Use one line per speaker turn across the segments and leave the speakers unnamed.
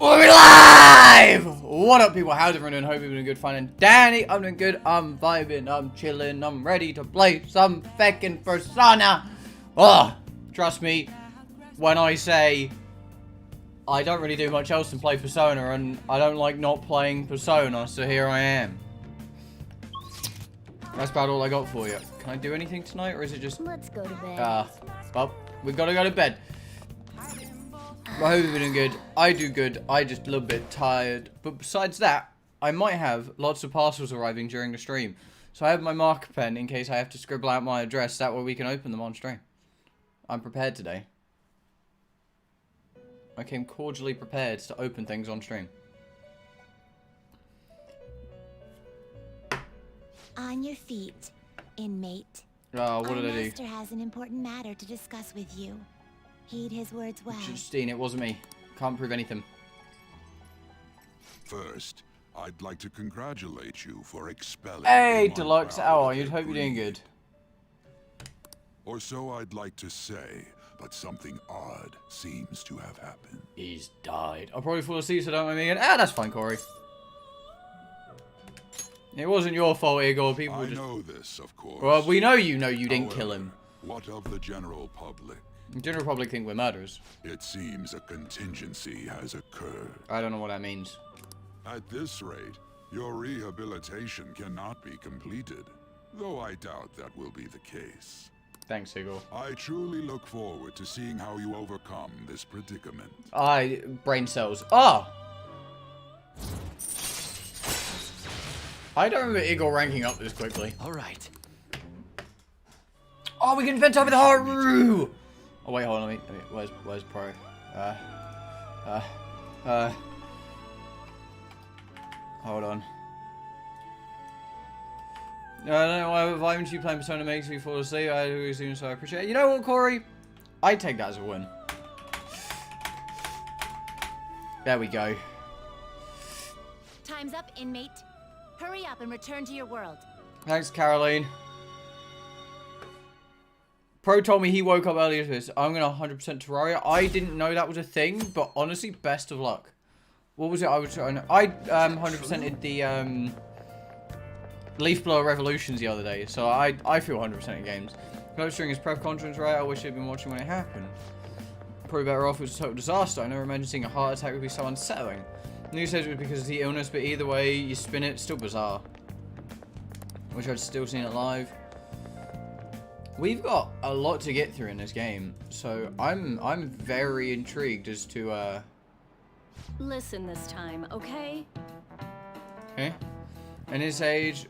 We're live! What up, people? How's everyone doing? Hope you're doing good, fine. And Danny, I'm doing good. I'm vibing. I'm chilling. I'm ready to play some feckin' Persona. Oh, trust me when I say I don't really do much else than play Persona, and I don't like not playing Persona, so here I am. That's about all I got for you. Can I do anything tonight, or is it just...
Let's go to bed.
Well, we've got to go to bed. I hope you're doing good. I do good. I just a little bit tired. But besides that, I might have lots of parcels arriving during the stream. So I have my marker pen in case I have to scribble out my address. That way we can open them on stream. I'm prepared today. I came cordially prepared to open things on stream.
On your feet, inmate.
Oh, what did I do?
Our master has an important matter to discuss with you. Heed his words well.
Justine, it wasn't me. Can't prove anything.
First, I'd like to congratulate you for expelling...
Hey, Deluxe, how are you? Hope you're doing good.
Or so I'd like to say, but something odd seems to have happened.
He's died. I'll probably fall asleep, so don't mind me again. Ah, that's fine, Corey. It wasn't your fault, Igor. People
I
just...
know this, of course.
Well, we know you didn't kill him.
What of the general public?
The general public think we're murderers.
It seems a contingency has occurred.
I don't know what that means.
At this rate, your rehabilitation cannot be completed, though I doubt that will be the case.
Thanks, Igor.
I truly look forward to seeing how you overcome this predicament.
Brain cells. Ah! I don't remember Igor ranking up this quickly.
Alright.
Oh, we can vent over the Haru! Oh, wait, hold on. Let me where's Pro? Hold on. I don't know why violence you playing Persona makes me fall asleep. I do assume so. I appreciate it. You know what, Corey? I take that as a win. There we go.
Time's up, inmate. Hurry up and return to your world.
Thanks, Caroline. Pro told me he woke up earlier to this. I'm going to 100% Terraria. I didn't know that was a thing, but honestly, best of luck. What was it I was trying to... I 100%ed the Leaf Blower Revolutions the other day, so I feel 100% in games. Close string is prep conference, right? I wish I'd been watching when it happened. Probably better off, it was a total disaster. I never imagined seeing a heart attack would be so unsettling. News says it was because of the illness, but either way, you spin it, still bizarre. Wish I'd still seen it live. We've got a lot to get through in this game, so I'm very intrigued as to
Listen this time, okay?
Okay. In his age,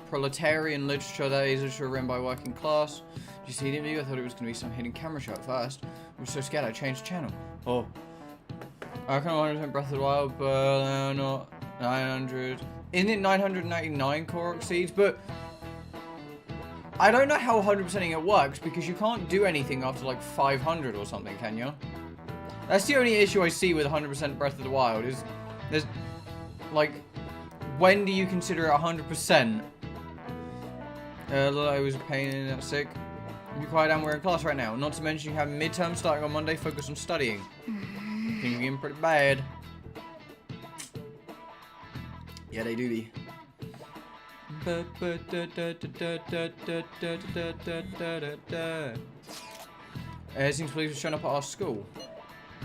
proletarian literature, that is literature written by working class. Did you see the interview? I thought it was going to be some hidden camera shot at first. I was so scared I changed channel. Oh. I can't 100% Breath of the Wild, but not 900. Isn't it 999 Korok seeds? But I don't know how 100%ing it works, because you can't do anything after like 500 or something, can you? That's the only issue I see with 100% Breath of the Wild, is there's like, when do you consider it 100%? I was a pain in that sick. Be quiet down, we're in class right now. Not to mention you have midterm starting on Monday, focus on studying. Things are getting pretty bad. Yeah, they do be. It seems police have shown up at our school.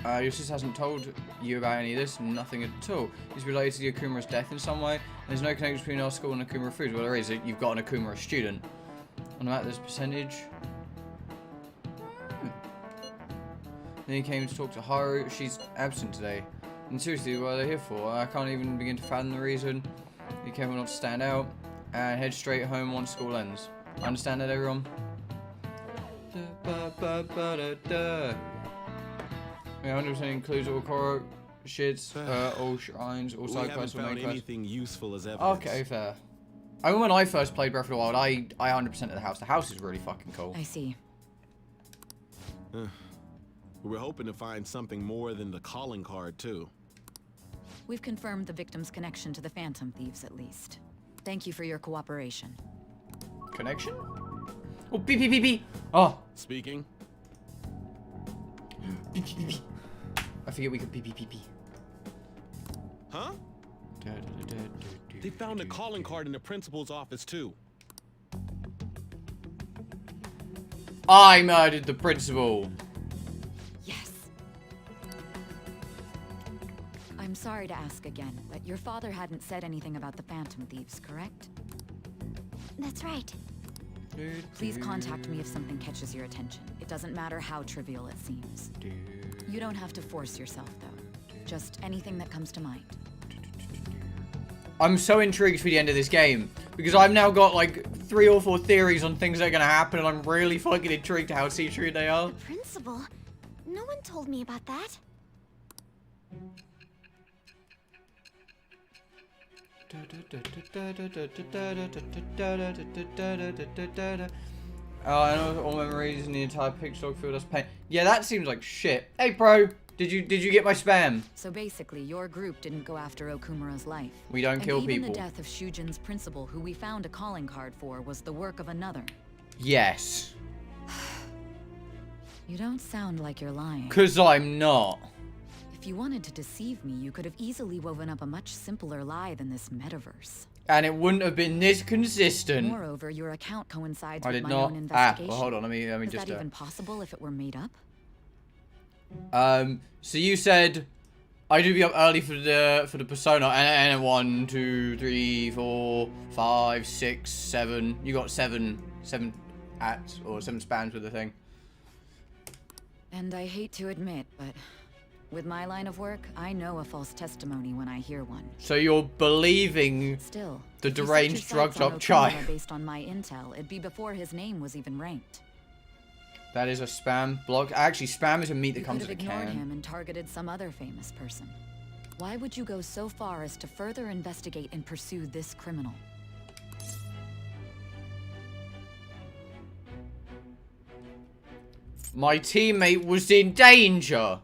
Your sister hasn't told you about any of this, nothing at all. It's related to the Akumura's death in some way. There's no connection between our school and Akumura Foods. Well, there is. You've got an Akumura student. On that, there's percentage. Then he came to talk to Haru. She's absent today. And seriously, what are they here for? I can't even begin to fathom the reason. Be careful not to stand out. And head straight home once school ends. Understand that, everyone? Yeah, 100% includes all Korok shits, all shrines, all side quests, all main quests.
Anything useful as evidence.
Okay, fair. I mean, when I first played Breath of the Wild, I 100%ed the house. The house is really fucking cool.
I see.
We're hoping to find something more than the calling card, too.
We've confirmed the victim's connection to the Phantom Thieves, at least. Thank you for your cooperation.
Connection? Oh, beep, beep, beep, beep. Oh.
Speaking.
I forget we could pee.
Huh? They found a calling card in the principal's office, too.
I murdered the principal.
Yes. I'm sorry to ask again, but your father hadn't said anything about the Phantom Thieves, correct?
That's right.
Please contact me if something catches your attention. It doesn't matter how trivial it seems. You don't have to force yourself, though. Just anything that comes to mind.
I'm so intrigued for the end of this game because I've now got like 3 or 4 theories on things that are gonna happen, and I'm really fucking intrigued how see-through they are.
The principal? No one told me about that.
Oh, I know all memories in the entire picture field as pain. Yeah, that seems like shit. Hey, bro, did you get my spam?
So basically, your group didn't go after Okumura's life.
We don't kill
even
people.
The death of Shujin's principal, who we found a calling card for, was the work of another.
Yes.
You don't sound like you're lying.
'Cause I'm not.
If you wanted to deceive me, you could have easily woven up a much simpler lie than this metaverse.
And it wouldn't have been this consistent.
Moreover, your account coincides
I
with
did
my
not.
own investigation.
Well, hold on. Let me
Is
just.
that even possible if it were made up?
So you said I do be up early for the persona, and 1, 2, 3, 4, 5, 6, 7. You got 7 acts or 7 spans with the thing.
And I hate to admit, but with my line of work, I know a false testimony when I hear one.
So you're believing
Still,
the
if you set
deranged
your sights
drugged
on
up chai.
Okumura based on my intel, it'd be before his name was even ranked.
That is a spam block. Actually, spam is a meat that
You
comes
could
in
have
a
ignored
can.
him and targeted some other famous person. Why would you go so far as to further investigate and pursue this criminal?
My teammate was in danger.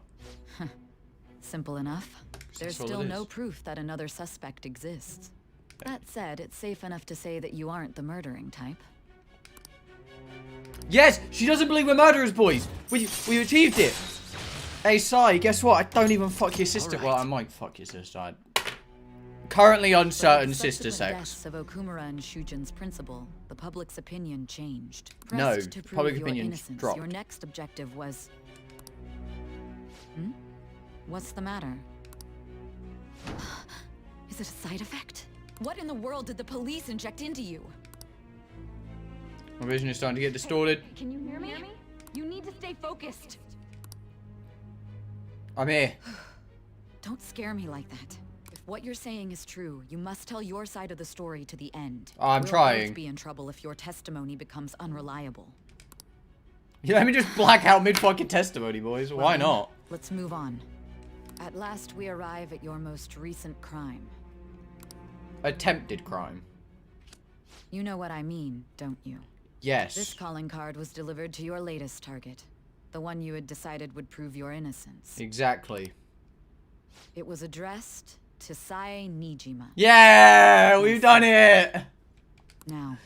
Simple enough. There's
all it
still no
is.
proof that another suspect exists. That said, it's safe enough to say that you aren't the murdering type.
Yes, she doesn't believe we're murderers, boys. We achieved it. Hey, Sai, guess what? I don't even fuck your sister.
All right.
Well, I might fuck your sister. I'm currently uncertain
But with
sister
subsequent
sex.
deaths of Okumura and Shujin's principal, the public's opinion changed.
No,
Pressed to prove
public
your
opinion's
innocence,
dropped.
Your next objective was... What's the matter? Is it a side effect? What in the world did the police inject into you?
My vision is starting to get distorted.
Can you hear me? You need to stay focused.
I'm here.
Don't scare me like that. If what you're saying is true, you must tell your side of the story to the end.
I'm
We'll
trying.
both be in trouble if your testimony becomes unreliable.
Yeah, let me just black out mid-fucking testimony, boys. Why not?
Let's move on. At last, we arrive at your most recent crime.
Attempted crime.
You know what I mean, don't you?
Yes.
This calling card was delivered to your latest target. The one you had decided would prove your innocence.
Exactly.
It was addressed to Sae Nijima.
Yeah, we've done it.
Now,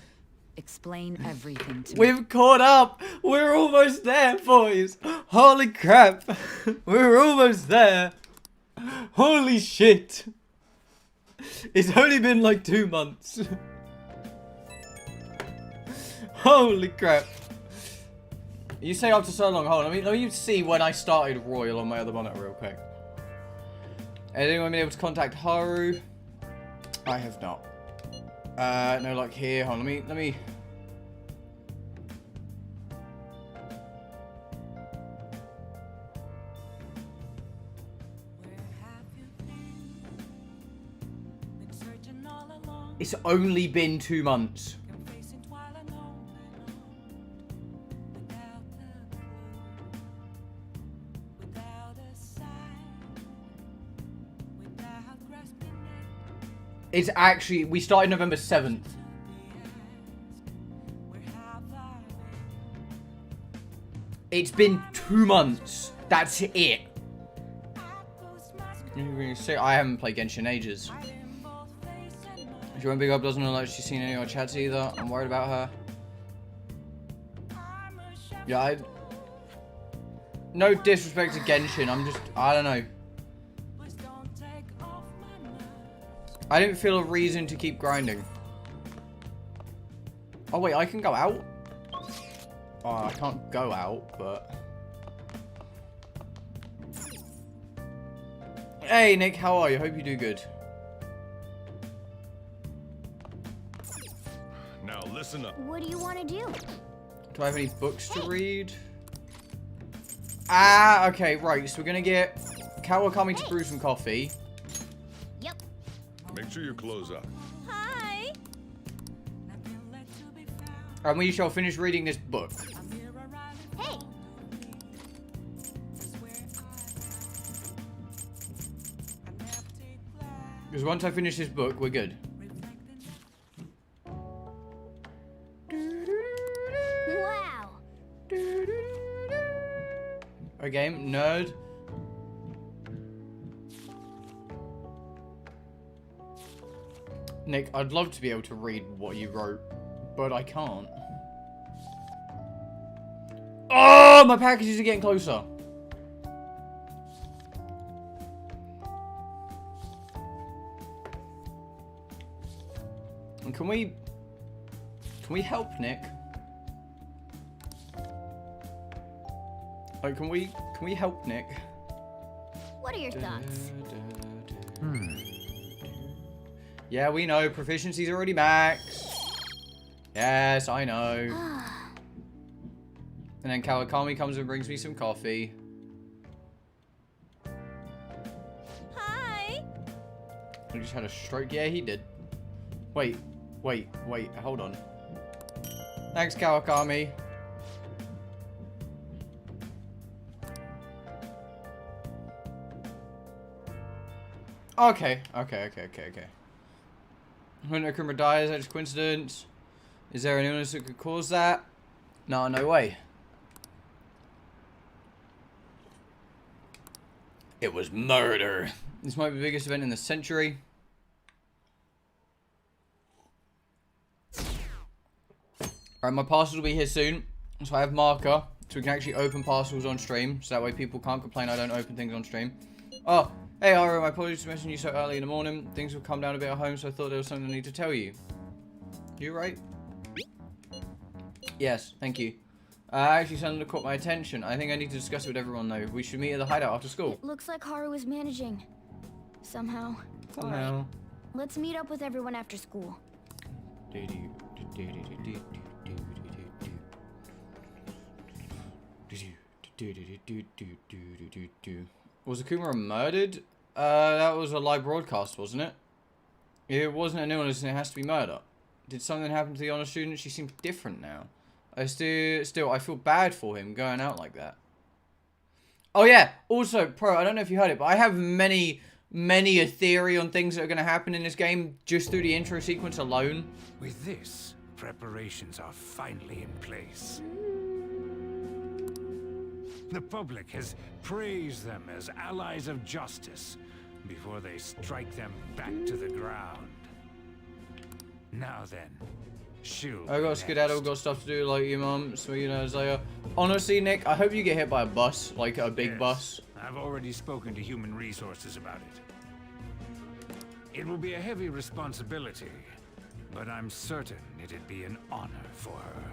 explain everything to me.
We've caught up. We're almost there, boys. Holy crap. We're almost there. Holy shit. It's only been like 2 months. Holy crap. You say after so long. Hold on. Let me see when I started Royal on my other monitor real quick. Has anyone been able to contact Haru? I have not. No luck here. Hold on. Let me. It's only been 2 months. It's actually, we started November 7th. It's been 2 months. That's it. I haven't played Genshin in ages. Joanne Big Up doesn't know like she's seen any of our chats either. I'm worried about her. Yeah, no disrespect to Genshin. I don't know. I didn't feel a reason to keep grinding. Oh wait, I can go out? Oh, I can't go out, but... Hey Nick, how are you? Hope you do good.
Now listen up.
What do you want to do?
Do I have any books to read? Ah, okay, right. So we're gonna get Kawakami to brew some coffee.
Yep.
Make sure your clothes up.
Hi.
And we shall finish reading this book.
Hey.
Because once I finish this book, we're good.
Wow.
A game, nerd. Nick, I'd love to be able to read what you wrote, but I can't. Oh, my packages are getting closer. And can we help Nick? Like, can we help Nick?
What are your thoughts?
Yeah, we know. Proficiency's already max. Yes, I know. And then Kawakami comes and brings me some coffee.
Hi.
He just had a stroke. Yeah, he did. Wait. Hold on. Thanks, Kawakami. Okay. When Akuma dies, that's coincidence. Is there an illness that could cause that? No, no way. It was murder. This might be the biggest event in the century. Alright, my parcels will be here soon. So I have marker. So we can actually open parcels on stream. So that way people can't complain I don't open things on stream. Oh, hey Ira, my apologies for messaging you so early in the morning. Things have come down a bit at home, so I thought there was something I need to tell you. You right? Yes, thank you. Actually, something that caught my attention. I think I need to discuss it with everyone though. We should meet at the hideout after school.
It looks like Haru is managing. Somehow.
Somehow.
Let's meet up with everyone after school.
Was Akuma murdered? That was a live broadcast, wasn't it? It wasn't an illness and it has to be murder. Did something happen to the honor student? She seems different now. I still, I feel bad for him going out like that. Oh yeah, also, Pro, I don't know if you heard it, but I have many a theory on things that are going to happen in this game just through the intro sequence alone.
With this, preparations are finally in place. The public has praised them as allies of justice before they strike them back to the ground. Now then,
I got skedaddle, got stuff to do like your mum, so you know, Isaiah. Honestly, Nick, I hope you get hit by a bus, like a big bus.
I've already spoken to Human Resources about it. It will be a heavy responsibility, but I'm certain it'd be an honor for her.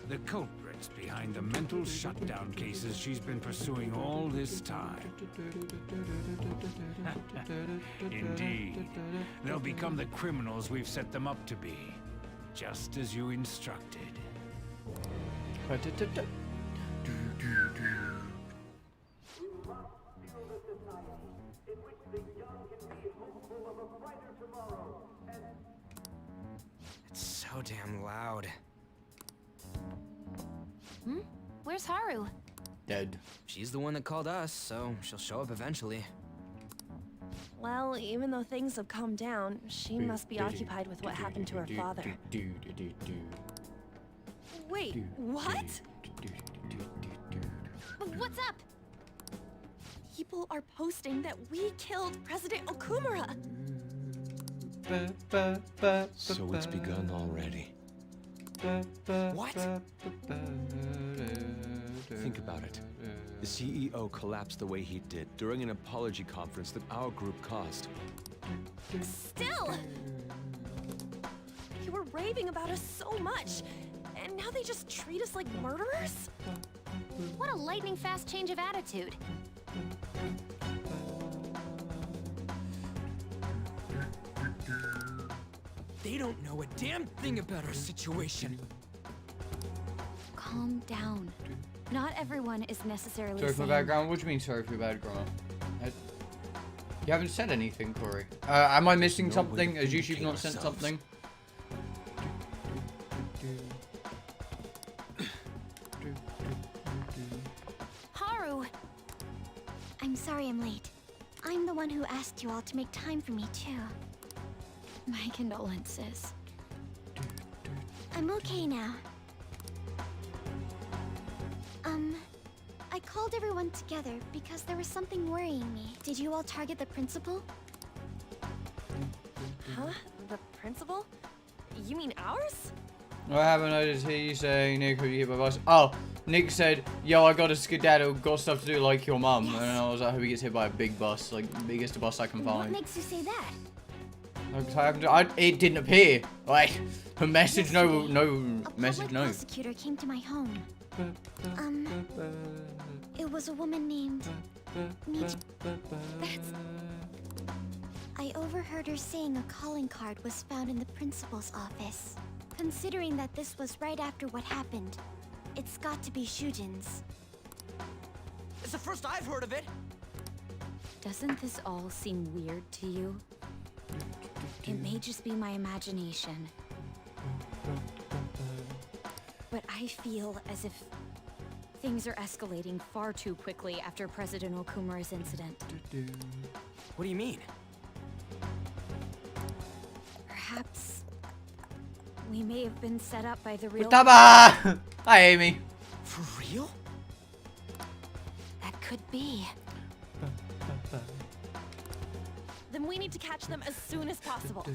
The culprits behind the mental shutdown cases she's been pursuing all this time. Indeed, they'll become the criminals we've set them up to be, just as you instructed.
It's so damn loud.
Where's Haru?
Dead.
She's the one that called us, so she'll show up eventually.
Well, even though things have calmed down, she must be occupied with what happened to her father.
Wait, what? What's up?
People are posting that we killed President Okumura.
So it's begun already.
What?
Think about it. The CEO collapsed the way he did during an apology conference that our group caused.
Still! You were raving about us so much, and now they just treat us like murderers?
What a lightning-fast change of attitude.
They don't know a damn thing about our situation.
Calm down. Not everyone is necessarily
Sorry for
sane.
my bad grammar. What do you mean, sorry for your bad grammar? You haven't said anything, Corey. Am I missing something? Has YouTube not sent something?
Haru! I'm sorry I'm late. I'm the one who asked you all to make time for me, too. My condolences. I'm okay now. I called everyone together because there was something worrying me. Did you all target the principal?
Huh? The principal? You mean ours?
I haven't noticed you saying Nick who you hit by bus. Oh, Nick said, yo, I got a skedaddle, got stuff to do like your mum.
Yes.
And I was like, I hope he gets hit by a big bus, like the biggest bus I can
What
find.
makes you say that?
It didn't appear. Like, her message,
Yes,
no,
Nick.
no,
A
message,
public
no.
prosecutor came to my home. It was a woman named I overheard her saying a calling card was found in the principal's office. Considering that this was right after what happened, it's got to be Shujin's.
It's the first I've heard of it.
Doesn't this all seem weird to you?
It may just be my imagination,
But I feel as if things are escalating far too quickly after President Okumura's incident.
What do you mean?
perhaps we may have been set up by the real.
Futaba! Hi, Amy.
For real?
That could be.
Then we need to catch them as soon as possible.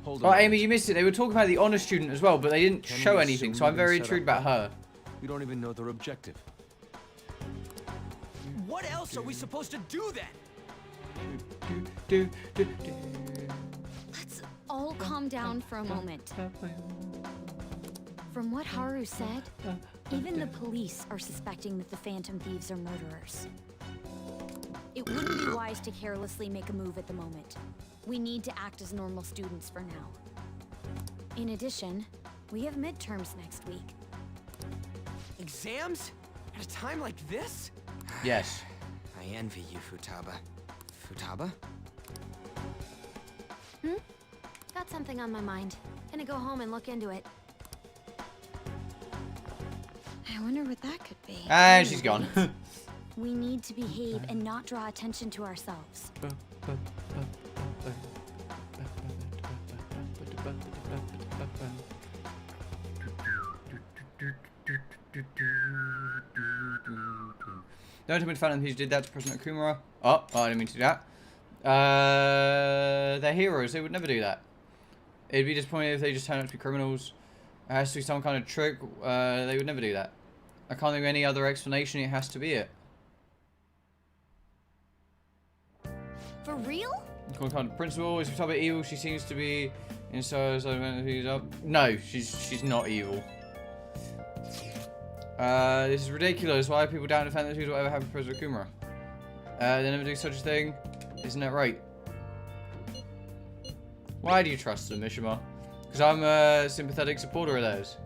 Hold
Oh,
on.
Amy, you missed it. They were talking about the honor student as well, but they didn't
Can
show
we
anything,
assume
so I'm
they've
very
been set
intrigued
up
about her.
We don't even know their objective.
What else are we supposed to do then?
Let's all calm down for a moment. From what Haru said, even the police are suspecting that the Phantom Thieves are murderers. It wouldn't be wise to carelessly make a move at the moment. We need to act as normal students for now. In addition, we have midterms next week.
Exams? At a time like this?
Yes.
I envy you, Futaba. Futaba?
Got something on my mind. Gonna go home and look into it. I wonder what that could be.
And she's gone.
We need to behave and not draw attention to ourselves.
Don't admit Phantom Thieves did that to President Okumura. Oh, I didn't mean to do that. They're heroes. They would never do that. It'd be disappointing if they just turn out to be criminals. It has to be some kind of trick. They would never do that. I can't think of any other explanation. It has to be it.
For real?
Kind of principal is Futaba evil? She seems to be inside. No, she's not evil. This is ridiculous. Why are people down to Phantom Thieves? Whatever happened to President Okumura? They never do such a thing. Isn't that right? Why do you trust them, Mishima? Because I'm a sympathetic supporter of theirs.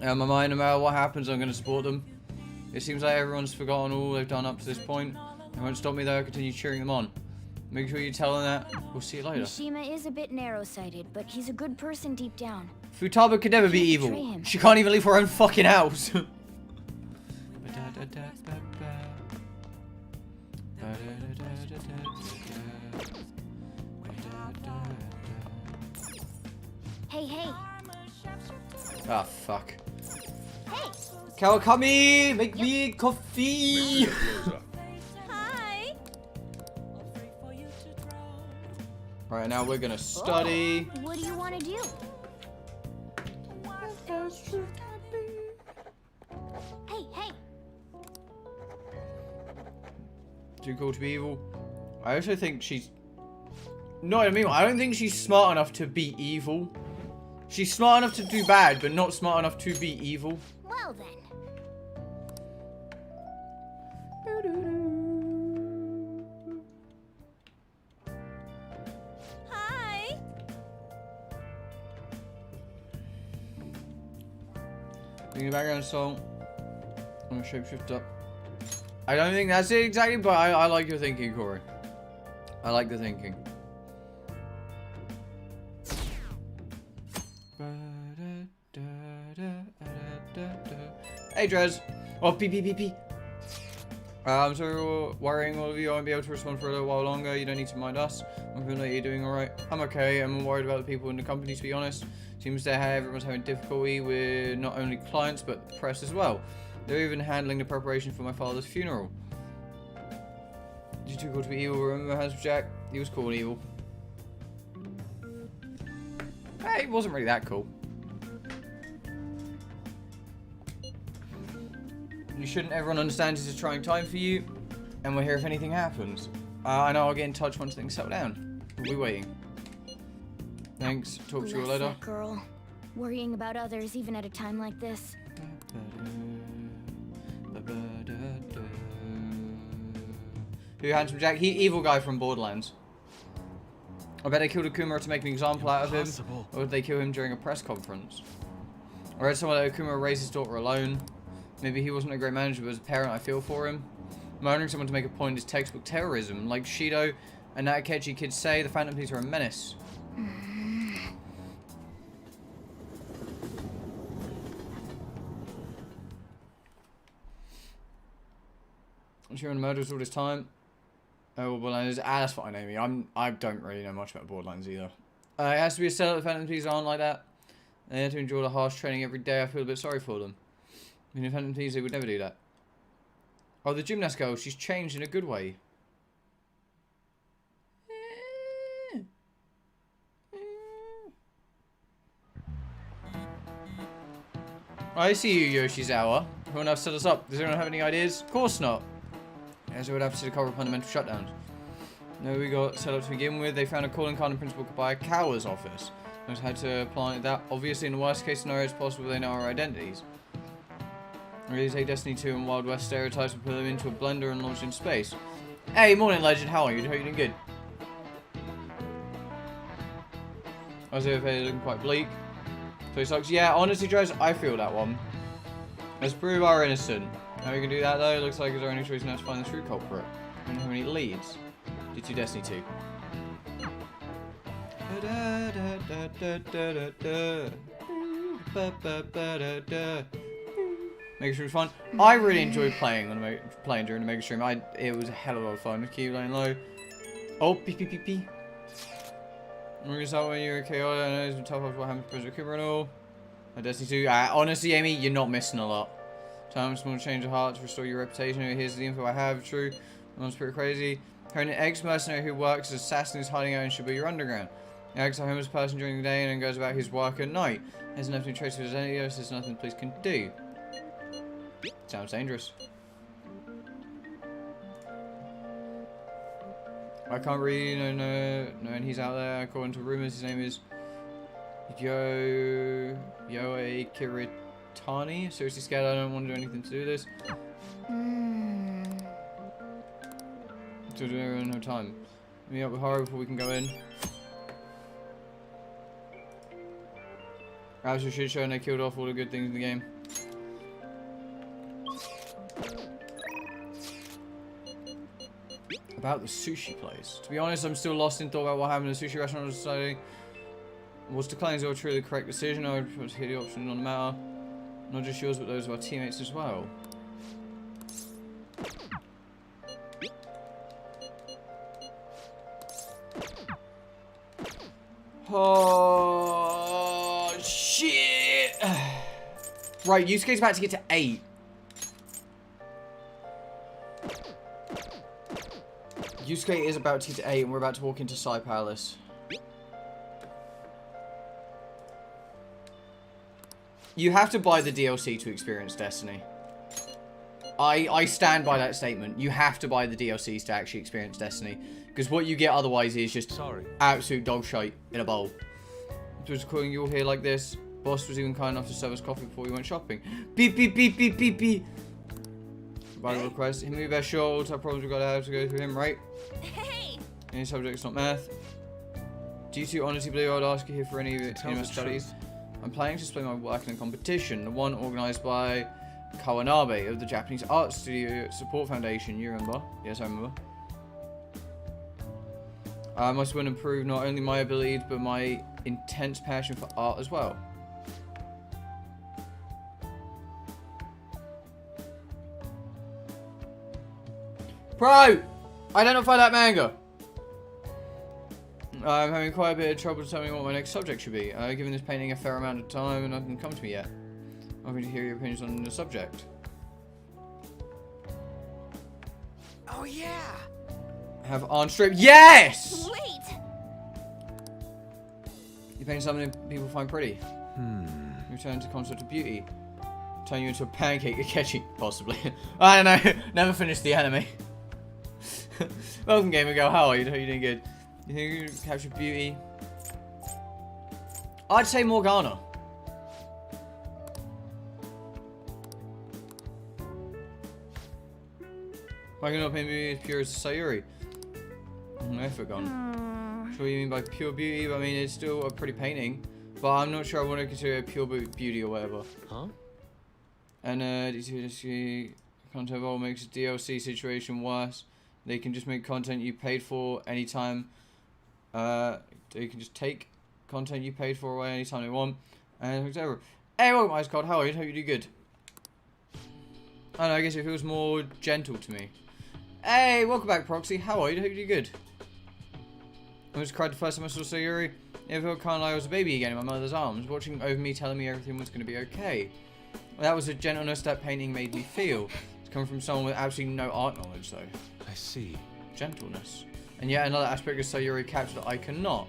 In my mind, no matter what happens, I'm going to support them. It seems like everyone's forgotten all they've done up to this point. It won't stop me though, I continue cheering them on. Make sure you tell them that. We'll see you later.
Mishima is a bit narrow-sighted, but he's a good person deep down.
Futaba could never be
Can't
evil.
betray him.
She can't even leave her own fucking house.
Hey, hey.
Ah, fuck.
Hey!
Kawakami, make me coffee.
Close up.
Hi!
Right, now we're gonna study.
What do you want to do? Hey, hey!
Too cool to be evil. I also think she's... Not what I mean. I don't think she's smart enough to be evil. She's smart enough to do bad, but not smart enough to be evil.
Well then.
Hi.
Doing the background song. I'm gonna shapeshift up. I don't think that's it exactly, but I like your thinking, Corey. I like the thinking. Hey, Drez. Oh, pee. I'm sorry for worrying all of you. I won't be able to respond for a little while longer. You don't need to mind us. I'm feeling like you're doing alright. I'm okay. I'm worried about the people in the company, to be honest. Seems that everyone's having difficulty with not only clients, but the press as well. They're even handling the preparation for my father's funeral. You're too cool to be evil. Remember Handsome Jack? He was cool and evil. Hey, he wasn't really that cool. You shouldn't. Everyone understands it's a trying time for you, and we're here if anything happens. I know I'll get in touch once things settle down. We'll be waiting. Thanks. Talk to you
Bless
later.
that girl. Worrying about others even at a time like this.
Who, Handsome Jack? He evil guy from Borderlands. I bet they killed Akuma to make an example out of him. Or did they kill him during a press conference? I read somewhere that Akuma raised his daughter alone. Maybe he wasn't a great manager, but as a parent I feel for him. Murdering someone to make a point is textbook terrorism. Like Shido and Nakakechi kids say, the Phantom Thieves are a menace. I'm sure on murders all this time. Oh, Borderlands. That's fine, Amy. I don't really know much about Borderlands either. It has to be a setup. The Phantom Thieves aren't like that. They have to endure the harsh training every day. I feel a bit sorry for them. I mean, if Phantom Thieves, they would never do that. Oh, the gymnast girl. She's changed in a good way. I see you, Yoshizawa. Everyone else set us up. Does anyone have any ideas? Of course not. As we would have to cover fundamental shutdowns. No, we got set up to begin with. They found a calling card in Principal Kawa's office. Knows how to apply that. Obviously, in the worst case scenario, it's possible they know our identities. Really take Destiny 2 and Wild West stereotypes and put them into a blender and launch in space. Hey, morning, Legend. How are you? Hope you're doing good. Isaiah looking quite bleak. So he sucks. Yeah, honestly, Dres, I feel that one. Let's prove our innocent. How we can do that though? Looks like it's our only choice now to find the true culprit. I don't have any leads. Did you Destiny 2? Mega Stream was fun. I really enjoyed playing during the Mega Stream. It was a hell of a lot of fun. Keep laying low. Oh, pee. We're gonna start when you're chaotic. I know it's been tough after what happened to President Cooper and all. Destiny 2. Honestly, Amy, you're not missing a lot. Time small change of heart to restore your reputation. Here's the info I have. True. One's pretty crazy. Her an ex-mercenary who works as assassin is hiding out in Shibuya Underground. He acts like a homeless person during the day and then goes about his work at night. There's nothing to trace of his identity. There's nothing the police can do. Sounds dangerous. I can't really know, and he's out there. According to rumors, his name is Yoe Kiritani. Seriously scared. I don't want to do anything to do with this. To do it in no time. Meet up with Haru before we can go in. That was a shit show and they killed off all the good things in the game. About the sushi place. To be honest, I'm still lost in thought about what happened in the sushi restaurant. I was deciding was declining is truly the correct decision. I would hear the option on the matter. Not just yours, but those of our teammates as well. Oh shit! Right, Yusuke's about to get to 8. Yusuke is about to get to 8 and we're about to walk into Sai Palace. You have to buy the DLC to experience Destiny. I stand by that statement. You have to buy the DLCs to actually experience Destiny. Because what you get otherwise is just absolute dog shite in a bowl. Just calling you all here like this. Boss was even kind enough to serve us coffee before we went shopping. Beep, beep, beep, beep, beep, beep. By the request, him be best sure all our problems we got to have to go through him, right?
Hey!
Any subjects, not math. Do you two honestly believe I would ask you here for any of my studies? I'm planning to display my work in a competition, the one organised by Kawanabe of the Japanese Art Studio Support Foundation. You remember? Yes, I remember. I must win and prove not only my abilities, but my intense passion for art as well. Pro! Identify that manga! I'm having quite a bit of trouble determining what my next subject should be. Given this painting a fair amount of time and nothing come to me yet. I'm going to hear your opinions on the subject.
Oh yeah!
Have on strip. Yes!
Wait!
You paint something people find pretty. Return to concept of beauty. Turn you into a pancake, Akechi, possibly. I don't know. Never finished the anime. Welcome, Gamer Girl. How are you? How are you doing good? You think you can capture beauty? I'd say Morgana. I can not paint beauty as pure as Sayuri. Effort gone. So what you mean by pure beauty? I mean, it's still a pretty painting, but I'm not sure I want to consider it pure beauty or whatever.
Huh?
And content all makes the DLC situation worse. They can just make content you paid for anytime. They can just take content you paid for away anytime they want. And whatever. Hey, welcome, Ice Cold. How are you? Hope you do good. I don't know, I guess it feels more gentle to me. Hey, welcome back, Proxy. How are you? Hope you do good. I almost cried the first time I saw Sayuri. It felt kind of like I was a baby again in my mother's arms, watching over me, telling me everything was going to be okay. That was the gentleness that painting made me feel. It's coming from someone with absolutely no art knowledge, though.
I see.
Gentleness. And yet another aspect of Sayuri captured that I cannot.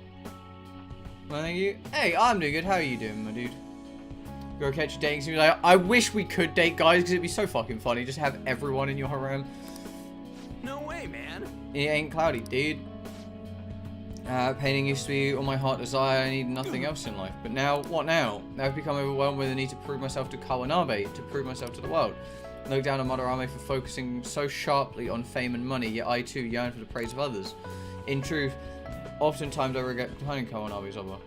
Well, thank you. Hey, I'm doing good. How are you doing, my dude? Go catch a dating simulator. I wish we could date guys, because it'd be so fucking funny. Just have everyone in your harem.
No way, man.
It ain't cloudy, dude. Painting used to be all my heart desire. I need nothing else in life. But now, what now? I've become overwhelmed with the need to prove myself to Kawanabe, to prove myself to the world. Look down on Madarame for focusing so sharply on fame and money, yet I too yearn for the praise of others. In truth, oftentimes I regret behind Kawanabe's over.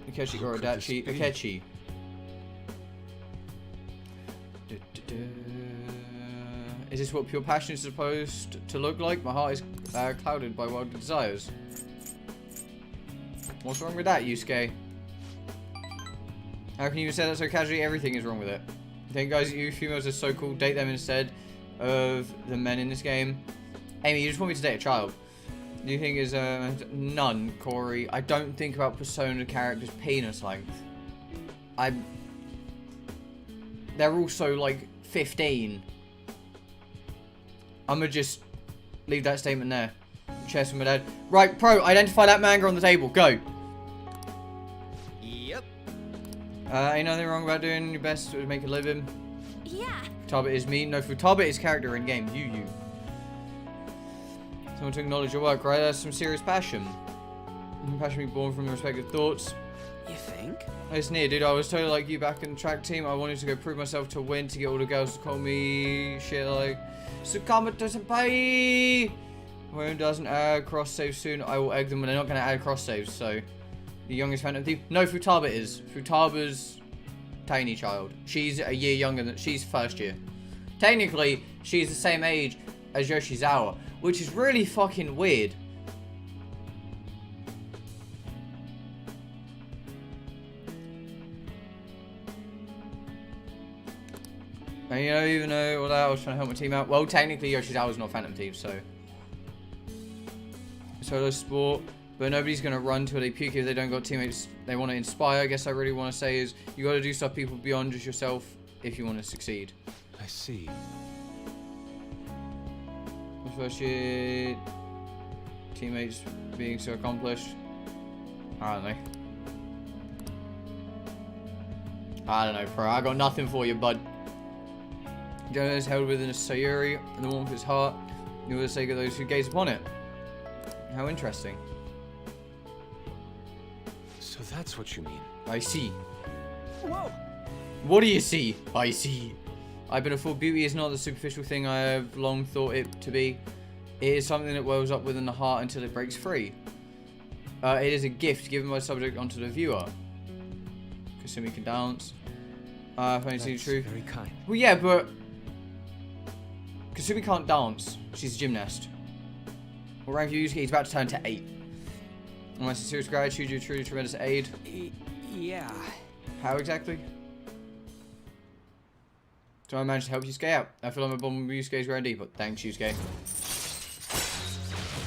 Akechi Gorodachi. Akechi. Is this what pure passion is supposed to look like? My heart is clouded by worldly desires. What's wrong with that, Yusuke? How can you say that so casually? Everything is wrong with it. I think, guys, you females are so cool. Date them instead of the men in this game. Amy, you just want me to date a child. Do you think is none, Corey? I don't think about Persona characters' penis length. They're also like 15. I'm gonna just leave that statement there. Chess with my dad. Right, Pro, identify that manga on the table. Go.
Yep.
Ain't nothing wrong about doing your best to make a living.
Yeah.
Futaba is me. No, Futaba is character in game. You. Someone to acknowledge your work, right? That's some serious passion. Passion being born from respective thoughts.
You think?
It's near, dude. I was totally like you back in the track team. I wanted to go prove myself to win, to get all the girls to call me shit like Tsukamata Senpai. When doesn't add cross saves soon, I will egg them when they're not going to add cross saves. So, the youngest Phantom Thief. No, Futaba is. Futaba's tiny child. She's a year younger than. She's first year. Technically, she's the same age as Yoshizawa, which is really fucking weird. And you know, even though all that, I was trying to help my team out. Well, technically, Yoshizawa's not Phantom Thief, so. Solo sport. But nobody's going to run till they puke if they don't got teammates they want to inspire. I guess I really want to say is, you got to do stuff people beyond just yourself if you want to succeed.
I see.
First year teammates being so accomplished. I don't know. I don't know, Pro. I got nothing for you, bud. Jonah is held within a sayuri, and the warmth of his heart, for the sake of those who gaze upon it. How interesting.
So that's what you mean.
I see.
Whoa!
What do you see? I see. I've been a fool. Beauty is not the superficial thing I have long thought it to be. It is something that wells up within the heart until it breaks free. It is a gift given by the subject onto the viewer. Kasumi can dance. If I see the truth.
Very kind.
Well, yeah, but Kasumi can't dance. She's a gymnast. What rank you use? He's about to turn to 8. My sincerest gratitude, you're truly tremendous aid.
Yeah.
How exactly? So I managed to help Yusuke out. I feel like my bond with Yusuke is growing deeper. Thanks, Yusuke.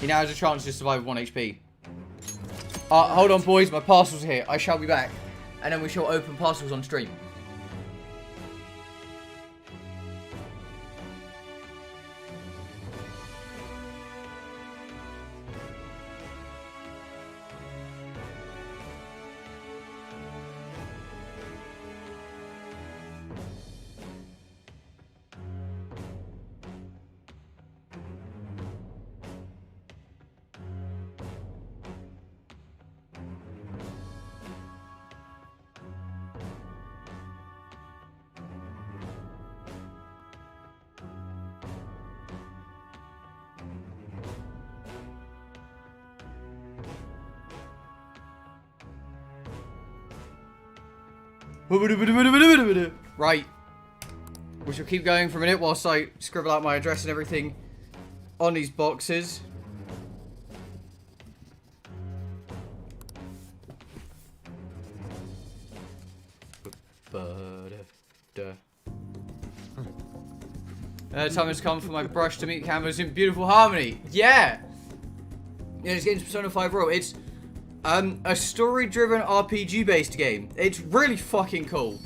He now has a chance to survive 1 HP. Hold on, boys. My parcel's here. I shall be back. And then we shall open parcels on stream. Right. We shall keep going for a minute whilst I scribble out my address and everything on these boxes. Time has come for my brush to meet canvas in beautiful harmony. Yeah! Yeah, it's getting Persona 5 Royal. It's a story-driven RPG-based game. It's really fucking cool.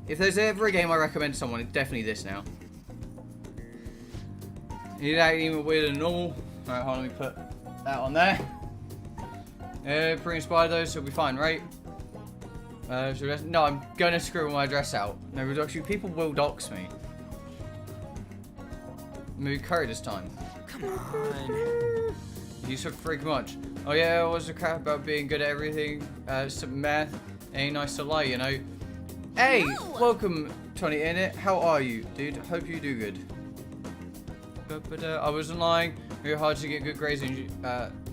If there's ever a game I recommend to someone, it's definitely this now. You need that even weirder than normal. Alright, hold on, let me put that on there. Pretty inspired though, so we'll be fine, right? No, I'm gonna scribble my address out. No, reduction. People will dox me. Maybe curry this time.
Come on.
You took freaking much. Oh yeah, what's the crap about being good at everything? Some math. Ain't nice to lie, you know. Hey, welcome, Tony Innit. How are you, dude? Hope you do good. But I wasn't lying. You're hard to get good grades in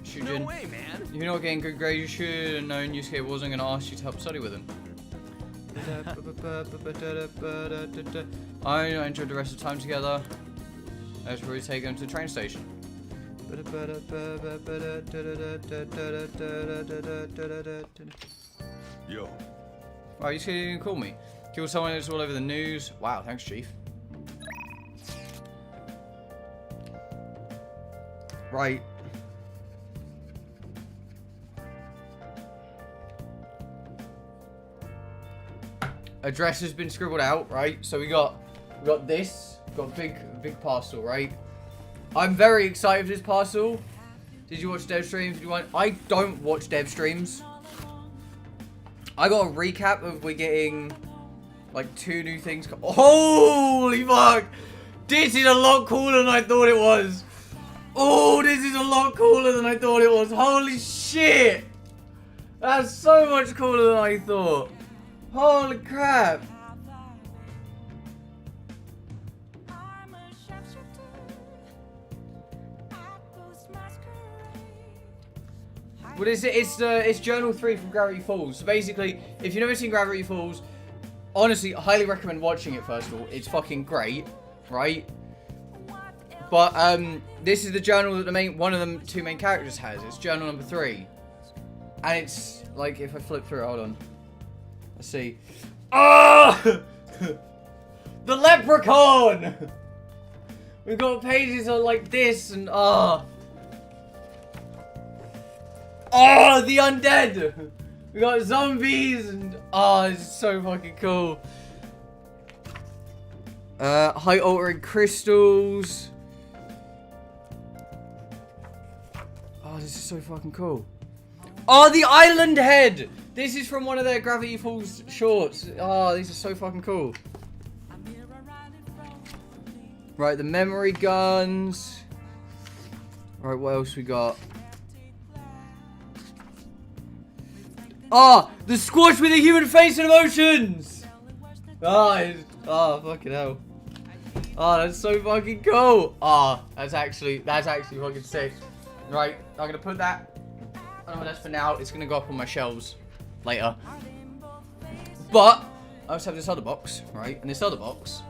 Shujin.
No way, man.
If you're not getting good grades, you should have known Yusuke wasn't going to ask you to help study with him. I enjoyed the rest of the time together. Let's probably take him to the train station.
Yo.
Wow, you didn't call me. Kill someone that's all over the news. Wow, thanks, Chief. Right. Address has been scribbled out, right? So we got this. Got a big parcel, right? I'm very excited for this parcel. Did you watch dev streams? Did you want? I don't watch dev streams. I got a recap of we're getting like 2 new things. Holy fuck! This is a lot cooler than I thought it was. Oh, this is a lot cooler than I thought it was. Holy shit! That's so much cooler than I thought. Holy crap! Well, it's Journal 3 from Gravity Falls. So basically, if you've never seen Gravity Falls, honestly, I highly recommend watching it first of all. It's fucking great, right? But this is the journal that one of the 2 main characters has. It's journal number 3, and it's like if I flip through it, hold on. Let's see. Oh! The leprechaun! We've got pages on like this and Oh, the undead! We got zombies and this is so fucking cool. Height altering crystals. Oh, this is so fucking cool. Oh, the island head! This is from one of their Gravity Falls shorts. Oh, these are so fucking cool. Right, the memory guns. Right, what else we got? Ah, the squash with a human face and emotions. Fucking hell. That's so fucking cool. That's actually fucking sick. Right, I'm gonna put that. I don't know that's for now. It's gonna go up on my shelves later. But I also have this other box, right? And this other box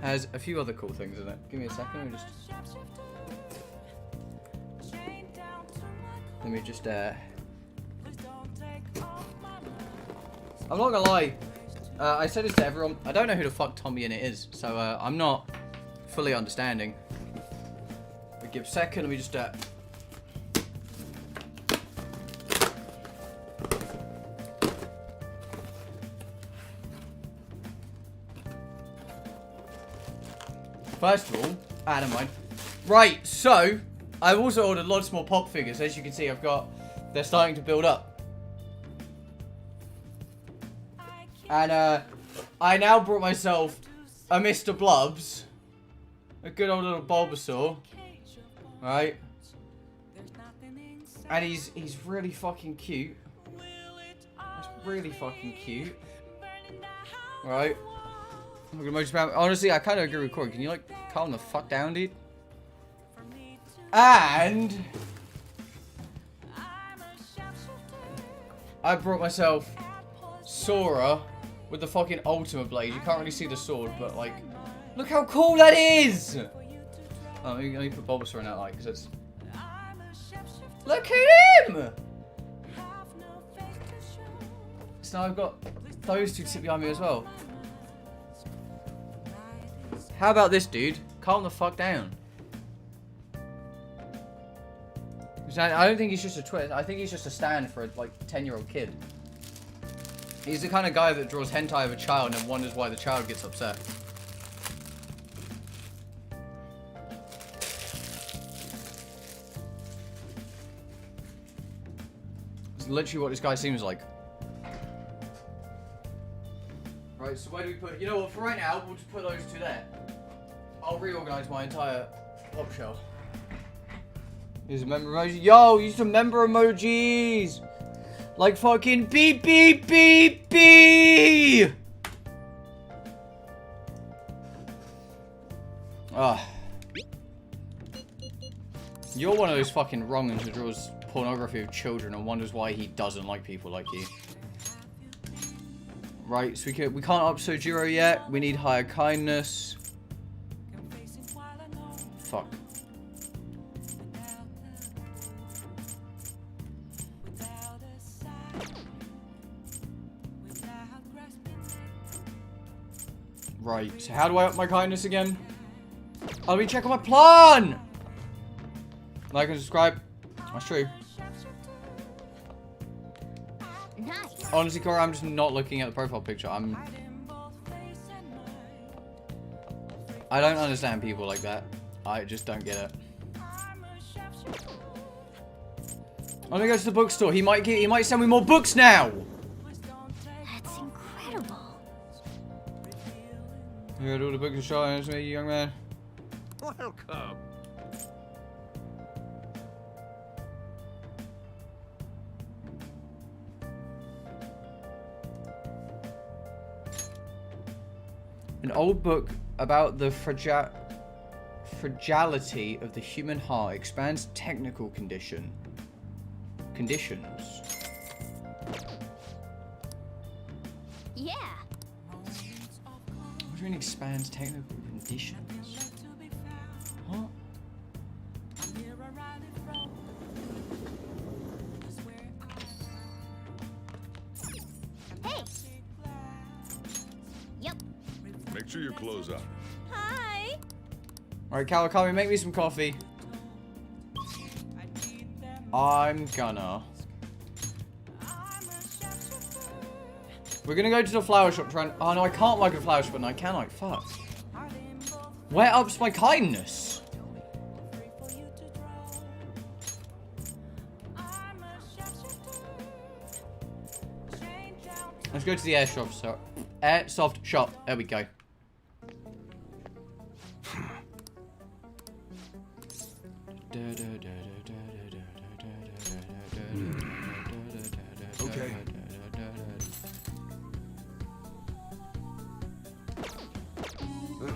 has a few other cool things in it. Give me a second. Let me just I'm not gonna lie. I said this to everyone. I don't know who the fuck Tommy in it is, so I'm not fully understanding. But give a second. Let me just First of all, never mind. Right, so I've also ordered lots more pop figures. As you can see, they're starting to build up. And I now brought myself a Mr. Blubs, a good old little Bulbasaur, right? And he's really fucking cute. That's really fucking cute, right? Honestly, I kind of agree with Corey. Can you like calm the fuck down, dude? And I brought myself Sora with the fucking ultimate blade. You can't really see the sword, but like, look how cool that is! Oh, let me put Bulbasaur in that light, because it's... Look at him! So now I've got those two to sit behind me as well. How about this, dude? Calm the fuck down. I don't think he's just a twist. I think he's just a stand for a, like, 10-year-old kid. He's the kind of guy that draws hentai of a child and then wonders why the child gets upset. It's literally what this guy seems like. Right, so where do we put... You know what, for right now, we'll just put those two there. I'll reorganize my entire pop shelf. Here's a member emoji. Yo, use the member emojis! Like fucking beep beep beep beep! You're one of those fucking wrong'uns who draws pornography of children and wonders why he doesn't like people like you. Right, so we can't up Sojiro yet. We need higher kindness. Fuck. Right, so how do I up my kindness again? Oh, let me check on my plan! Like and subscribe. That's true.
Nice.
Honestly, Cora, I'm just not looking at the profile picture. I don't understand people like that. I just don't get it. I'm gonna go to the bookstore. He might send me more books now.
That's incredible.
You got all the books and shot. It's me, young man.
Welcome.
An old book about the fragility of the human heart expands technical conditions.
Yeah.
What do you mean expands technical conditions? What?
Hey. Yep.
Make sure you close up.
Hi.
Alright, Kawakami, make me some coffee. I'm gonna. We're gonna go to the flower shop trying. Oh no, I can't work at the flower shop, no, can I? Fuck. Where ups my kindness? Let's go to the airsoft shop. Airsoft shop. There we go.
Okay.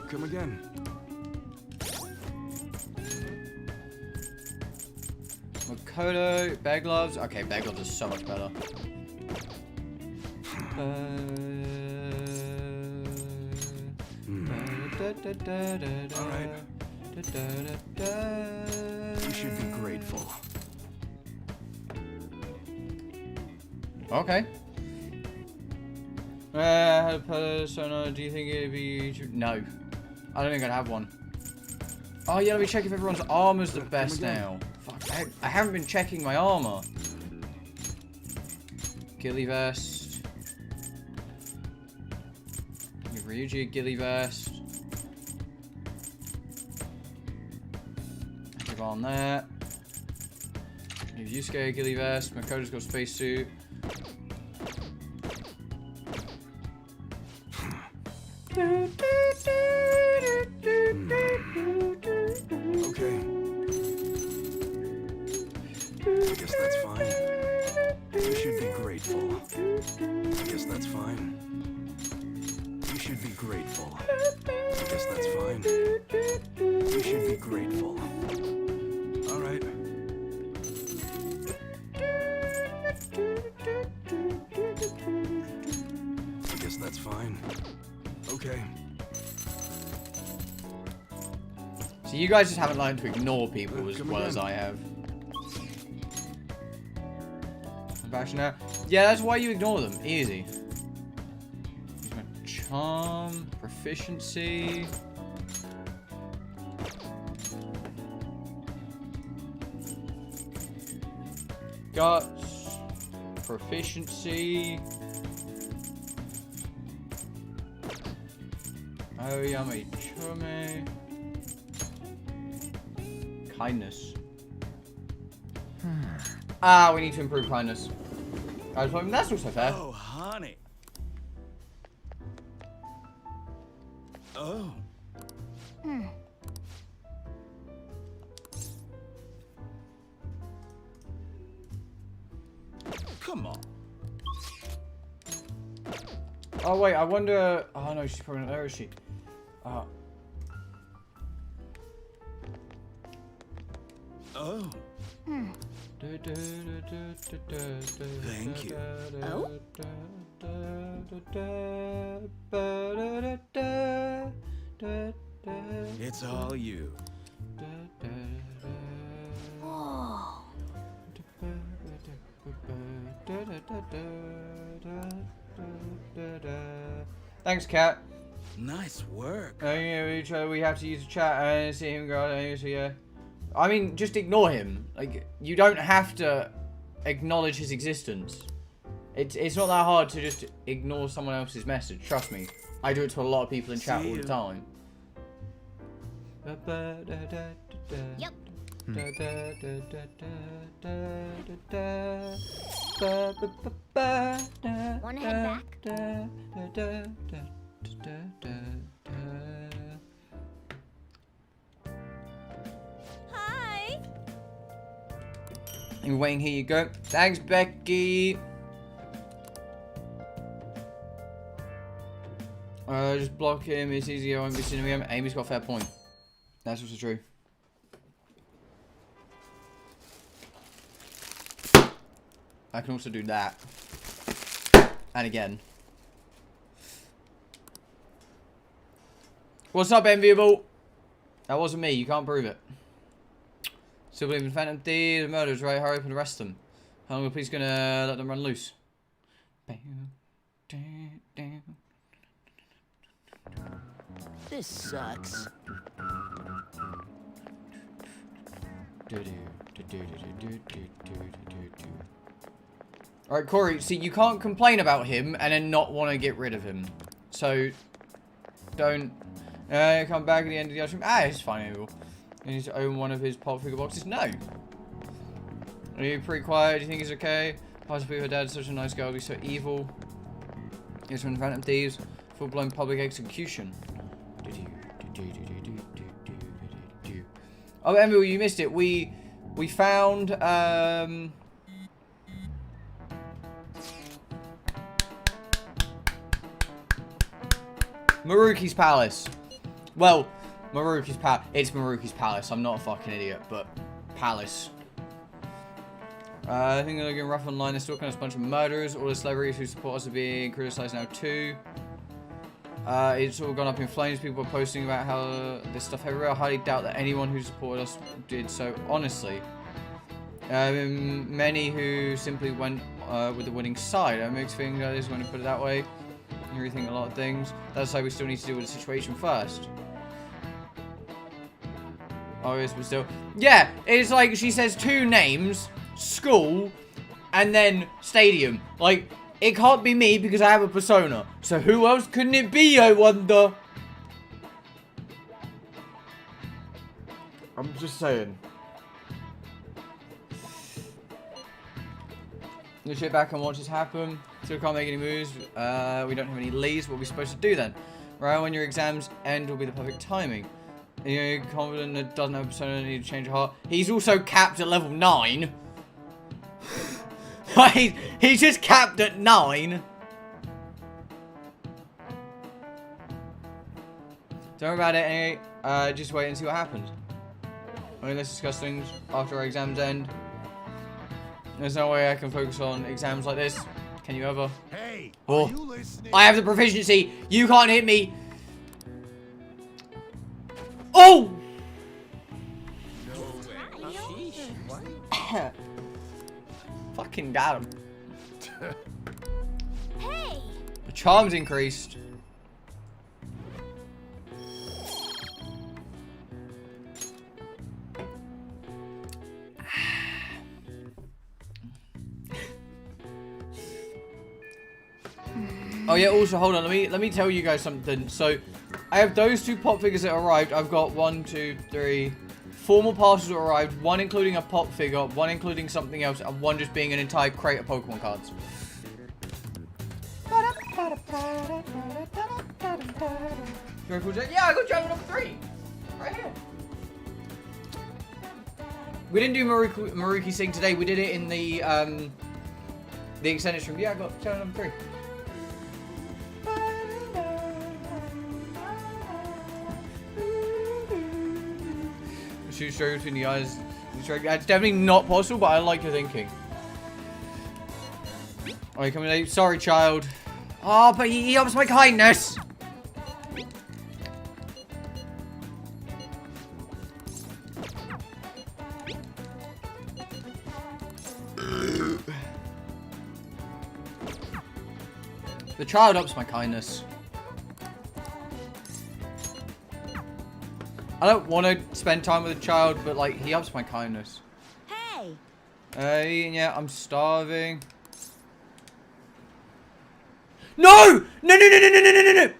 Come again.
Makoto, bear gloves. Okay, bear gloves are so much better.
Alright. You should be grateful.
Okay. Persona, do you think it'd be... No. I don't think I'd have one. Oh yeah, let me check if everyone's armor's the best now. Fuck, I haven't been checking my armor. Ghillie vest. Give Ryuji a ghillie vest. Give on that. Give Yusuke a ghillie vest. Makoto's got a spacesuit.
Okay. I guess that's fine. You should be grateful. I guess that's fine. You should be grateful. I guess that's fine. You should be grateful. All right. I guess that's fine. Okay.
So you guys just haven't learned to ignore people as well as I have. Compassion now. Yeah, that's why you ignore them. Easy. Use my charm, proficiency. Guts, proficiency. Oyama Chome. Kindness. We need to improve kindness. That's also fair.
Oh, honey. Oh. Come on.
Oh wait, I wonder. Oh no, she's probably not there, is she?
Oh.
Thank you.
Oh?
It's all you.
Whoa.
Thanks, Cat.
Nice work.
Yeah, we have to use the chat and see him go. So yeah. I mean, just ignore him. Like, you don't have to acknowledge his existence. It's not that hard to just ignore someone else's message. Trust me. I do it to a lot of people in chat all the time.
Yep. Wanna head back?
Hi.
And waiting, here you go. Thanks, Becky. Just block him. It's easy. I won't be seeing him. Amy's got a fair point. That's also true. I can also do that. And again. What's up, Enviable? That wasn't me. You can't prove it. Still believe in Phantom Thieves, murders, right? Hurry up and arrest them. How long are the police gonna let them run loose?
This sucks.
Alright, Corey, see, you can't complain about him and then not want to get rid of him. So, don't come back at the end of the ice cream. It's fine, Evil. You need to own one of his pop figure boxes? No. Are you pretty quiet? Do you think he's okay? Possibly her dad's such a nice guy, will be so evil. He's from Phantom Thieves. Full-blown public execution. Oh, Emily, you missed it. We found Maruki's palace. Well, Maruki's palace. It's Maruki's palace. I'm not a fucking idiot, but palace. I think they're looking rough online. They're still kind of a bunch of murderers. All the celebrities who support us are being criticized now too. It's all gone up in flames. People are posting about how this stuff everywhere. I highly doubt that anyone who supported us did so honestly. Many who simply went with the winning side. I mixed feelings about this when you put it that way. You rethink a lot of things. That's why we still need to deal with the situation first. Oh, yes, but still. Yeah, it's like she says 2 names, school, and then stadium. Like, it can't be me because I have a persona. So who else couldn't it be, I wonder? I'm just saying. Let's sit back and watch this happen. Still can't make any moves. We don't have any leads. What are we supposed to do then? Right when your exams end will be the perfect timing. You're confident that doesn't have a persona, need to change your heart. He's also capped at level 9. He's just capped at 9. Don't worry about it anyway. Just wait and see what happens. I mean, let's discuss things after our exams end. There's no way I can focus on exams like this. Can you ever?
Hey,
Oh,
are you listening?
I have the proficiency. You can't hit me. Oh! Fucking got him.
Hey!
The charm's increased. Oh yeah, also hold on, let me tell you guys something. So I have those 2 pop figures that arrived. I've got 1, 2, 3, 4 more parcels that arrived, 1 including a pop figure, 1 including something else, and 1 just being an entire crate of Pokemon cards. Yeah, I got channel number 3. Right here. We didn't do Maruki Sing today, we did it in the extended stream. Yeah, I got channel number 3. Shoot straight between the eyes. It's definitely not possible, but I like your thinking. Oh, you're coming late. Sorry, child. Oh, but he helps my kindness. The child ups my kindness. I don't want to spend time with a child, but like he ups my kindness.
Hey!
Yeah, I'm starving. No! No! No! No! No! No! No! No! No!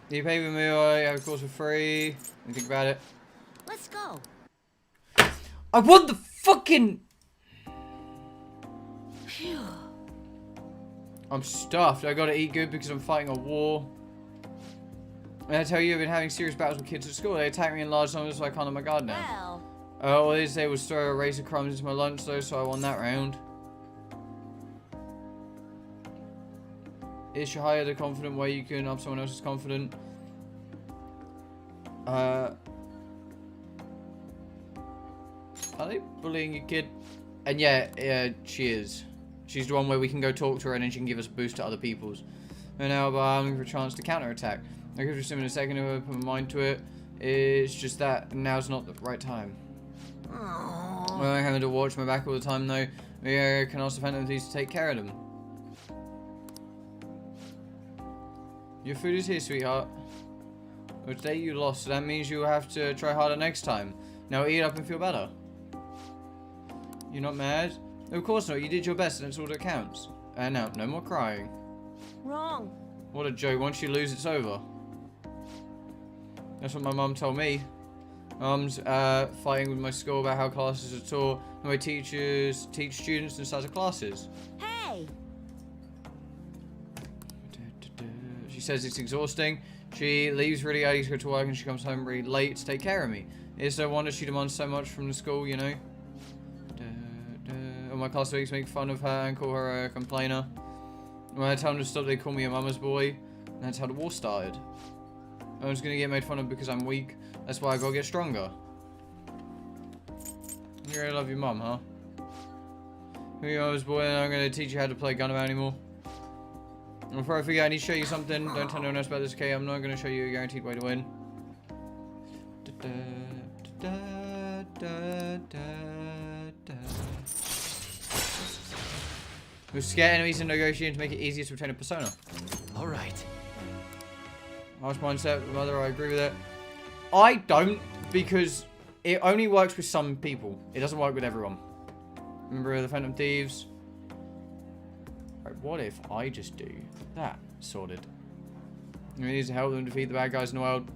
You pay for me, I have a course for free. Let me think about it.
Let's go.
I want the fucking.
Phew.
I'm stuffed. I gotta eat good because I'm fighting a war. And I tell you, I've been having serious battles with kids at school. They attack me in large numbers, so I can't on my guard now.
Well.
All they say was throw a race of crumbs into my lunch, though, so I won that round. Is higher the confident way you can up someone else's confident? Are they bullying a kid? And yeah, she is. She's the one where we can go talk to her and then she can give us a boost to other people's. And now I'm looking for a chance to counterattack. I could just in a second if I put my mind to it. It's just that now's not the right time.
Aww.
Well, I'm having to watch my back all the time though. Maybe I can ask the Phantom Thieves to take care of them. Your food is here, sweetheart. Well, today you lost, so that means you'll have to try harder next time. Now eat up and feel better. You're not mad? Of course not, you did your best and it's all that counts. And now, no more crying.
Wrong.
What a joke, once you lose, it's over. That's what my mum told me. Mum's fighting with my school about how classes are taught, and my teachers teach students inside of classes.
Hey!
says it's exhausting. She leaves really early to go to work and she comes home really late to take care of me. It's no wonder she demands so much from the school, you know. All my classmates make fun of her and call her a complainer. When I tell them to stop, they call me a mama's boy. And that's how the war started. I was gonna get made fun of because I'm weak. That's why I gotta get stronger. You really love your mum, huh? You're your mama's boy and I'm gonna teach you how to play Gunner anymore. And before I forget, I need to show you something. Don't tell no one else about this, okay? I'm not gonna show you a guaranteed way to win. We'll scare enemies in negotiation to make it easier to obtain a persona.
Alright.
Harsh mindset, mother, I agree with it. I don't, because it only works with some people. It doesn't work with everyone. Remember the Phantom Thieves? Right, what if I just do that? Sorted. We need to help them defeat the bad guys in the world.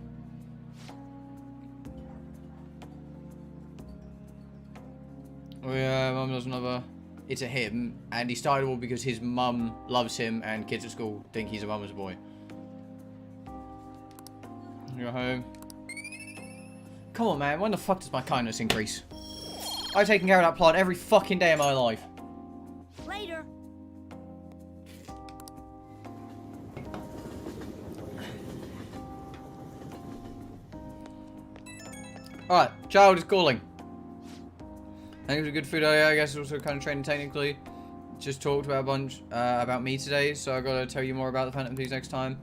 Oh yeah, mum doesn't love her. It's a him, and he started all because his mum loves him and kids at school think he's a mama's boy. Go home. Come on, man. When the fuck does my kindness increase? I've taken care of that plant every fucking day of my life.
Later.
Alright, child is calling. I think it was a good food earlier. I guess it's also kind of training technically. Just talked about a bunch about me today, so I gotta tell you more about the Phantom Thieves next time.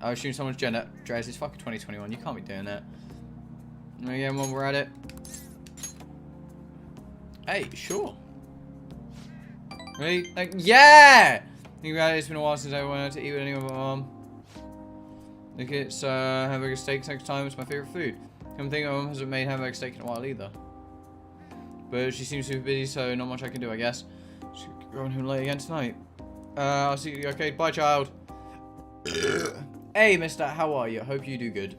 I assume someone's Jenna. Dres, it's fucking 2021. You can't be doing that. And again, when we're at it. Hey, sure. Really? Like, yeah! Think about it, it's been a while since I went out to eat with anyone but my mom. Look, it's hamburger steaks next time. It's my favorite food. Come think, my mom hasn't made hamburger steak in a while either. But she seems super busy, so not much I can do, I guess. She's going home late again tonight. I'll see you. Okay, bye, child. Hey, mister, how are you? Hope you do good.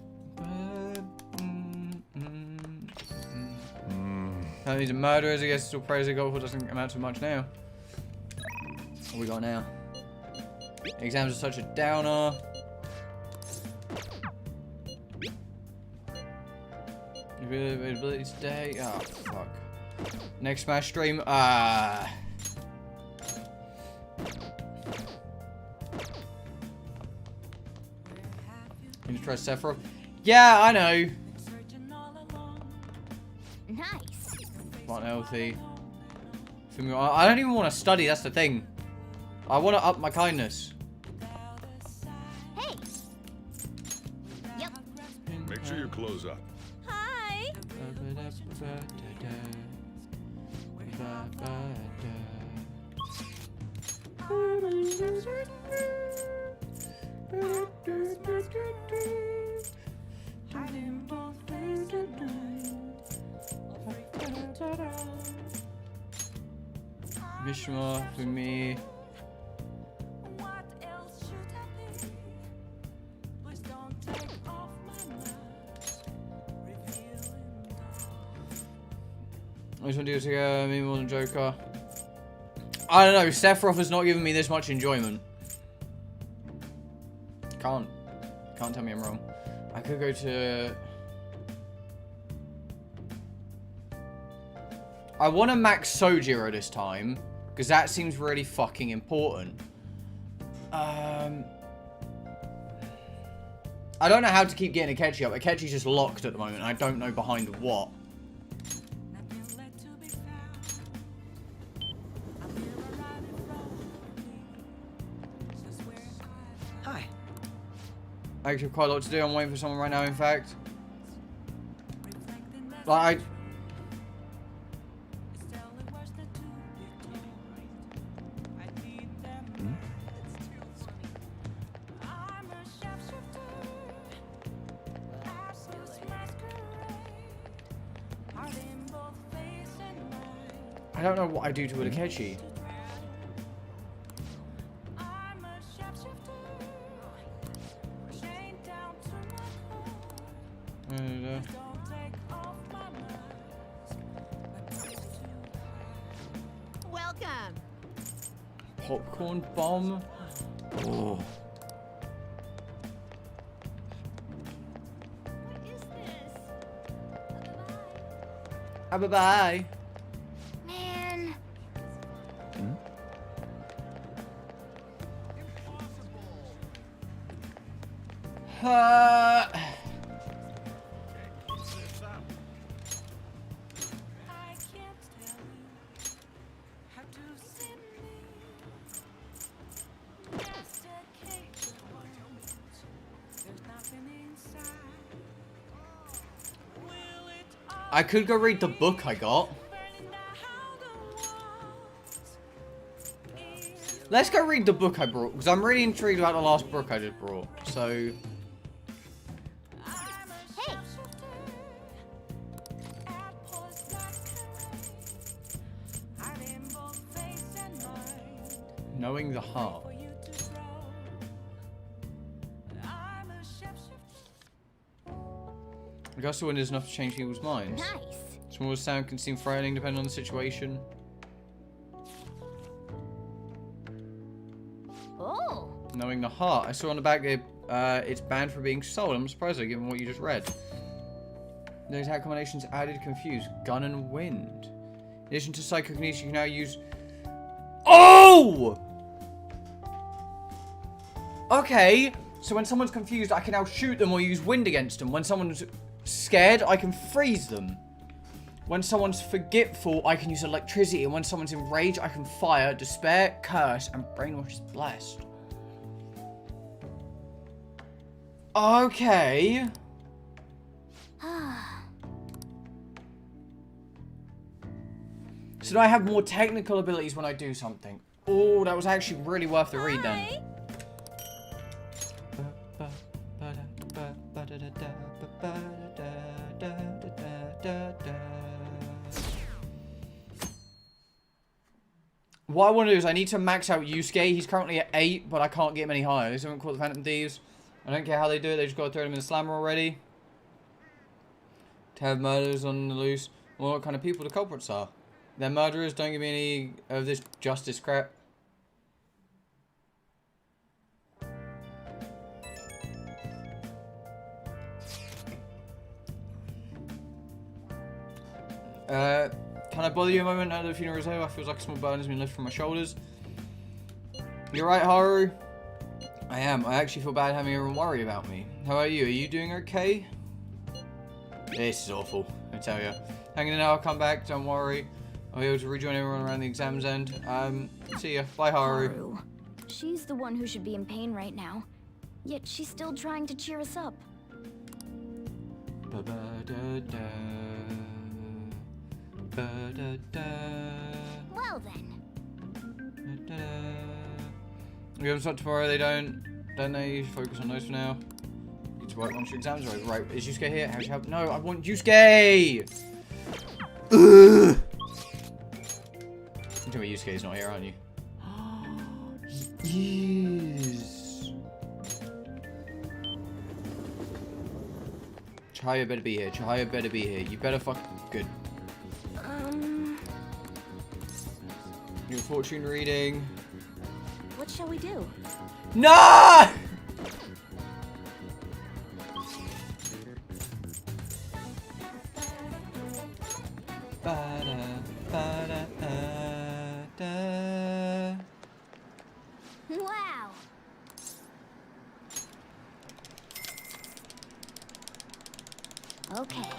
These are murderers, I guess. Still praise God, doesn't amount to much now. What we got now? Exams are such a downer. Availability today. Oh, fuck. Next Smash stream. You just try Sephiroth. Yeah, I know.
Nice.
Not healthy. I don't even want to study, that's the thing. I want to up my kindness.
Hey. Yep.
Make sure you close up.
Hi.
Mishma for me. I just want to do me more than Joker. I don't know, Sephiroth has not given me this much enjoyment. Can't tell me I'm wrong. I could go to... I want to max Sojiro this time, because that seems really fucking important. I don't know how to keep getting Akechi up. Akechi's just locked at the moment. I don't know behind what.
Hi.
I actually have quite a lot to do. I'm waiting for someone right now, in fact. Like, I don't know what I do to Akechi.
Welcome.
Popcorn bomb. Oh. Bye-bye.
Man.
I could go read the book I got. Let's go read the book I brought, because I'm really intrigued about the last book I just brought. So...
Hey.
Knowing the Heart. A gust of wind is enough to change people's minds.
Nice.
Small sound can seem frightening depending on the situation.
Oh.
Knowing the Heart. I saw on the back it's banned for being sold. I'm surprised though, given what you just read. Those attack combinations added confused. Gun and wind. In addition to psychokinesis, you can now use... Oh! Okay. So when someone's confused, I can now shoot them or use wind against them. When someone's scared, I can freeze them. When someone's forgetful, I can use electricity. And when someone's in rage, I can fire, despair, curse, and brainwash is blessed. Okay. So do I have more technical abilities when I do something? Oh, that was actually really worth the read then. What I want to do is I need to max out Yusuke. He's currently at 8, but I can't get him any higher. They haven't caught the Phantom Thieves. I don't care how they do it. They just got to throw them in the slammer already. To have murders on the loose. Well, what kind of people the culprits are. They're murderers. Don't give me any of this justice crap. Can I bother you a moment now that the funeral is over? I feel like a small burden has been lifted from my shoulders. You're right, Haru. I am. I actually feel bad having everyone worry about me. How are you? Are you doing okay? This is awful, I tell you. Hanging in now, I'll come back. Don't worry. I'll be able to rejoin everyone around the exam's end. See ya. Bye, Haru.
She's the one who should be in pain right now. Yet she's still trying to cheer us up.
Well then.
We have start tomorrow, they don't they? Focus on those for now. Need to work once your exams are over. Right, is Yusuke here? How should I help? No, I want Yusuke! Ugh! You tell me Yusuke's not here, aren't you? He is. Chihaya better be here. Chihaya better be here. You better fuck... Good. Your fortune reading.
What shall we do?
No!
Wow. Okay.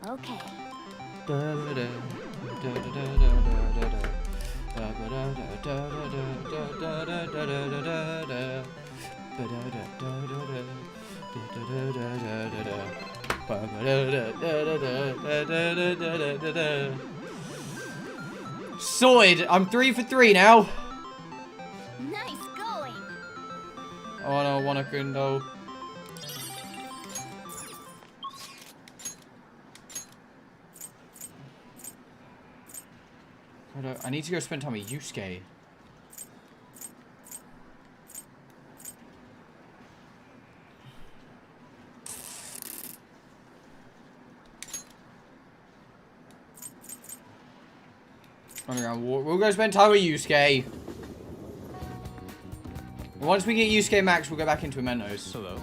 Okay.
Sorted. I'm 3 for 3 now.
Nice going.
Oh no, Wanakundo. I need to go spend time with Yusuke. Underground walk. We'll go spend time with Yusuke. Once we get Yusuke max, we'll go back into Mementos.
Hello.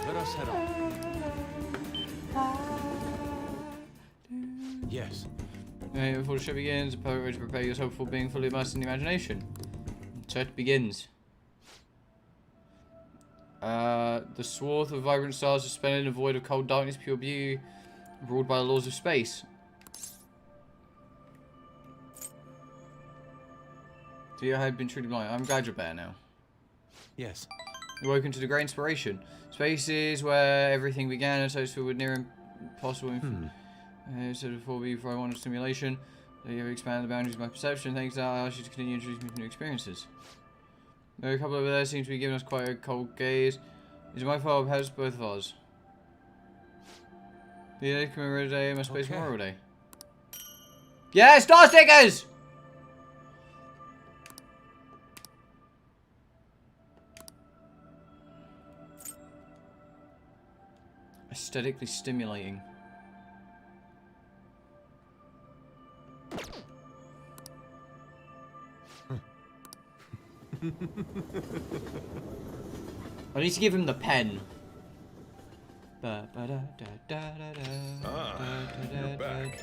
Let us head on. Yes.
Before the show begins, a perfect way to prepare yourself for being fully immersed in the imagination. So it begins. The swath of vibrant stars suspended in a void of cold darkness, pure beauty, ruled by the laws of space. So you had been truly blind. I'm glad you're better now.
Yes.
You're woken to the great inspiration. Space is where everything began, and so it's filled with near impossible so before we provide one stimulation, you have expanded the boundaries of my perception. Thanks, I'll ask you to continue to introduce me to new experiences. There are a couple over there seem to be giving us quite a cold gaze. Is it my fault? How's both of us? The day commemorative day, my space Memorial Day. Yeah, star stickers! Aesthetically stimulating. I need to give him the pen.
You're back.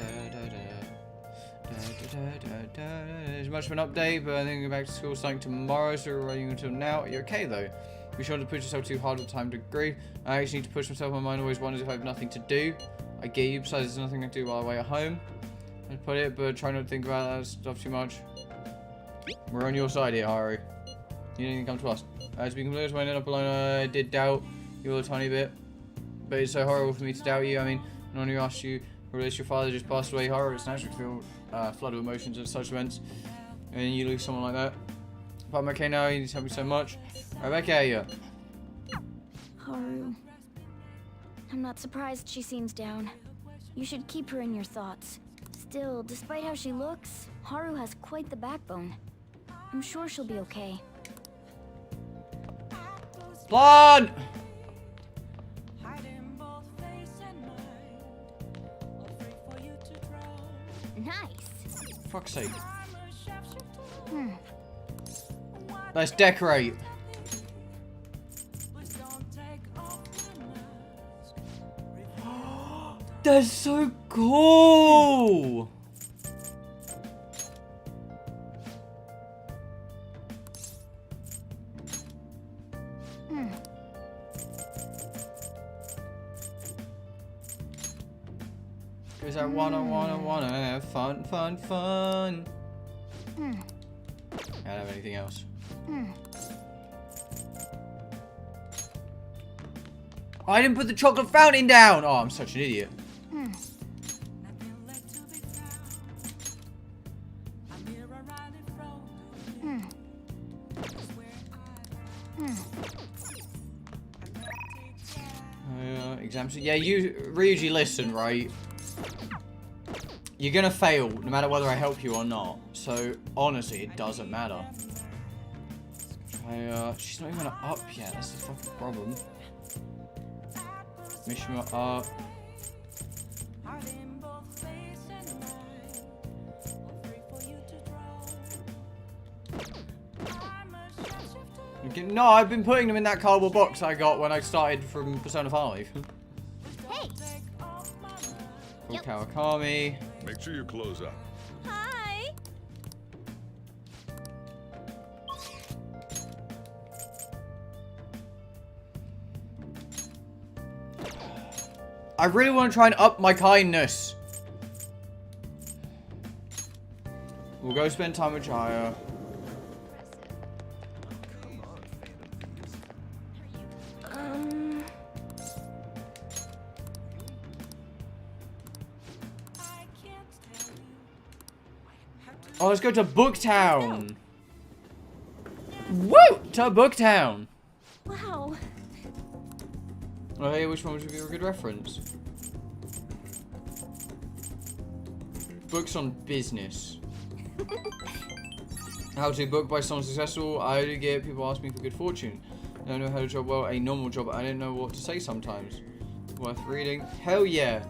It's much of an update, but I think I'm back to school starting tomorrow, so we're running until now. You're okay though. Be sure to push yourself too hard with time to agree. I actually need to push myself. My mind always wonders if I have nothing to do. I get you, besides there's nothing I do while I wait at home. I put it, but try not to think about that stuff too much. We're on your side here, Haru. You didn't even come to us. To be completely honest, when I ended up alone, I did doubt you a tiny bit. But it's so horrible for me to doubt you. I mean, not only asked you, or at least your father just passed away, Haru. It's natural to feel flood of emotions at such events. And you lose someone like that. But I'm okay now, you need to help me so much. Right back at you.
Haru. I'm not surprised she seems down. You should keep her in your thoughts. Still, despite how she looks, Haru has quite the backbone. I'm sure she'll be okay.
Plan!
Nice.
Fuck's sake. Let's decorate. That's so cool! Cause I wanna have fun. I don't have anything else. I didn't put the chocolate fountain down! Oh, I'm such an idiot. Exams. Yeah, Ryuji, listen, right? You're gonna fail, no matter whether I help you or not. So, honestly, it doesn't matter. She's not even up yet. That's the fucking problem. Mishima up. No, I've been putting them in that cardboard box I got when I started from Persona 5.
Hey!
Full Kawakami.
Make sure you close up.
Hi!
I really want to try and up my kindness. We'll go spend time with Chaya. Oh, let's go to Booktown. Woo! To Booktown.
Wow.
Oh, hey, which one would be a good reference? Books on business. How to book by someone successful. I only get people ask me for good fortune. I don't know how to job well, a normal job. I don't know what to say sometimes. Worth reading. Hell yeah.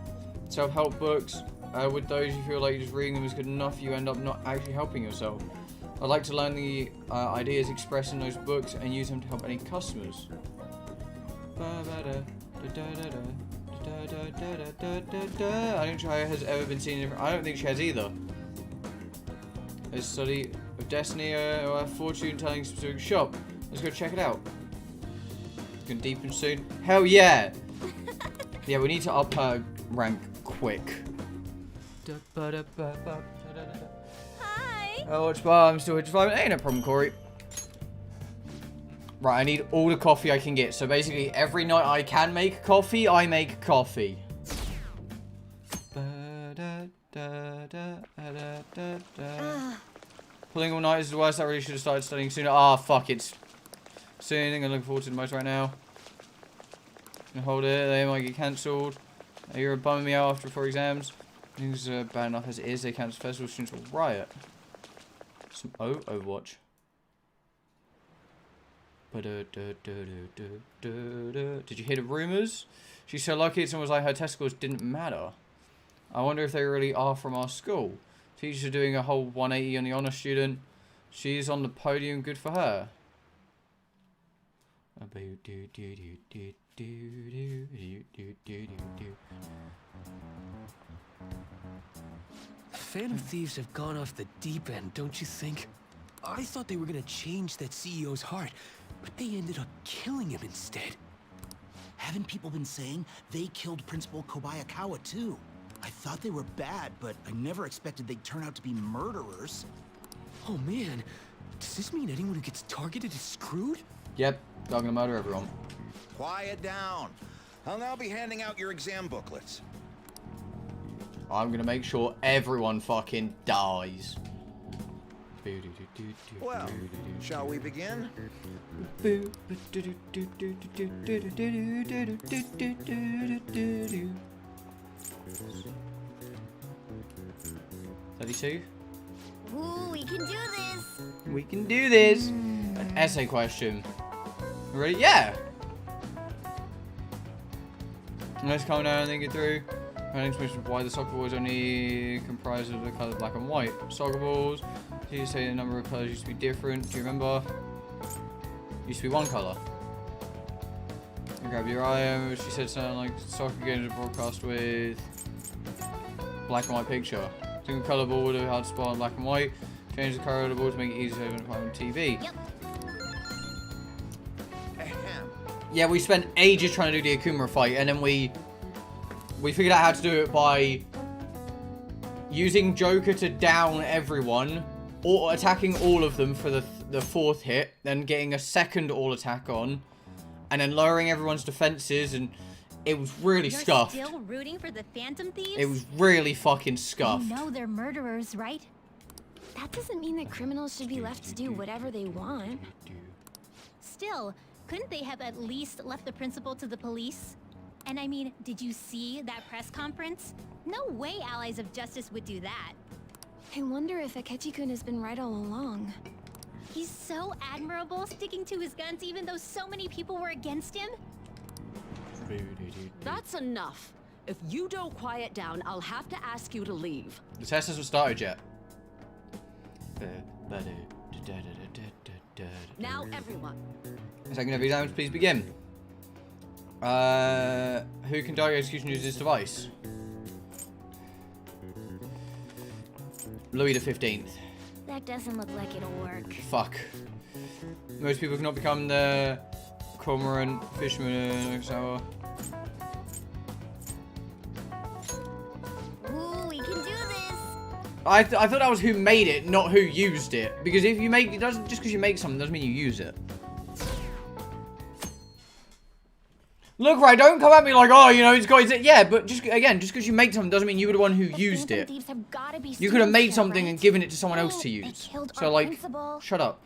Self-help books. With those, you feel like just reading them is good enough. You end up not actually helping yourself. I'd like to learn the ideas expressed in those books and use them to help any customers. I don't think Shia has ever been seen in... I don't think she has either. A study of destiny or a fortune-telling specific shop. Let's go check it out. Gonna deepen soon. Hell yeah! Yeah, we need to up her rank quick.
Hi.
Oh, it's bar. I'm still here. Ain't no problem, Corey. Right, I need all the coffee I can get. So basically, every night I can make coffee, I make coffee. Pulling all night is the worst. I really should have started studying sooner. Ah, fuck, it's soon. I'm looking forward to the most right now. Can hold it. They might get cancelled. You're bumming me out after 4 exams. Things are bad enough as it is. They cancel festival. Students will riot. Some Overwatch. Did you hear the rumors? She's so lucky it's almost like her test scores didn't matter. I wonder if they really are from our school. Teachers are doing a whole 180 on the honor student. She's on the podium. Good for her.
Phantom Thieves have gone off the deep end, don't you think? I thought they were gonna change that CEO's heart, but they ended up killing him instead.
Haven't people been saying they killed Principal Kobayakawa too? I thought they were bad, but I never expected they'd turn out to be murderers.
Oh man, does this mean anyone who gets targeted is screwed?
Yep, I'm gonna murder everyone.
Quiet down. I'll now be handing out your exam booklets.
I'm gonna make sure everyone fucking dies.
Well, shall we begin? 32.
Ooh, we can do this.
We can do this. An essay question. Ready? Yeah. Let's calm down and think it through. My explanation of why the soccer ball is only comprised of the colour black and white. Soccer balls. You say the number of colours used to be different. Do you remember? Used to be one colour. I grab your eye. She said something like soccer games are broadcast with black and white picture. Single colour ball would have had to spot on black and white. Change the colour of the ball to make it easier to open on TV.
Yep.
Yeah, we spent ages trying to do the Akuma fight, and then we figured out how to do it by using Joker to down everyone, or attacking all of them for the fourth hit, then getting a second all attack on, and then lowering everyone's defenses, and it was really scuffed.
You're still rooting for the Phantom Thieves?
It was really fucking scuffed.
You know they're murderers, right? That doesn't mean that criminals should be left to do whatever they want.
Still, couldn't they have at least left the principal to the police? And I mean, did you see that press conference? No way Allies of Justice would do that.
I wonder if Akechi-kun has been right all along.
He's so admirable, sticking to his guns even though so many people were against him.
That's enough. If you don't quiet down, I'll have to ask you to leave.
The test hasn't started yet.
Now, everyone.
Second of exams, please begin. Who can direct execution use this device? Louis the 15th.
That doesn't look like it'll work.
Fuck. Most people cannot become the cormorant, fisherman, etc.
Ooh, we can do this.
I thought that was who made it, not who used it. Because if you make it, doesn't just because you make something doesn't mean you use it. Look, right, don't come at me like, oh, you know, it's got his... Yeah, but just, again, just because you make something doesn't mean you were the one who used it. You could have made something and given it to someone else to use. So, like, shut up.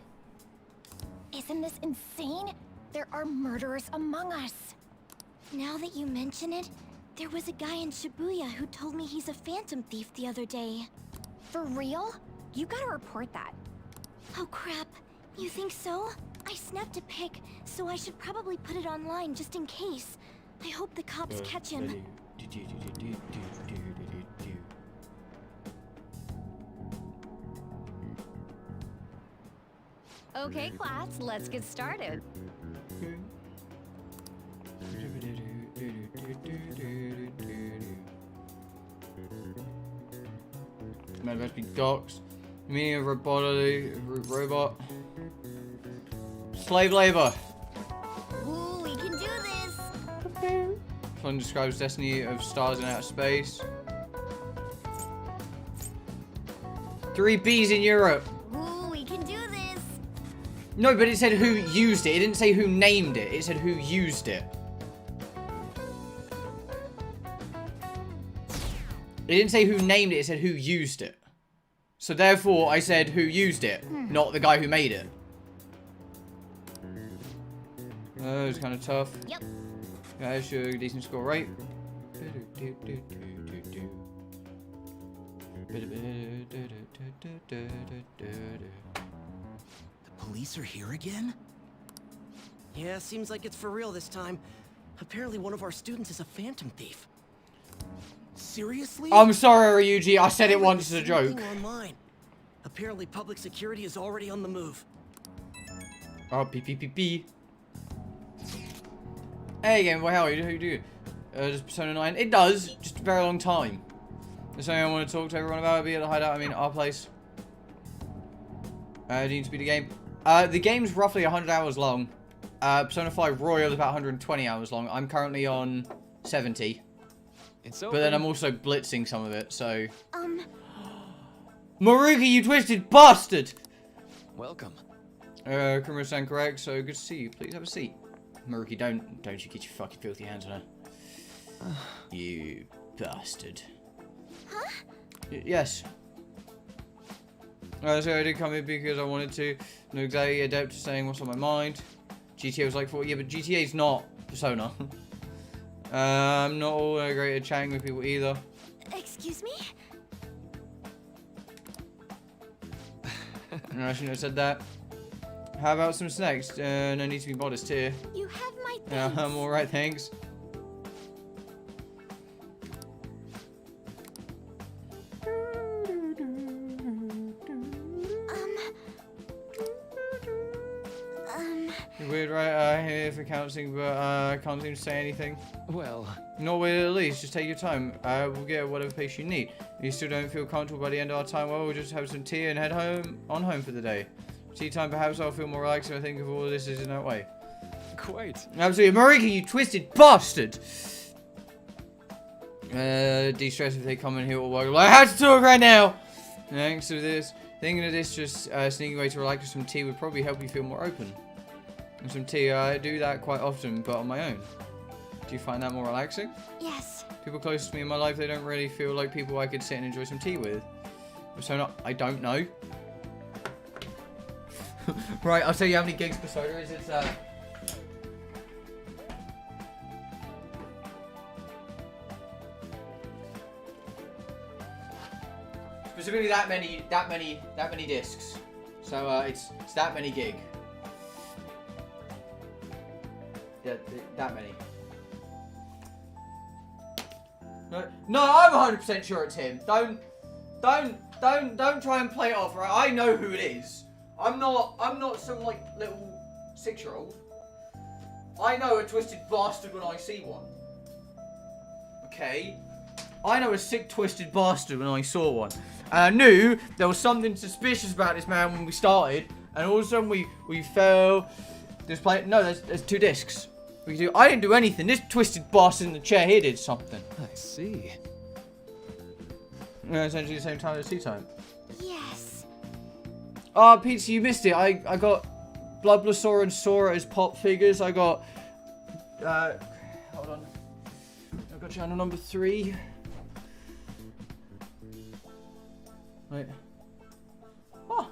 Isn't this insane? There are murderers among us. Now that you mention it, there was a guy in Shibuya who told me he's a phantom thief the other day.
For real? You gotta report that.
Oh crap, you think so? I snapped a pic, so I should probably put it online just in case. I hope the cops catch him.
Okay, class, let's get started.
Must be docs. Meaning of robot. Slave labor.
Ooh, we can do this.
Fun describes destiny of stars in outer space. 3 Bs in Europe.
Ooh, we can do this.
No, but it said who used it. It didn't say who named it. It said who used it. It didn't say who named it. It said who used it. So therefore, I said who used it, not the guy who made it. Oh, it's kind of tough.
Yep.
Yeah, sure, decent score, right?
The police are here again?
Yeah, seems like it's for real this time. Apparently one of our students is a phantom thief.
Seriously?
I'm sorry, Ryuji. I said it once as a joke.
Online. Apparently public security is already on the move.
Oh, P. Hey again, well, how are you? How you doing? Does Persona 9? It does, just a very long time. There's something I want to talk to everyone about. Be at the hideout. I mean, our place. Do you need to beat the game? The game's roughly 100 hours long. Persona 5 Royal is about 120 hours long. I'm currently on 70. But then I'm also blitzing some of it, so... Maruki, you twisted bastard!
Welcome.
Kumura-san correct, so good to see you. Please have a seat. Maruki, don't you get your fucking filthy hands on her. You bastard.
Huh?
Yes. So I did come here because I wanted to know exactly adept to saying what's on my mind. GTA was like 40, yeah, but GTA's not Persona. I'm not all great at chatting with people either.
Excuse me?
No, I shouldn't have said that. How about some snacks? No need to be modest here.
You have my things.
I'm alright, thanks. Weird, right? I'm here for counseling, but I can't seem to say anything.
Well...
Not weird at least, just take your time. We'll get whatever pace you need. If you still don't feel comfortable by the end of our time, well, we'll just have some tea and head home for the day. Tea time, perhaps I'll feel more relaxed if I think of all of this is in that way.
Quite.
Absolutely. Marika, you twisted bastard! De-stress if they come in here or work. I have to talk right now! Thanks to this. Thinking of this, just sneaking away to relax with some tea would probably help you feel more open. And some tea, I do that quite often, but on my own. Do you find that more relaxing?
Yes.
People closest to me in my life, they don't really feel like people I could sit and enjoy some tea with. Persona, I don't know. Right, I'll tell you how many gigs Persona is. It's specifically that many discs. So it's that many gig. Yeah, that many. No, I'm 100% sure it's him. Don't try and play it off, right? I know who it is. I'm not some like little 6-year-old. I know a twisted bastard when I see one. Okay? I know a sick twisted bastard when I saw one. And I knew there was something suspicious about this man when we started. And all of a sudden we fell. No, there's 2 discs. I didn't do anything. This twisted bastard in the chair here did something.
I see.
Yeah, essentially the same time as tea time.
Yes.
Oh, Pizza, you missed it. I got Bloodblosaur and Sora as pop figures. I got channel number 3. Wait. Oh.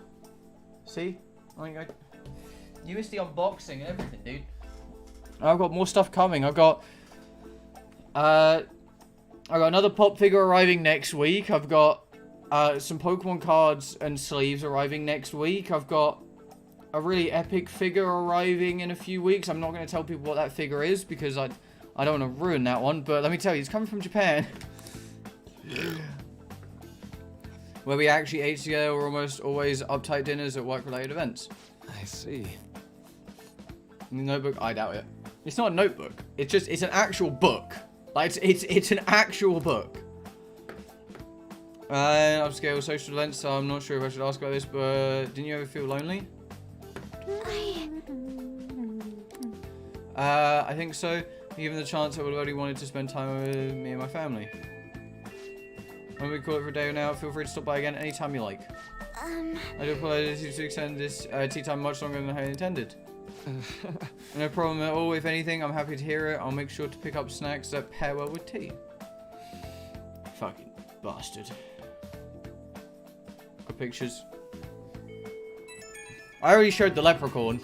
See? You missed the unboxing and everything, dude. I've got more stuff coming. I've got another pop figure arriving next week. I've got some Pokemon cards and sleeves arriving next week. I've got a really epic figure arriving in a few weeks. I'm not going to tell people what that figure is because I don't want to ruin that one. But let me tell you, it's coming from Japan. Where we actually ate together. We're almost always uptight dinners at work-related events.
I see.
Notebook? I doubt it. It's not a notebook. It's an actual book. Like, it's an actual book. Upscale social events, so I'm not sure if I should ask about this, but didn't you ever feel lonely? I think so. Given the chance, I would have only wanted to spend time with me and my family. When we call it for a day now, feel free to stop by again anytime you like. I do apologize to extend this tea time much longer than I intended. No problem at all. If anything, I'm happy to hear it. I'll make sure to pick up snacks that pair well with tea. Fucking bastard. Got pictures. I already showed the leprechaun.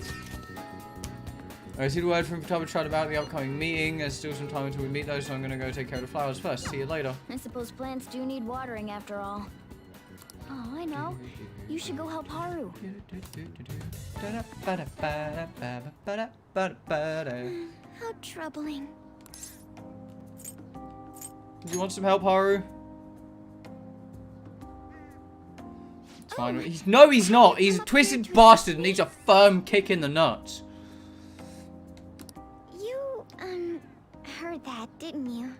I received a word from Futaba about the upcoming meeting. There's still some time until we meet though, so I'm gonna go take care of the flowers first. See you later.
I suppose plants do need watering after all. Oh, I know. You should go help Haru.
How troubling.
Do you want some help, Haru? It's fine. No, he's not. He's a twisted bastard and needs a firm kick in the nuts.
You, heard that, didn't you?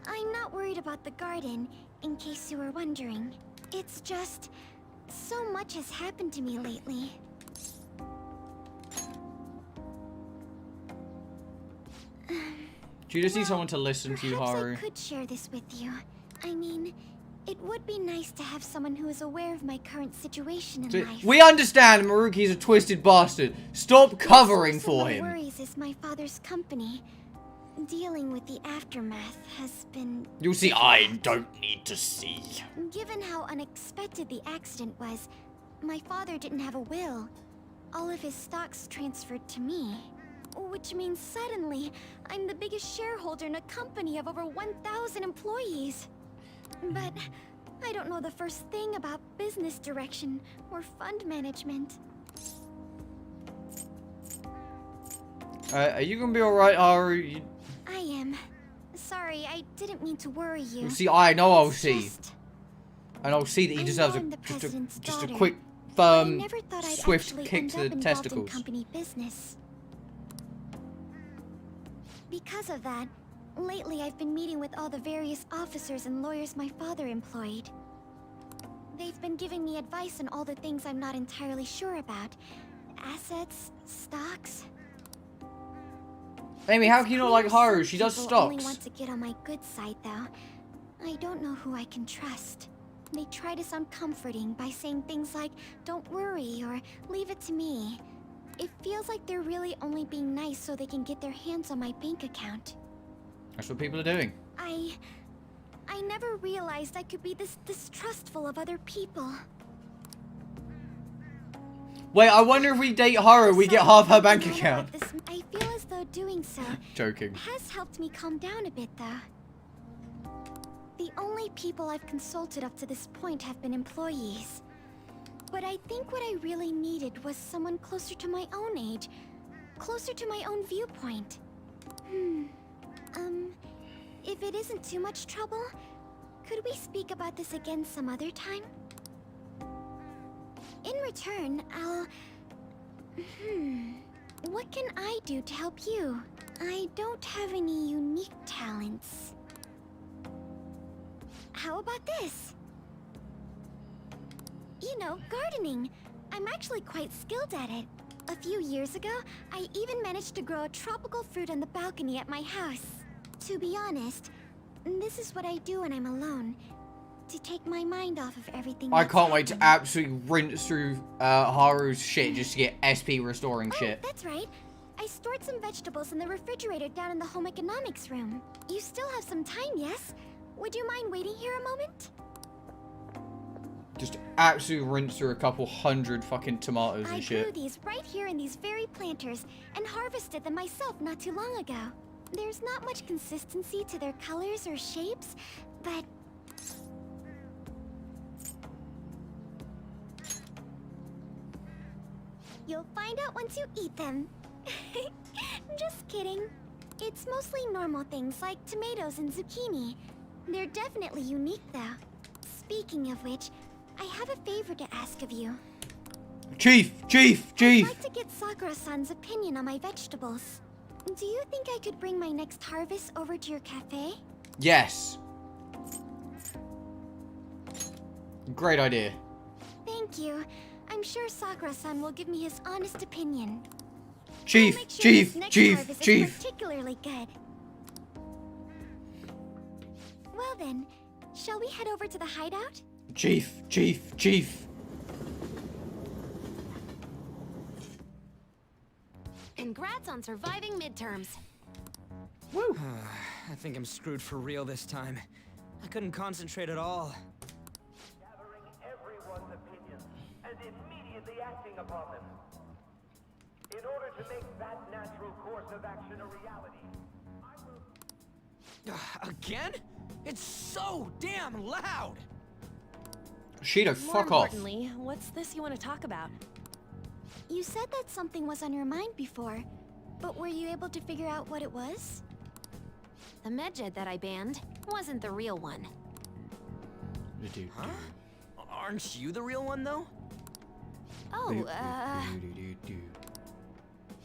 I'm not worried about the garden, in case you were wondering. It's just, so much has happened to me lately.
Do you just need someone to listen to you, Haru?
Perhaps I could share this with you. I mean, it would be nice to have someone who is aware of my current situation in life.
We understand Maruki's a twisted bastard. Stop covering for him.
My worries is my father's company. Dealing with the aftermath has been...
You see, I don't need to see.
Given how unexpected the accident was, my father didn't have a will. All of his stocks transferred to me. Which means suddenly, I'm the biggest shareholder in a company of over 1,000 employees. But I don't know the first thing about business direction or fund management.
Are you gonna be alright, Haru?
I am. Sorry, I didn't mean to worry you.
See, I know I'll see. And I'll see that he deserves just a quick, firm, swift kick to the testicles.
Company business. Because of that, lately I've been meeting with all the various officers and lawyers my father employed. They've been giving me advice on all the things I'm not entirely sure about. Assets, stocks.
Amy, how can you not like Haru? She does
People
stocks.
only want to get on my good side, though. I don't know who I can trust. They try to sound comforting by saying things like, "Don't worry," or "Leave it to me." It feels like they're really only being nice so they can get their hands on my bank account.
That's what people are doing.
I never realized I could be this distrustful of other people.
Wait, I wonder if we date Haru, we get half her bank account.
I feel as though doing so
Joking.
has helped me calm down a bit, though. The only people I've consulted up to this point have been employees. But I think what I really needed was someone closer to my own age, closer to my own viewpoint. If it isn't too much trouble, could we speak about this again some other time? In return, I'll... What can I do to help you? I don't have any unique talents. How about this? You know, gardening. I'm actually quite skilled at it. A few years ago, I even managed to grow a tropical fruit on the balcony at my house. To be honest, this is what I do when I'm alone. To take my mind off of everything.
I can't wait to absolutely rinse through Haru's shit just to get SP restoring shit.
That's right. I stored some vegetables in the refrigerator down in the home economics room. You still have some time, yes? Would you mind waiting here a moment?
Just absolutely rinse through a couple hundred fucking tomatoes and
I
shit.
grew these right here in these very planters and harvested them myself not too long ago. There's not much consistency to their colors or shapes, but... You'll find out once you eat them. Just kidding. It's mostly normal things like tomatoes and zucchini. They're definitely unique though. Speaking of which, I have a favor to ask of you.
Chief!
I'd like to get Sakura-san's opinion on my vegetables. Do you think I could bring my next harvest over to your cafe?
Yes. Great idea.
Thank you. I'm sure Sakura-san will give me his honest opinion.
Chief,
I'll make sure
Chief,
this next
Chief,
harvest
Chief.
is particularly good. Well then, shall we head over to the hideout?
Chief.
Congrats on surviving midterms.
Woo.
I think I'm screwed for real this time. I couldn't concentrate at all.
Gathering everyone's opinions and immediately acting upon them. In order to make that natural course of action a reality, I will...
Again? It's so damn loud!
Shido,
More
fuck off.
importantly, what's this you want to talk about?
You said that something was on your mind before, but were you able to figure out what it was?
The medjed that I banned wasn't the real one.
Huh? Aren't you the real one, though?
Oh,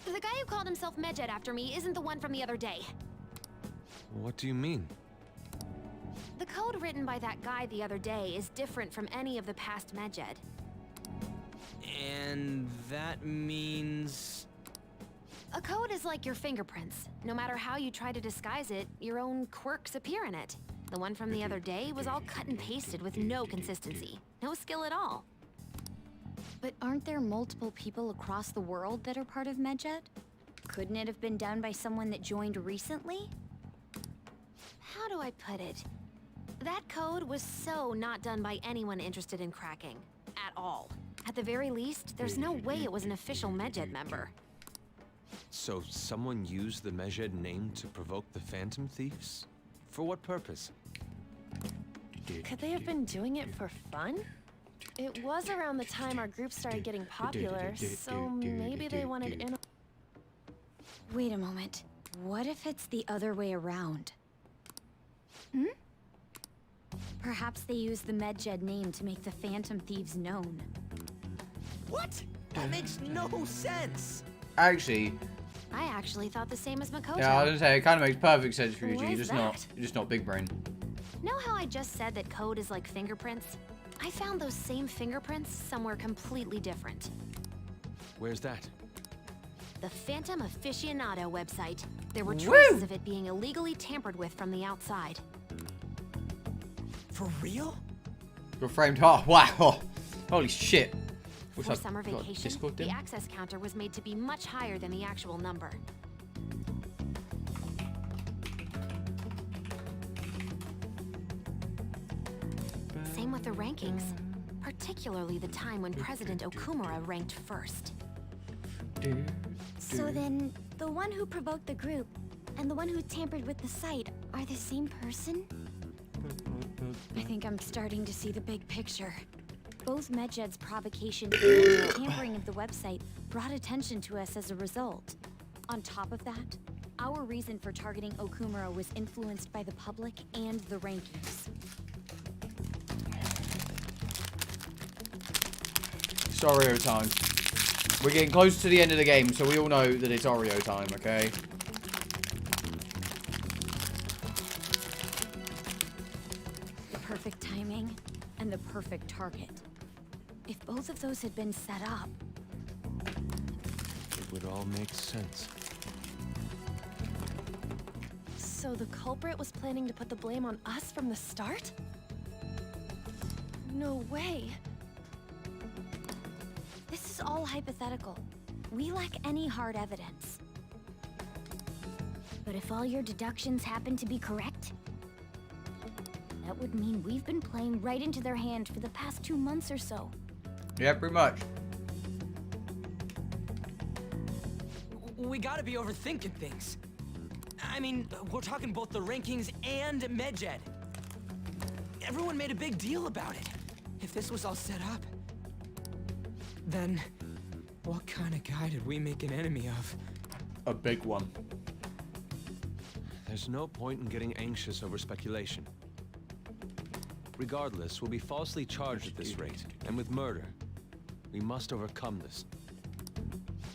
the guy who called himself Medjed after me isn't the one from the other day.
What do you mean?
The code written by that guy the other day is different from any of the past Medjed.
And that means...
A code is like your fingerprints. No matter how you try to disguise it, your own quirks appear in it. The one from the other day was all cut and pasted with no consistency. No skill at all. But aren't there multiple people across the world that are part of Medjed?
Couldn't it have been done by someone that joined recently?
How do I put it? That code was so not done by anyone interested in cracking. At all. At the very least, there's no way it was an official Medjed member.
So someone used the Medjed name to provoke the Phantom Thieves? For what purpose?
Could they have been doing it for fun? It was around the time our group started getting popular, so maybe they wanted in.
Wait a moment. What if it's the other way around? Perhaps they used the Medjed name to make the Phantom Thieves known.
What? That makes no sense!
Actually,
I actually thought the same as Makoto.
yeah, I was gonna say, it kind of makes perfect sense for you,
Why
You're
is
just not big brain.
Know how I just said that code is like fingerprints? I found those same fingerprints somewhere completely different.
Where's that?
The Phantom Aficionado website. There were traces of it being illegally tampered with from the outside.
For real?
You're framed. Oh, wow. Holy shit.
For summer vacation, the access counter was made to be much higher than the actual number. Same with the rankings, particularly the time when President Okumura ranked first.
So then, the one who provoked the group and the one who tampered with the site are the same person? I think I'm starting to see the big picture. Both Medjed's provocation and the tampering of the website brought attention to us as a result. On top of that, our reason for targeting Okumura was influenced by the public and the rankings.
It's Oreo time. We're getting close to the end of the game, so we all know that it's Oreo time, okay?
The perfect timing and the perfect target. If both of those had been set up...
It would all make sense.
So the culprit was planning to put the blame on us from the start? No way.
This is all hypothetical. We lack any hard evidence. But if all your deductions happen to be correct, that would mean we've been playing right into their hand for the past 2 months or so.
Yeah, pretty much.
We gotta be overthinking things. I mean, we're talking both the rankings and Medjed. Everyone made a big deal about it. If this was all set up, then what kind of guy did we make an enemy of?
A big one.
There's no point in getting anxious over speculation. Regardless, we'll be falsely charged at this rate, and with murder. We must overcome this.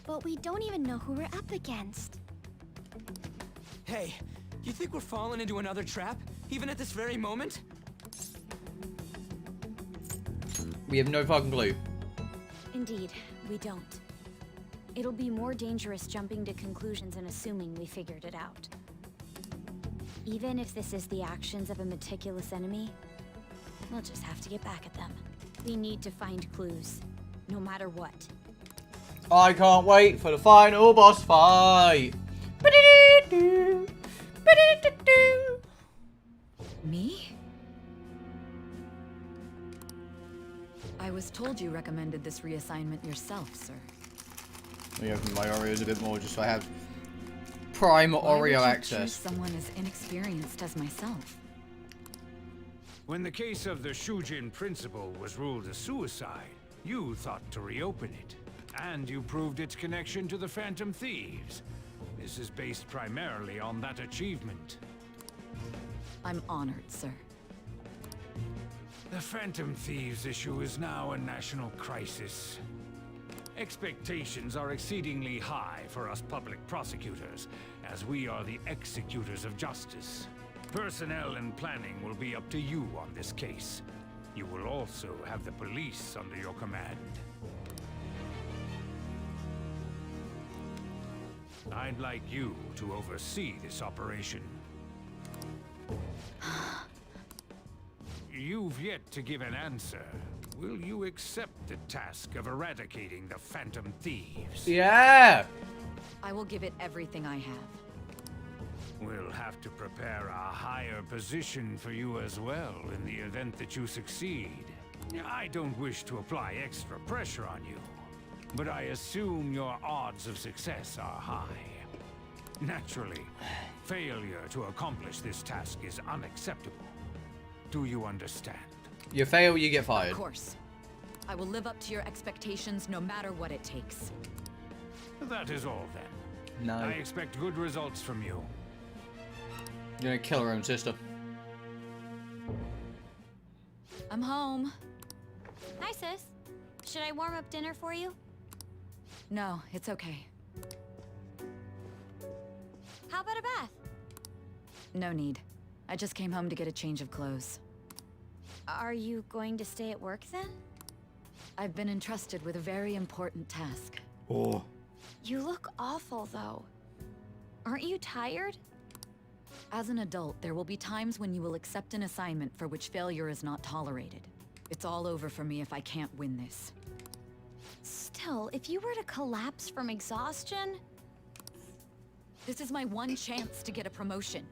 But we don't even know who we're up against.
Hey, you think we're falling into another trap, even at this very moment?
We have no fucking clue.
Indeed, we don't. It'll be more dangerous jumping to conclusions and assuming we figured it out. Even if this is the actions of a meticulous enemy, we'll just have to get back at them. We need to find clues, no matter what.
I can't wait for the final boss fight.
Me? I was told you recommended this reassignment yourself, sir.
Let me open my Oreos a bit more just so I have prime Oreo access.
Someone as inexperienced as myself.
When the case of the Shujin principal was ruled a suicide, you thought to reopen it. And you proved its connection to the Phantom Thieves. This is based primarily on that achievement.
I'm honored, sir.
The Phantom Thieves issue is now a national crisis. Expectations are exceedingly high for us public prosecutors, as we are the executors of justice. Personnel and planning will be up to you on this case. You will also have the police under your command. I'd like you to oversee this operation. You've yet to give an answer. Will you accept the task of eradicating the Phantom Thieves?
Yeah!
I will give it everything I have.
We'll have to prepare a higher position for you as well in the event that you succeed. I don't wish to apply extra pressure on you, but I assume your odds of success are high. Naturally, failure to accomplish this task is unacceptable. Do you understand?
You fail, you get fired.
Of course. I will live up to your expectations no matter what it takes.
That is all then.
No.
I expect good results from you.
You're gonna kill her own sister.
I'm home.
Hi, sis. Should I warm up dinner for you?
No, it's okay.
How about a bath?
No need. I just came home to get a change of clothes.
Are you going to stay at work then?
I've been entrusted with a very important task.
Oh.
You look awful, though. Aren't you tired?
As an adult, there will be times when you will accept an assignment for which failure is not tolerated. It's all over for me if I can't win this.
Still, if you were to collapse from exhaustion...
This is my one chance to get a promotion.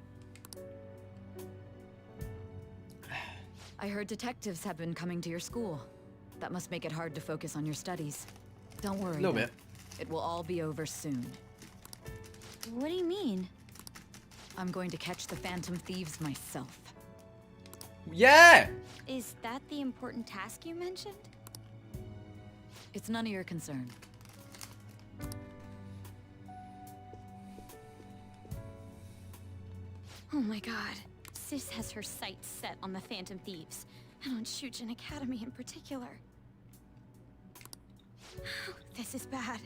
I heard detectives have been coming to your school. That must make it hard to focus on your studies. Don't worry.
A little bit.
It will all be over soon.
What do you mean?
I'm going to catch the Phantom Thieves myself.
Yeah!
Is that the important task you mentioned?
It's none of your concern.
Oh my god. Sis has her sights set on the Phantom Thieves, and on Shujin Academy in particular. This is bad.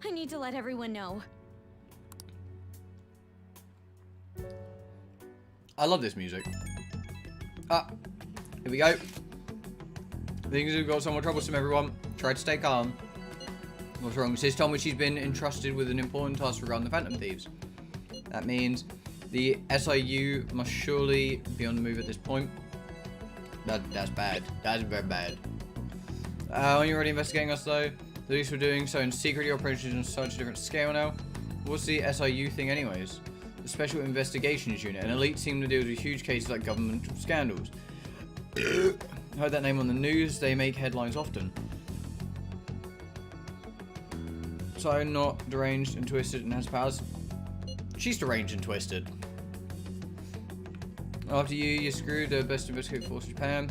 I need to let everyone know.
I love this music. Ah, here we go. Things have got somewhat troublesome, everyone. Try to stay calm. What's wrong? Sis told me she's been entrusted with an important task regarding the Phantom Thieves. That means the SIU must surely be on the move at this point. That's bad. That's very bad. When you're already investigating us, though, the least we're doing so in secret. Your operation is on such a different scale now. What's the SIU thing, anyways? Special Investigations Unit, an elite team that deals with huge cases like government scandals. Heard that name on the news, they make headlines often. So, not deranged and twisted and has powers. She's deranged and twisted. After you're screwed, the best investigative force of Japan.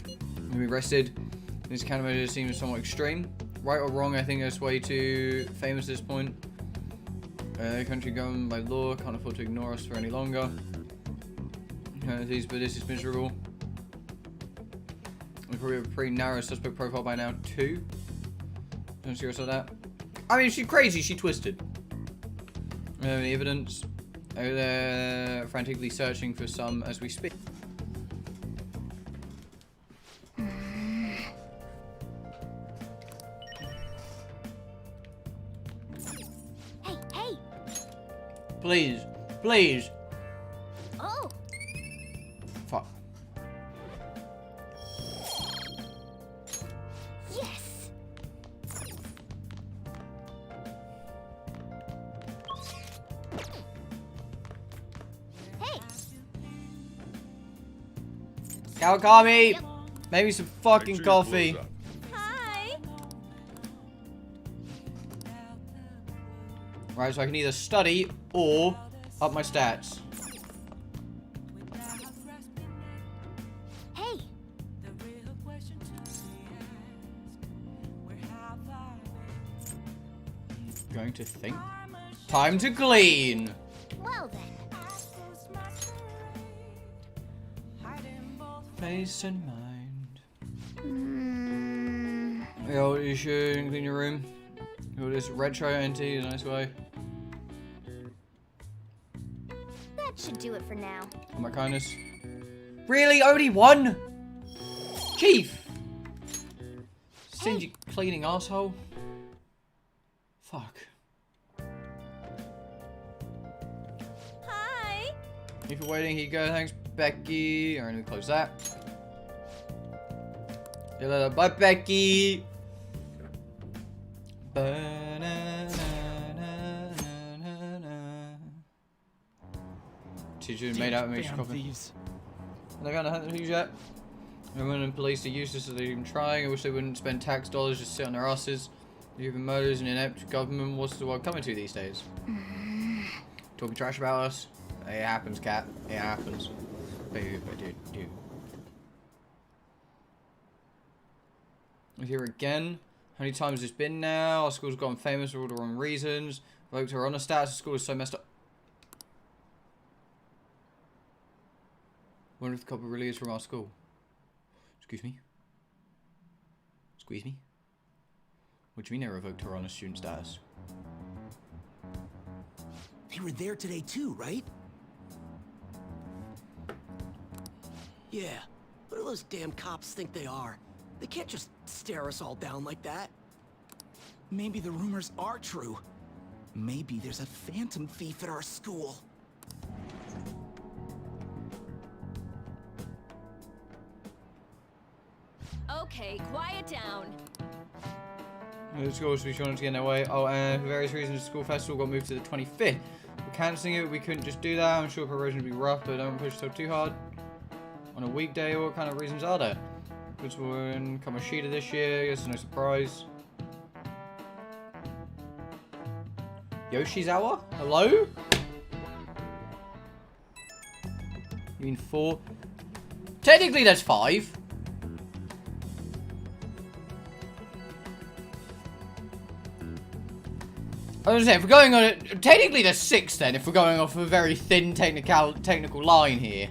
You'll be arrested. This countermeasure seems somewhat extreme. Right or wrong, I think that's way too famous at this point. Country governed by law, can't afford to ignore us for any longer. But this is miserable. We probably have a pretty narrow suspect profile by now, too. Don't see us like that. I mean, she's crazy, she twisted. Any evidence? They're frantically searching for some as we speak.
Hey!
Please, please.
Oh!
Fuck.
Yes! Hey!
Kawakami! Maybe some fucking coffee.
Hi!
Right, so I can either study or up my stats.
Hey!
Going to think. Time to clean!
Well then.
Face and mind. Yo, you should clean your room. Got this retro NT, a nice way.
That should do it for now.
Oh my kindness. Really? Only one? Chief! Send you cleaning asshole. Fuck.
Hi!
Thank you for waiting. Here you go. Thanks, Becky. Alright, let me close that. Bye, Becky. Teacher made out and made coffee. They can't hunt the thieves yet. Women and police are useless as they're even trying. I wish they wouldn't spend tax dollars just sit on their asses. Even murders and inept government. What's the world coming to these days? Talking trash about us? It happens, cat. It happens. We're here again. How many times has this been now? Our school's gotten famous for all the wrong reasons. Revoked her honor stats. The school is so messed up. Wonder if the couple really is from our school. Excuse me? Squeeze me? What do you mean they revoked her honor student status?
They were there today too, right?
Yeah. What do those damn cops think they are? They can't just stare us all down like that.
Maybe the rumors are true. Maybe there's a phantom thief at our school.
Okay, quiet down.
The school should be sure not to get in their way. Oh, and for various reasons, the school festival got moved to the 25th. We're cancelling it. We couldn't just do that. I'm sure preparation would be rough, but don't push yourself too hard. On a weekday, what kind of reasons are there? Principal in Kamoshida this year. I guess no surprise. Yoshizawa? Hello? You mean 4? Technically, that's 5. I was gonna say, if we're going on it, technically there's 6 then, if we're going off a very thin technical line here.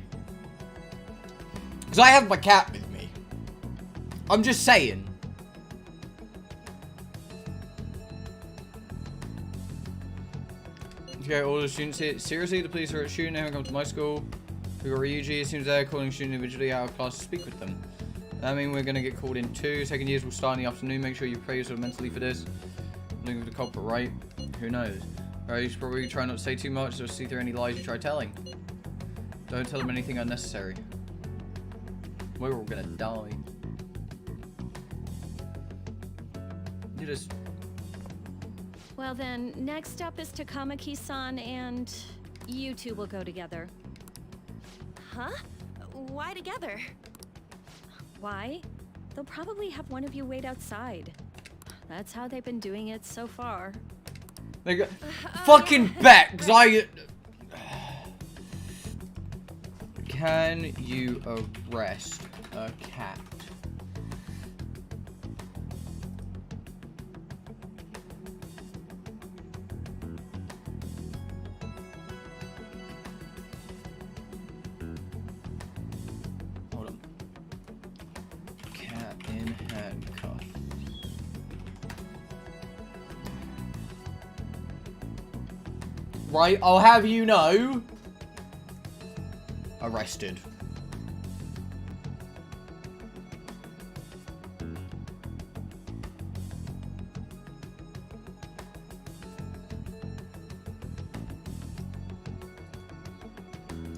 Because I have my cat with me. I'm just saying. Okay, all the students here. Seriously, the police are at shooting. They haven't come to my school. We got Ryuji. As soon as they're calling students individually out of class to speak with them. I mean, we're gonna get called in too. Second years will start in the afternoon. Make sure you prepare yourself mentally for this. Looking for the culprit, right? Who knows? Right, you should probably try not to say too much or see through any lies you try telling. Don't tell them anything unnecessary. We're all gonna die. You just...
Well then, next up is Takamaki-san and...
You two will go together.
Huh? Why together?
Why? They'll probably have one of you wait outside. That's how they've been doing it so far.
They go, fucking bet, because I... Can you arrest a cat? Hold on. Cat in handcuff. Right, I'll have you know. Arrested.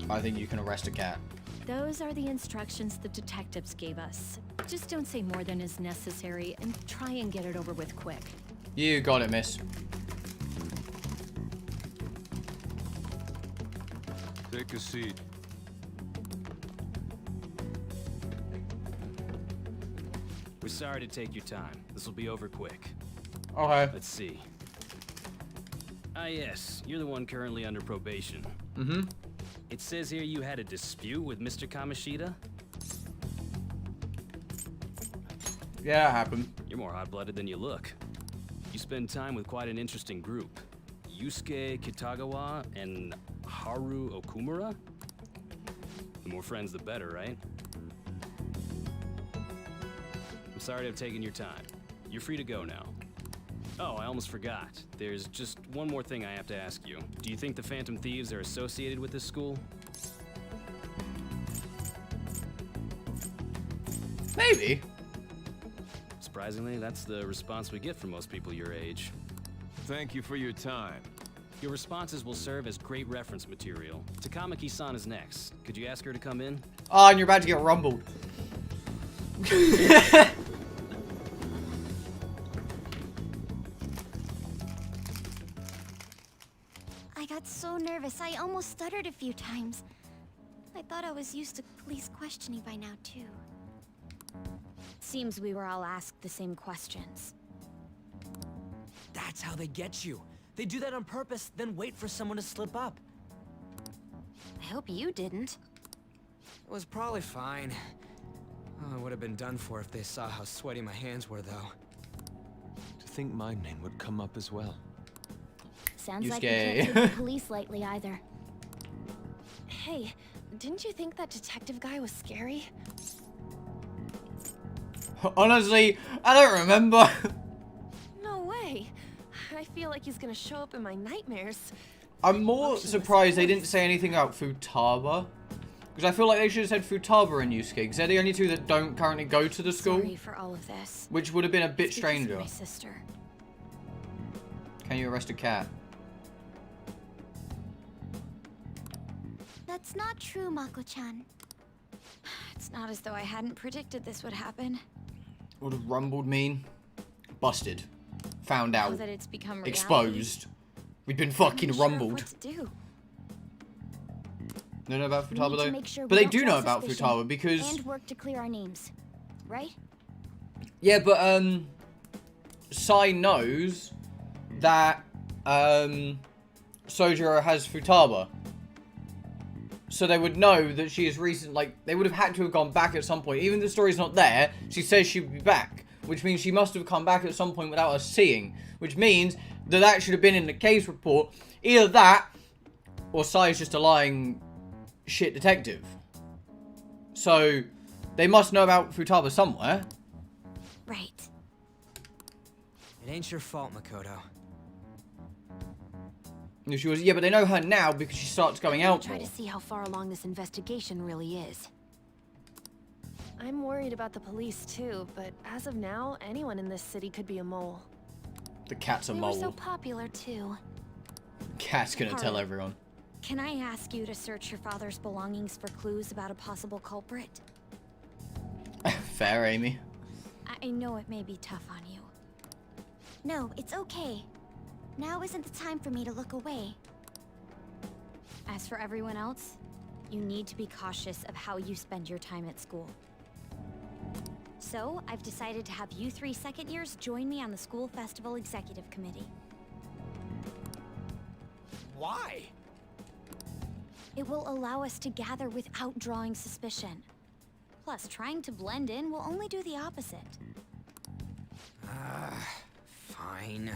I think you can arrest a cat.
Those are the instructions the detectives gave us. Just don't say more than is necessary and try and get it over with quick.
You got it, miss.
Take a seat.
We're sorry to take your time. This will be over quick.
Okay.
Let's see. Ah, yes. You're the one currently under probation.
Mm-hmm.
It says here you had a dispute with Mr. Kamoshida?
Yeah, it happened.
You're more hot-blooded than you look. You spend time with quite an interesting group. Yusuke Kitagawa and Haru Okumura? The more friends, the better, right? I'm sorry to have taken your time. You're free to go now. Oh, I almost forgot. There's just one more thing I have to ask you. Do you think the Phantom Thieves are associated with this school?
Maybe.
Surprisingly, that's the response we get from most people your age.
Thank you for your time.
Your responses will serve as great reference material. Takamaki-san is next. Could you ask her to come in?
Oh, and you're about to get rumbled.
I got so nervous, I almost stuttered a few times. I thought I was used to police questioning by now, too.
Seems we were all asked the same questions.
That's how they get you. They do that on purpose, then wait for someone to slip up.
I hope you didn't.
It was probably fine. Oh, it would have been done for if they saw how sweaty my hands were, though.
To think my name would come up as well.
Sounds like you can't take the police lightly either.
Hey, didn't you think that detective guy was scary?
Honestly, I don't remember.
No way. I feel like he's gonna show up in my nightmares.
I'm more surprised they didn't say anything about Futaba. Because I feel like they should have said Futaba and Yusuke, because they're the only two that don't currently go to the school.
Sorry for all of this.
Which would have been a bit
It's because of
stranger.
my sister.
Can you arrest a cat?
That's not true, Mako-chan. It's not as though I hadn't predicted this would happen.
What does rumbled mean? Busted. Found out.
Now that it's become reality,
Exposed. We've been fucking
I'm not sure
rumbled.
what to do.
They know about
We
Futaba
need to
though?
make sure
But
we
they
don't
do
draw
know about
suspicion
Futaba because...
and work to clear our names, right?
Yeah, but Sai knows that Sojiro has Futaba. So they would know that she is recent, like, they would have had to have gone back at some point. Even if the story's not there, she says she'll be back. Which means she must have come back at some point without us seeing. Which means that that should have been in the case report. Either that, or Sai's just a lying shit detective. So, they must know about Futaba somewhere.
Right.
It ain't your fault, Makoto.
And she was, yeah, but they know her now because she starts going out
Try
more.
to see how far along this investigation really is.
I'm worried about the police too, but as of now, anyone in this city could be a mole.
The cat's a
They
mole.
were so popular too.
Cat's gonna tell
Haru,
everyone.
Can I ask you to search your father's belongings for clues about a possible culprit?
Fair, Amy.
I know it may be tough on you. No, it's okay. Now isn't the time for me to look away.
As for everyone else, you need to be cautious of how you spend your time at school. So, I've decided to have you 3 second years join me on the school festival executive committee.
Why?
It will allow us to gather without drawing suspicion. Plus, trying to blend in will only do the opposite.
Fine.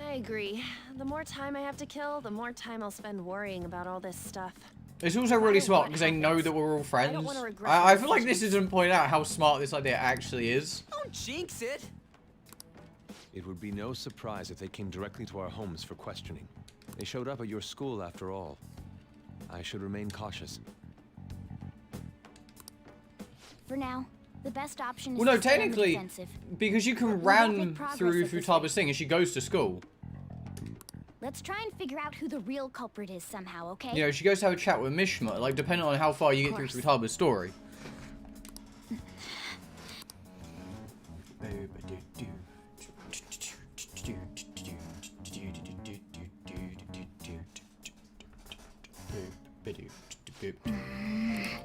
I agree. The more time I have to kill, the more time I'll spend worrying about all this stuff.
It's also really smart because they know that we're all friends. I feel like this doesn't point out how smart this idea actually is.
Don't jinx it!
It would be no surprise if they came directly to our homes for questioning. They showed up at your school after all. I should remain cautious.
For now, the best option is
Well, no,
to stay on the
technically,
defensive.
because you can
But we won't
ran
make progress
through
if we
Futaba's thing and she goes to school.
Let's try and figure out who the real culprit is somehow, okay?
You know, she goes to have a chat with Mishma, like, depending on how far you get through Futaba's story.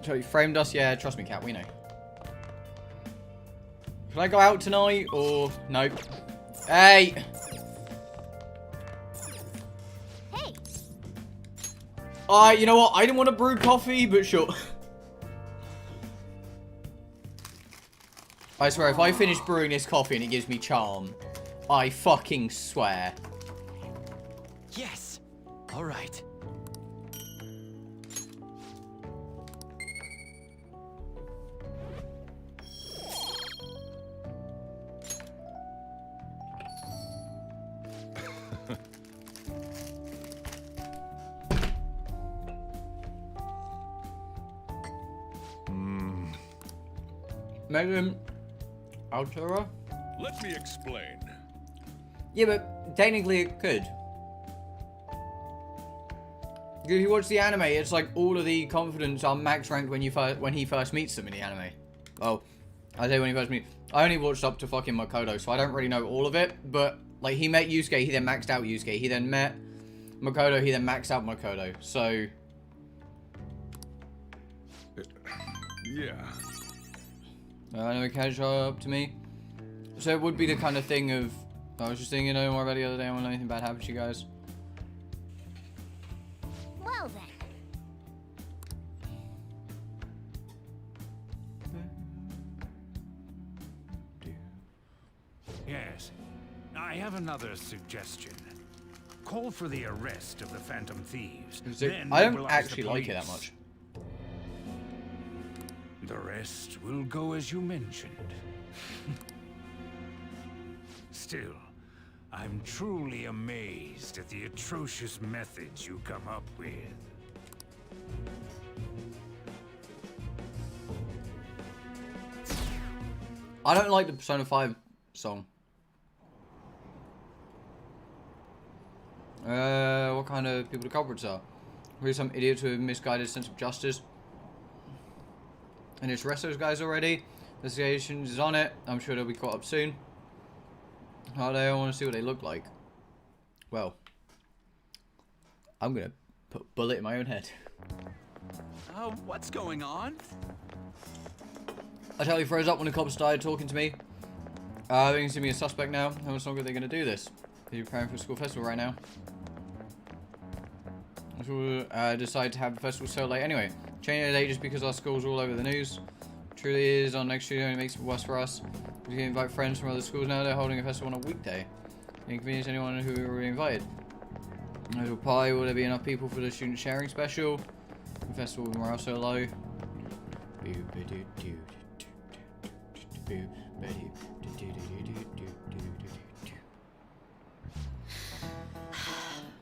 So you framed us? Yeah, trust me, Cat, we know. Can I go out tonight, or... Nope. Hey!
Hey!
You know what? I didn't want to brew coffee, but sure. I swear, if I finish brewing this coffee and it gives me charm, I fucking swear.
Yes! Alright.
Megan, Altura?
Let me explain.
Yeah, but technically it could. If you watch the anime, it's like all of the confidants are max ranked when he first meets them in the anime. Well, I say when he first meets. I only watched up to fucking Makoto, so I don't really know all of it. But like he met Yusuke, he then maxed out Yusuke. He then met Makoto, he then maxed out Makoto. So
yeah.
I know it catch up to me. So it would be the kind of thing of I was just thinking more about the other day. I don't want anything bad happen to you guys.
Well then.
Yes. I have another suggestion. Call for the arrest of the Phantom Thieves. Then
I don't
mobilize
actually
the
like it that
police.
much.
The rest will go as you mentioned. Still, I'm truly amazed at the atrocious methods you come up with.
I don't like the Persona 5 song. What kind of people the culprits are? Maybe some idiots with a misguided sense of justice. And it's arrest those guys already. Investigation is on it. I'm sure they'll be caught up soon. Oh, I want to see what they look like. Well, I'm gonna put a bullet in my own head.
What's going on?
I totally froze up when the cops started talking to me. They can see me a suspect now. How much longer are they gonna do this? They're preparing for a school festival right now. I decided to have the festival so late anyway. Changing the date just because our school's all over the news. Truly is on next year and it makes it worse for us. We can invite friends from other schools now. They're holding a festival on a weekday. Inconvenience anyone who we already invited. Little pie, will there be enough people for the student sharing special? The festival with morale so low.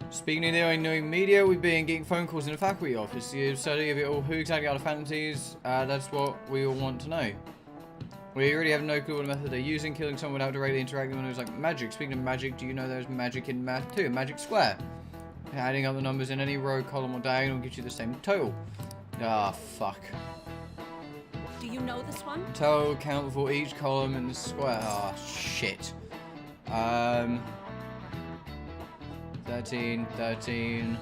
Speaking of the annoying media, we've been getting phone calls in the faculty office. The study of it all, who exactly are the fantasies? That's what we all want to know. We already have no clue what method they're using, killing someone without directly interacting with them is like magic. Speaking of magic, do you know there's magic in math too? Magic square. Adding up the numbers in any row, column, or diagonal gives you the same total. Ah, fuck.
Do you know this one?
Total count for each column in the square. Ah, shit. 13, 13.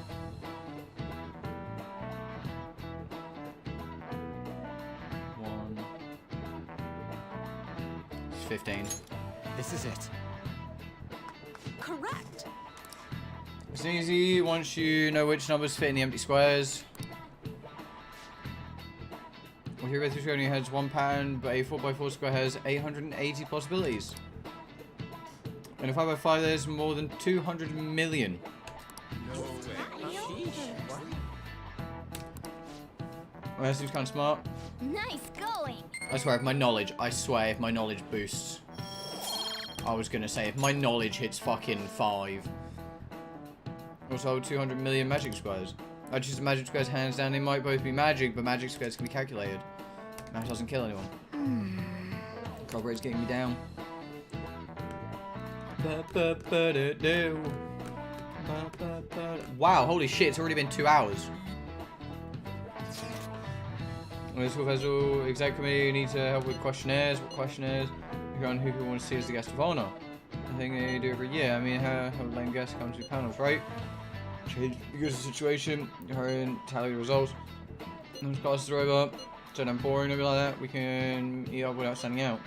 15.
This is it.
Correct.
It's easy once you know which numbers fit in the empty squares. Well, here with only has one pattern, but a 4x4 square has 880 possibilities. And a 5x5 there's more than 200 million. Well, that seems kind of smart.
Nice going.
I swear, if my knowledge, boosts. I was gonna say, if my knowledge hits fucking 5. Also, 200 million magic squares. I choose the magic squares hands down. They might both be magic, but magic squares can be calculated. Math doesn't kill anyone. Corroborate's getting me down. Wow, holy shit, it's already been 2 hours. This professor, exec committee need to help with questionnaires. What questionnaires? Who people want to see as the guest of honor? I think they do every year. I mean, how lame guests come to panels, right? Change because of the situation. Hurry and tally the results. Those classes are over. So damn boring, nothing like that. We can eat up without standing out.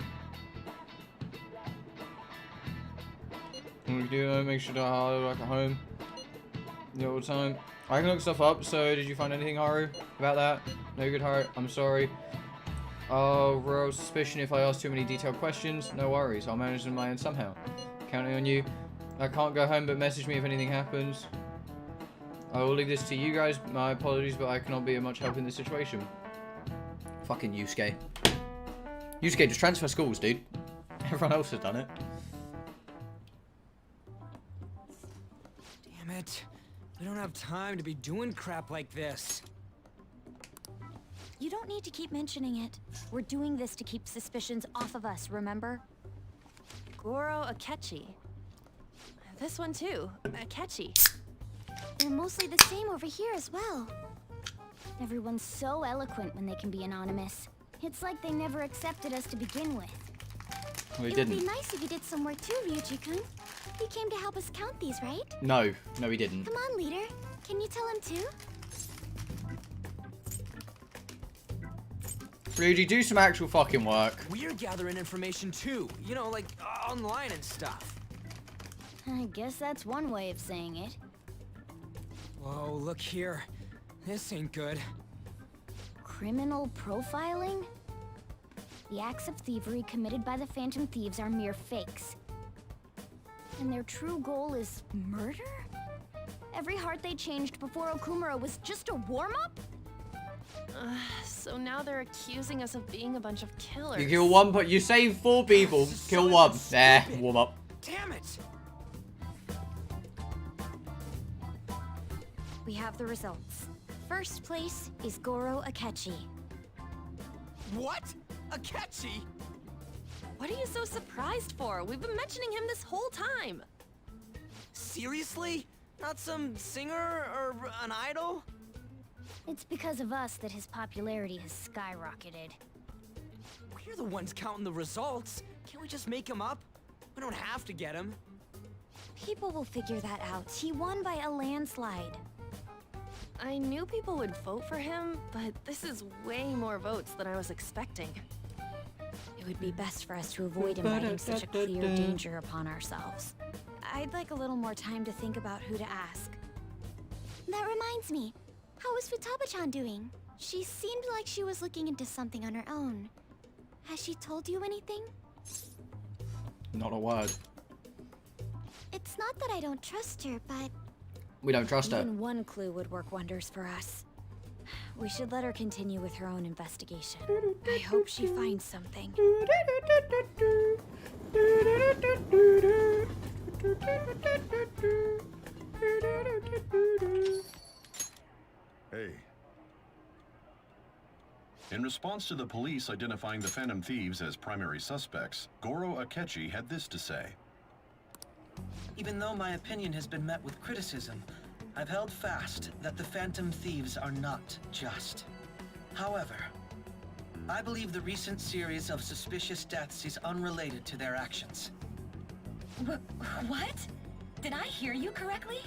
When we do, make sure to highlight like at home. The whole time. I can look stuff up. So, did you find anything, Haru, about that? No good, Haru. I'm sorry. Royal suspicion if I ask too many detailed questions. No worries. I'll manage them on my end somehow. Counting on you. I can't go home, but message me if anything happens. I will leave this to you guys. My apologies, but I cannot be of much help in this situation. Fucking Yusuke. Yusuke, just transfer schools, dude. Everyone else has done it.
Damn it. We don't have time to be doing crap like this.
You don't need to keep mentioning it. We're doing this to keep suspicions off of us, remember?
Goro Akechi. This one too. Akechi.
They're mostly the same over here as well. Everyone's so eloquent when they can be anonymous. It's like they never accepted us to begin with.
Well, he
It
didn't.
would be nice if you did some work too, Ryuji-kun. He came to help us count these, right?
No, he didn't.
Come on, leader. Can you tell him too?
Ryuji, do some actual fucking work.
We're gathering information too. You know, like online and stuff.
I guess that's one way of saying it.
Whoa, look here. This ain't good.
Criminal profiling? The acts of thievery committed by the Phantom Thieves are mere fakes. And their true goal is murder? Every heart they changed before Okumura was just a warm-up?
So now they're accusing us of being a bunch of killers.
You kill one, but you save 4 people. Kill one. There, warm up.
Damn it!
We have the results. First place is Goro Akechi.
What? Akechi?
What are you so surprised for? We've been mentioning him this whole time.
Seriously? Not some singer or an idol?
It's because of us that his popularity has skyrocketed.
We're the ones counting the results. Can't we just make him up? We don't have to get him.
People will figure that out. He won by a landslide.
I knew people would vote for him, but this is way more votes than I was expecting.
It would be best for us to avoid inviting such a clear danger upon ourselves. I'd like a little more time to think about who to ask.
That reminds me. How is Futaba-chan doing? She seemed like she was looking into something on her own. Has she told you anything?
Not a word.
It's not that I don't trust her, but...
We don't trust her.
Even one clue would work wonders for us. We should let her continue with her own investigation. I hope she finds something.
Hey. In response to the police identifying the Phantom Thieves as primary suspects, Goro Akechi had this to say.
Even though my opinion has been met with criticism, I've held fast that the Phantom Thieves are not just. However, I believe the recent series of suspicious deaths is unrelated to their actions.
What? Did I hear you correctly?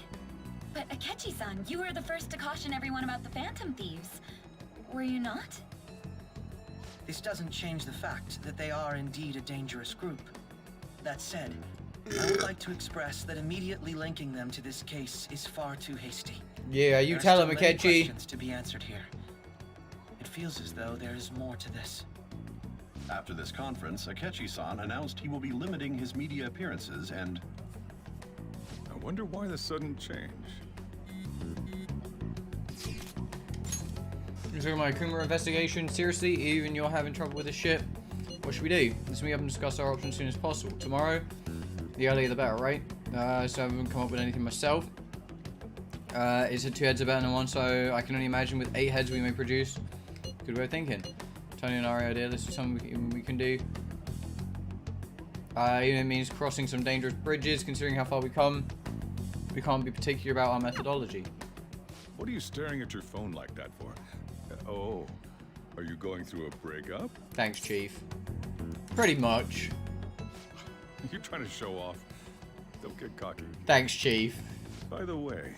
But Akechi-san, you were the first to caution everyone about the Phantom Thieves. Were you not?
this doesn't change the fact that they are indeed a dangerous group. That said, I would like to express that immediately linking them to this case is far too hasty.
Yeah, you
There
tell
are
him,
still many
Akechi.
questions to be answered here. It feels as though there is more to this.
After this conference, Akechi-san announced he will be limiting his media appearances and...
I wonder why the sudden change.
You're talking about Kuma investigation? Seriously? Even you're having trouble with this shit? What should we do? Let's meet up and discuss our options as soon as possible. Tomorrow? The earlier the better, right? So I haven't come up with anything myself. Is it 2 heads are better than 1, so I can only imagine with 8 heads we may produce. Good way of thinking. Tony and our idea, this is something we can do. It means crossing some dangerous bridges, considering how far we come. We can't be particular about our methodology.
What are you staring at your phone like that for? Oh, are you going through a breakup?
Thanks, Chief. Pretty much.
You trying to show off? Don't get cocky.
Thanks, Chief.
By the way,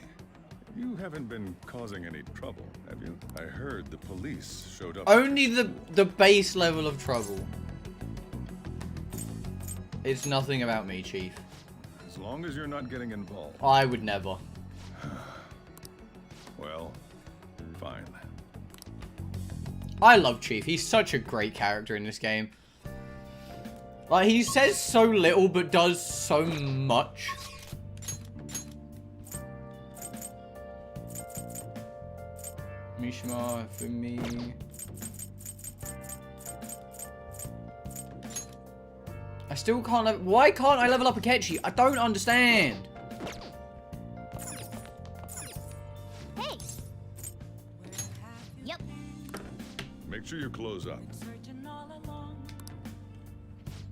you haven't been causing any trouble, have you? I heard the police showed up.
Only the base level of trouble. It's nothing about me, Chief.
As long as you're not getting involved.
I would never.
Well, fine.
I love Chief. He's such a great character in this game. Like, he says so little, but does so much. Mishima for me. I still can't why can't I level up Akechi? I don't understand.
Hey. Yep.
Make sure you close up.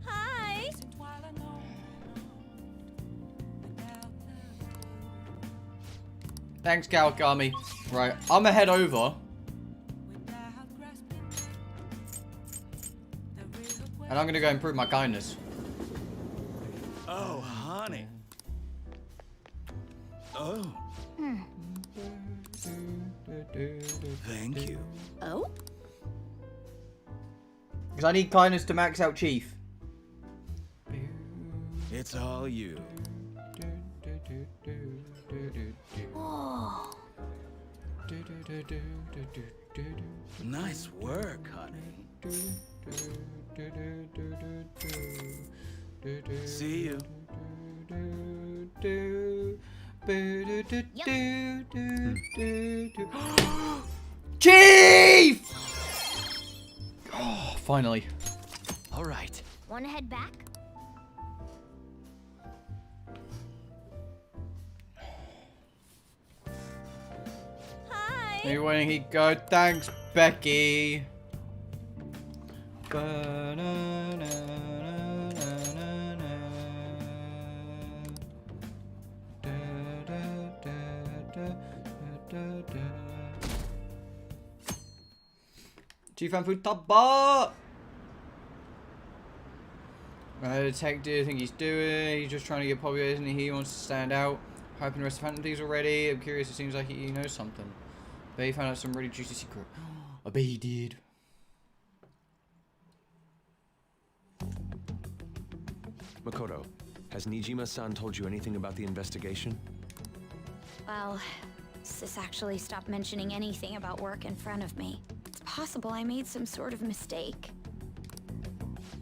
Hi.
Thanks, Kawakami. Right, I'm gonna head over. And I'm gonna go improve my kindness.
Oh, honey. Oh. Thank you.
Oh?
Because I need kindness to max out Chief.
It's all you.
Oh.
Nice work, honey. See you.
Chief! Oh, finally.
All right.
Wanna head back? Hi.
Maybe when he go, thanks, Becky. Chief Futaba! Detective, think he's doing. He's just trying to get popular, isn't he? He wants to stand out. Hyping the rest of Phantom Thieves already. I'm curious, it seems like he knows something. But he found out some really juicy secret. I bet he did.
Makoto, has Nijima-san told you anything about the investigation?
Well, Sis actually stopped mentioning anything about work in front of me. It's possible I made some sort of mistake.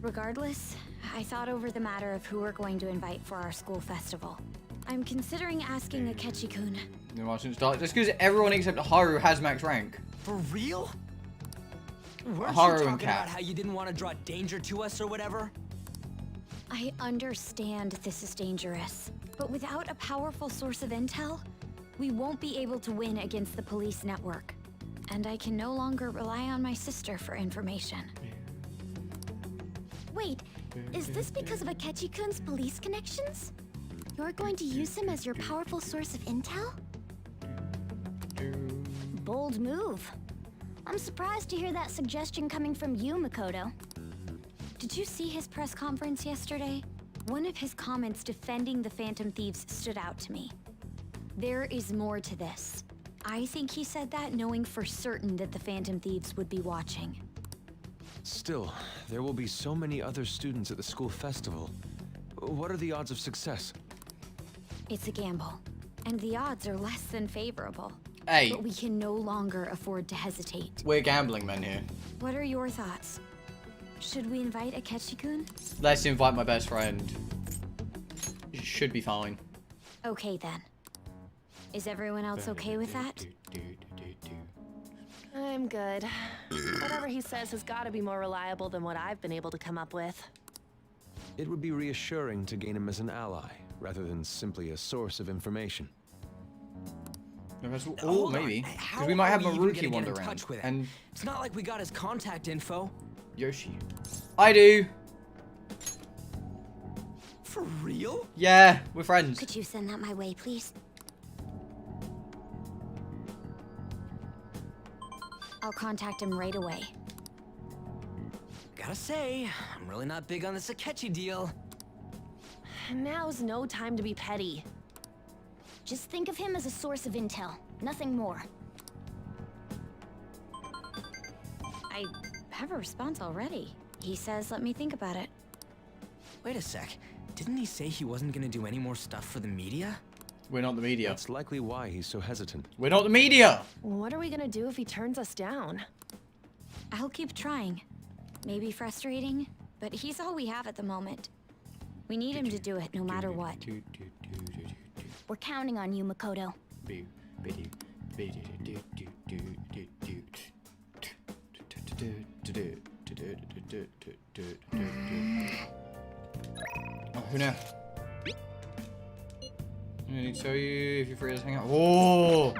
Regardless, I thought over the matter of who we're going to invite for our school festival. I'm considering asking Akechi-kun.
Just because everyone except Haru has max rank.
For real? Weren't
Haru
you
and
talking
Kat.
about how you didn't want to draw danger to us or whatever?
I understand this is dangerous, but without a powerful source of intel, we won't be able to win against the police network. And I can no longer rely on my sister for information.
Wait, is this because of Akechi-kun's police connections? You're going to use him as your powerful source of intel? Bold move. I'm surprised to hear that suggestion coming from you, Makoto.
Did you see his press conference yesterday? One of his comments defending the Phantom Thieves stood out to me. There is more to this. I think he said that knowing for certain that the Phantom Thieves would be watching.
Still, there will be so many other students at the school festival. What are the odds of success?
It's a gamble, and the odds are less than favorable.
Hey.
But we can no longer afford to hesitate.
We're gambling men here.
What are your thoughts? Should we invite Akechi-kun?
Let's invite my best friend. It should be fine.
Okay then. Is everyone else okay with that?
I'm good. Whatever he says has got to be more reliable than what I've been able to come up with.
It would be reassuring to gain him as an ally, rather than simply a source of information.
Oh, maybe. Because we might have Maruki wander around. And
it's not like we got his contact info.
Yoshi. I do.
For real?
Yeah, we're friends.
Could you send that my way, please?
I'll contact him right away.
Gotta say, I'm really not big on this Akechi deal.
Now's no time to be petty.
Just think of him as a source of intel, nothing more.
I have a response already. He says, let me think about it.
Wait a sec. Didn't he say he wasn't gonna do any more stuff for the media?
We're not the media.
That's likely why he's so hesitant.
We're not the media!
What are we gonna do if he turns us down?
I'll keep trying. Maybe frustrating, but he's all we have at the moment. We need him to do it no matter what.
We're counting on you, Makoto.
Oh, who now? I need to tell you if you're free to hang out. Oh!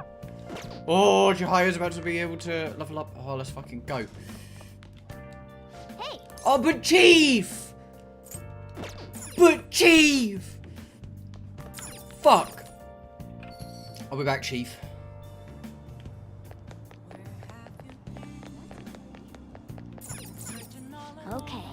Oh, Chihiya's about to be able to level up. Oh, let's fucking go.
Hey!
Oh, but Chief! But Chief! Fuck. I'll be back, Chief.
Okay.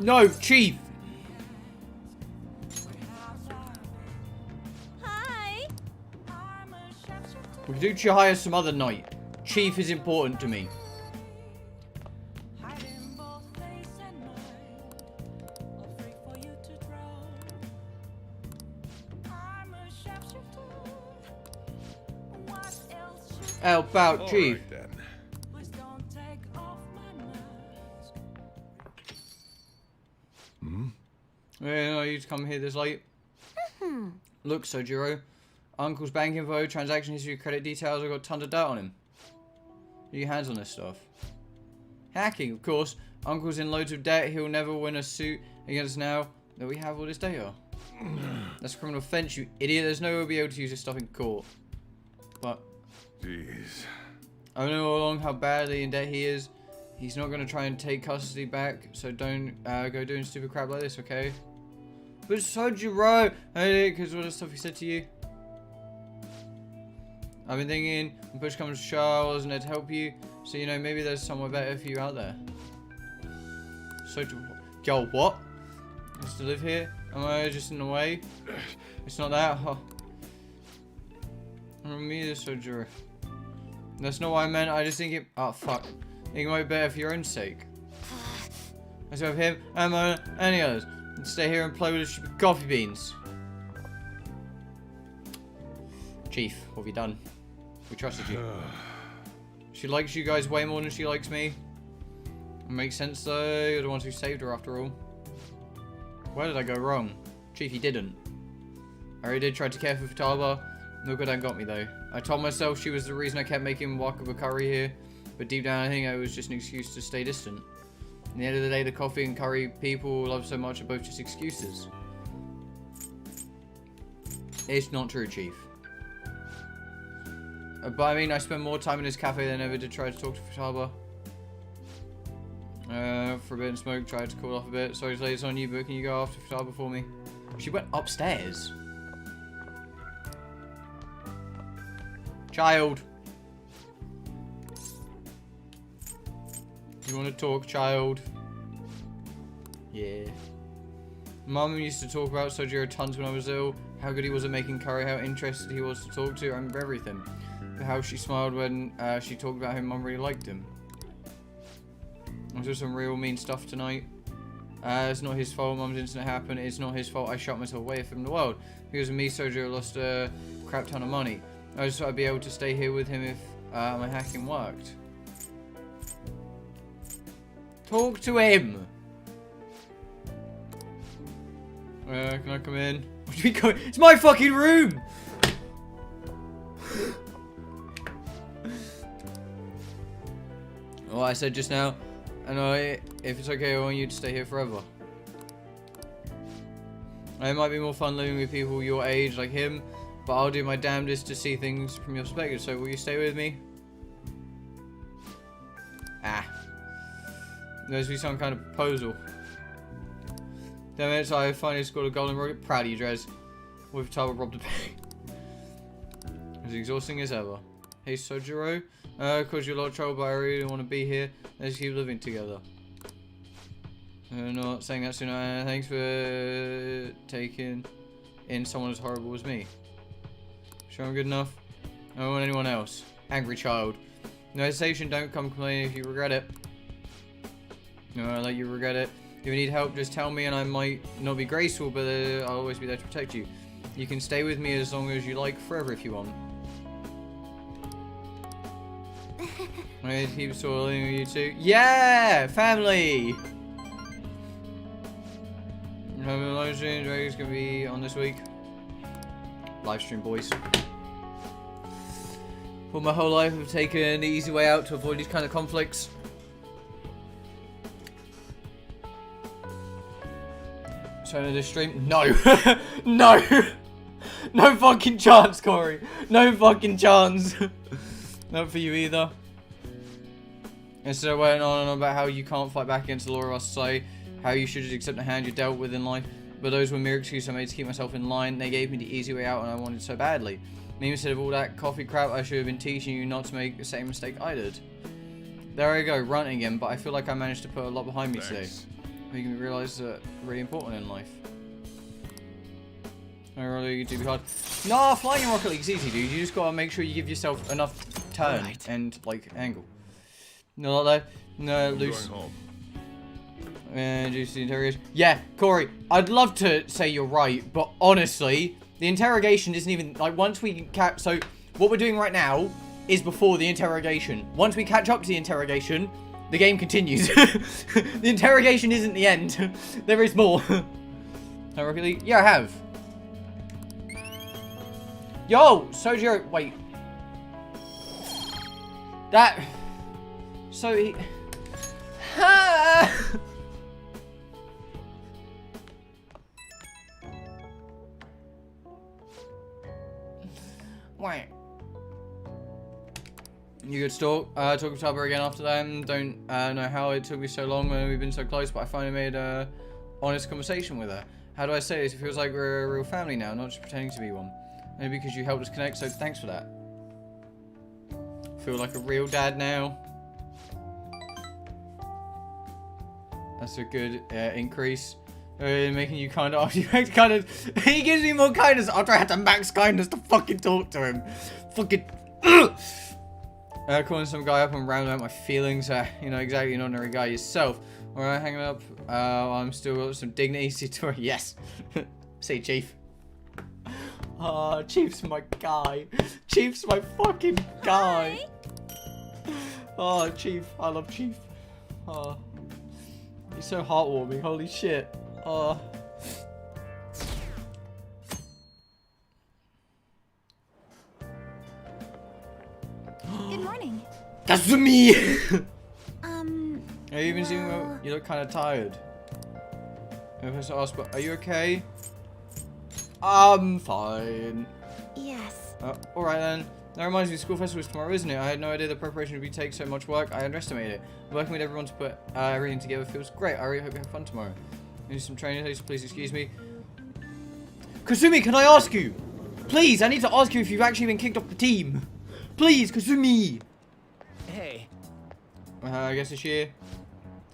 No, Chief!
Hi!
We can do Chihiya some other night. Chief is important to me. Help out, Chief.
All right, then.
Yeah, no, you to come here this late. Look, Sojiro. Uncle's bank info, transaction history, credit details. I've got tons of data on him. Get your hands on this stuff. Hacking, of course. Uncle's in loads of debt. He'll never win a suit against us now that we have all this data. That's a criminal offense, you idiot. There's no way we'll be able to use this stuff in court. But
Jeez.
I know all along how badly in debt he is. He's not going to try and take custody back, so don't go doing stupid crap like this, okay? But Sojiro, because all the stuff he said to you. I've been thinking, when push comes to shove, I wasn't there to help you, so you know, maybe there's somewhere better for you out there. Sojiro, yo, what? Just to live here? Am I just in the way? It's not that. Oh. I don't mean this, Sojiro. That's not what I meant. I just think it. Oh fuck. I think it might be better for your own sake. I serve him and any others. And stay here and play with the stupid coffee beans. Chief, what have you done? We trusted you. She likes you guys way more than she likes me. It makes sense though. You're the ones who saved her after all. Where did I go wrong? Chief, you didn't. I already did try to care for Futaba. No good that got me though. I told myself she was the reason I kept making Wakabu curry here. But deep down I think it was just an excuse to stay distant. At the end of the day, the coffee and curry people love so much are both just excuses. It's not true, Chief. But I mean, I spent more time in his cafe than ever to try to talk to Futaba. For a bit and smoke, tried to cool off a bit. Sorry to lay this on you, but can you go after Futaba for me? She went upstairs. Child. You want to talk, child? Yeah. Mum used to talk about Sojiro tons when I was ill. How good he was at making curry, how interested he was to talk to. I remember everything. How she smiled when she talked about him. Mum really liked him. I saw some real mean stuff tonight. It's not his fault. Mum's incident happened. It's not his fault. I shut myself away from the world. Because of me, Sojiro lost a crap ton of money. I just thought I'd be able to stay here with him if my hacking worked. Talk to him! Can I come in? What do you mean come in? It's my fucking room! Well, I said just now, and if it's okay, I want you to stay here forever. It might be more fun living with people your age, like him, but I'll do my damnedest to see things from your perspective, so will you stay with me? Ah. There's be some kind of proposal. 10 minutes, I finally scored a golden rocket. Proud of you, Drez. With Taba robbed a bank. As exhausting as ever. Hey, Sojiro. Caused you a lot of trouble, but I really want to be here. Let's keep living together. Not saying that soon. Thanks for taking in someone as horrible as me. Sure I'm good enough? I don't want anyone else. Angry child. No hesitation, don't come complaining if you regret it. No, I'll let you regret it. If you need help, just tell me and I might not be graceful, but I'll always be there to protect you. You can stay with me as long as you like, forever if you want. I keep swallowing with you too. Yeah! Family! Live stream, Drake's gonna be on this week. Live stream, boys. For my whole life, I've taken the easy way out to avoid these kind of conflicts. So into this stream? No. No. No fucking chance, Corey. No fucking chance. Not for you either. Instead of went on and on about how you can't fight back against the law of our society, how you should just accept the hand you're dealt with in life. But those were mere excuses I made to keep myself in line. They gave me the easy way out and I wanted so badly. Maybe instead of all that coffee crap, I should have been teaching you not to make the same mistake I did. There I go, ranting again, but I feel like I managed to put a lot behind me today. Making me realise that really important in life. I really do be hard. No, flying in Rocket League's easy, dude. You just gotta make sure you give yourself enough turn and like angle. No, like that. No, loose. And juicy interrogation. Yeah, Corey, I'd love to say you're right, but honestly, the interrogation isn't even like once we catch. So what we're doing right now is before the interrogation. Once we catch up to the interrogation, the game continues. The interrogation isn't the end. There is more. Rocket League? Yeah, I have. Yo, Sojiro, wait. That. So he. Wait. You could talk with Taba again after that. Don't know how it took me so long when we've been so close, but I finally made a honest conversation with her. How do I say this? It feels like we're a real family now, not just pretending to be one. Maybe because you helped us connect, so thanks for that. Feel like a real dad now. That's a good increase. Making you kind of after you act kind of. He gives me more kindness after I had to max kindness to fucking talk to him. Fucking. Calling some guy up and rounding out my feelings. You know, exactly an ordinary guy yourself. Alright, hanging up. I'm still got some dignity. Yes. Say, Chief. Oh, Chief's my guy. Chief's my fucking guy. Hi. Oh, Chief. I love Chief. Oh. He's so heartwarming. Holy shit. Oh.
Good morning.
Kazumi!
Have
you even seen you look kind of tired? If I was to ask, but are you okay? I'm fine.
Yes.
Alright then. That reminds me, school festival is tomorrow, isn't it? I had no idea the preparation would take so much work. I underestimated it. Working with everyone to put everything together feels great. I really hope you have fun tomorrow. I need some training today, so please excuse me. Kasumi, can I ask you? Please, I need to ask you if you've actually been kicked off the team. Please, Kasumi.
Hey.
I guess it's here.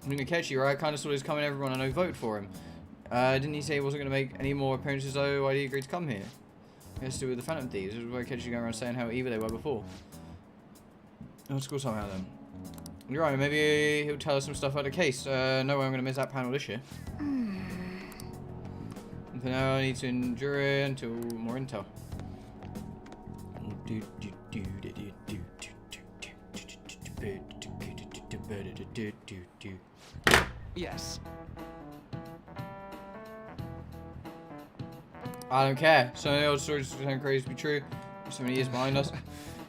I mean, Akechi, right? Kind of saw this coming, everyone I know voted for him. Didn't he say he wasn't going to make any more appearances though? Why did he agree to come here? He has to do with the Phantom Thieves. This is why Akechi going around saying how evil they were before. Oh, school somehow then. You're right, maybe he'll tell us some stuff about the case. No way I'm going to miss that panel this year. For now, I need to endure it until more intel.
Yes.
I don't care. So many old stories sound crazy to be true. So many years behind us.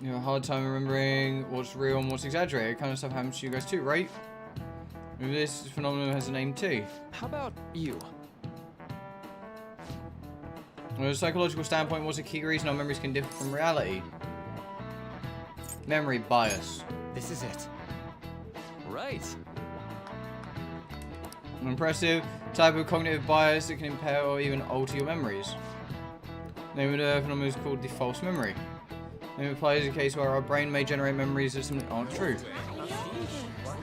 You have a hard time remembering what's real and what's exaggerated. Kind of stuff happens to you guys too, right? Maybe this phenomenon has a name too.
How about you?
From a psychological standpoint, what's a key reason our memories can differ from reality? Memory bias.
This is it. Right.
An impressive type of cognitive bias that can impair or even alter your memories. The name of the phenomenon is called the false memory. It applies in a case where our brain may generate memories that simply aren't true.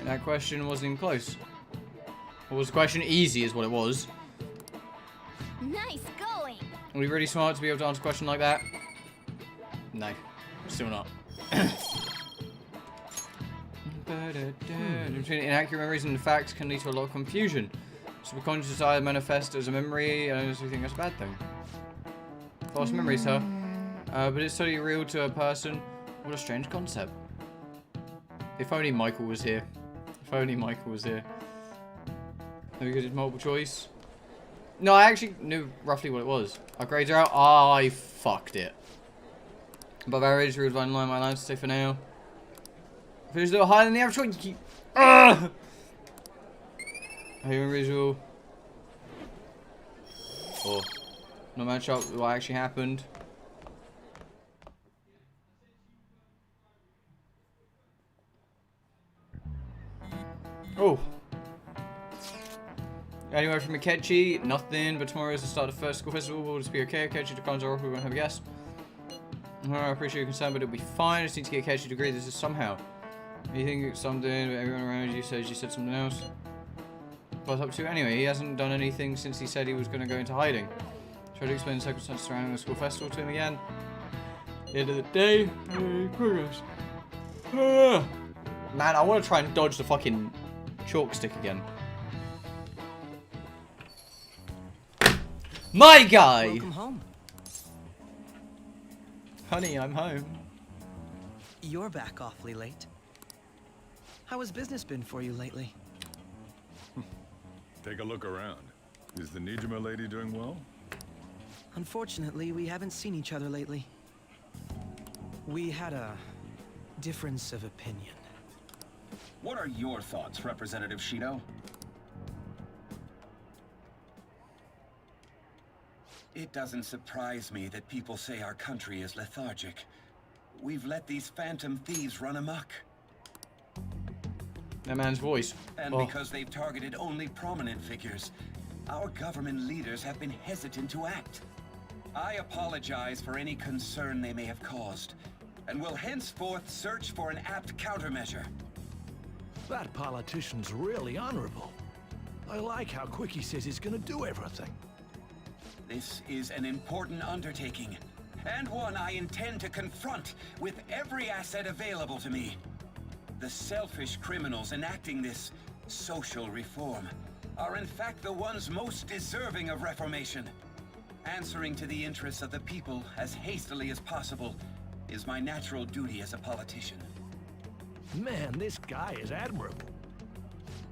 That question wasn't even close. Or was the question easy is what it was.
Nice going.
Are we really smart to be able to answer a question like that? No. Still not. Between inaccurate memories and facts can lead to a lot of confusion. Subconscious either manifest as a memory, and I honestly think that's a bad thing. False memories, huh? But it's totally real to a person. What a strange concept. If only Michael was here. If only Michael was here. Maybe because it's multiple choice. No, I actually knew roughly what it was. Our grades are out. Oh, I fucked it. Above average, rules line my lines to stay for now. If it was a little higher than the average one, you keep. Human visual. Oh. No match up with what actually happened. Oh. Anyway, from Akechi, nothing, but tomorrow is the start of the first school festival. Will this be okay? Akechi, the cons are off, we won't have a guest. I appreciate your concern, but it'll be fine. I just need to get Akechi to agree this is somehow. You think it's something, but everyone around you says you said something else. What's up to? Anyway, he hasn't done anything since he said he was going to go into hiding. Try to explain the circumstances surrounding the school festival to him again. At the end of the day, progress. Man, I want to try and dodge the fucking chalk stick again. My guy!
Welcome home.
Honey, I'm home.
You're back awfully late. How has business been for you lately?
Take a look around. Is the Nijima lady doing well?
Unfortunately, we haven't seen each other lately. We had a difference of opinion.
What are your thoughts, Representative Shido? It doesn't surprise me that people say our country is lethargic. We've let these phantom thieves run amok.
That man's voice.
And because they've targeted only prominent figures, our government leaders have been hesitant to act. I apologize for any concern they may have caused, and will henceforth search for an apt countermeasure.
That politician's really honorable. I like how quick he says he's gonna do everything.
This is an important undertaking, and one I intend to confront with every asset available to me. The selfish criminals enacting this social reform are in fact the ones most deserving of reformation. Answering to the interests of the people as hastily as possible is my natural duty as a politician.
Man, this guy is admirable.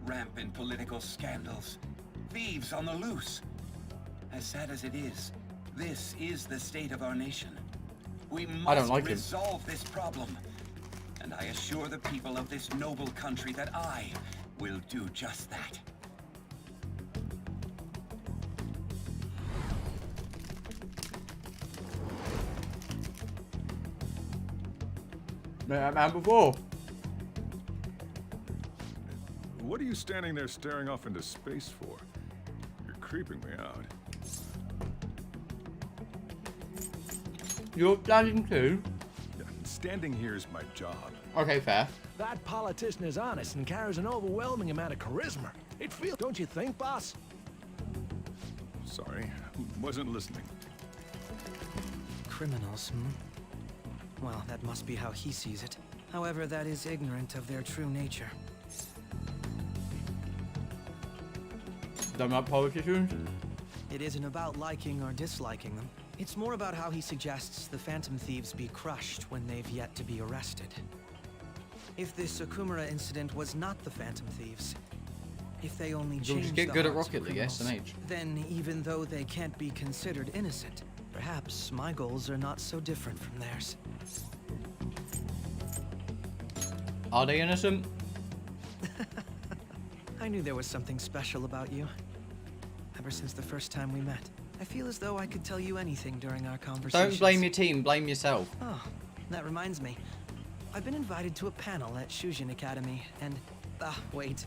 Rampant political scandals, thieves on the loose. As sad as it is, this is the state of our nation. We must resolve this problem. And I assure the people of this noble country that I will do just that.
Man before.
What are you standing there staring off into space for? You're creeping me out.
You're standing too?
Yeah, Standing here is my job.
Okay, fair.
That politician is honest and carries an overwhelming amount of charisma. It feels, don't you think, boss?
Sorry, wasn't listening.
Criminals, hmm? Well, that must be how he sees it. However, that is ignorant of their true nature.
Don't like politicians?
It isn't about liking or disliking them. It's more about how he suggests the Phantom Thieves be crushed when they've yet to be arrested. If this Okumura incident was not the Phantom Thieves, if they only
You'll
changed
just get
the
good at
hearts of
Rocket League,
criminals,
SMH.
then even though they can't be considered innocent, perhaps my goals are not so different from theirs.
Are they innocent?
I knew there was something special about you. Ever since the first time we met, I feel as though I could tell you anything during our conversations.
Don't blame your team, blame yourself.
Oh, that reminds me. I've been invited to a panel at Shujin Academy, and... wait.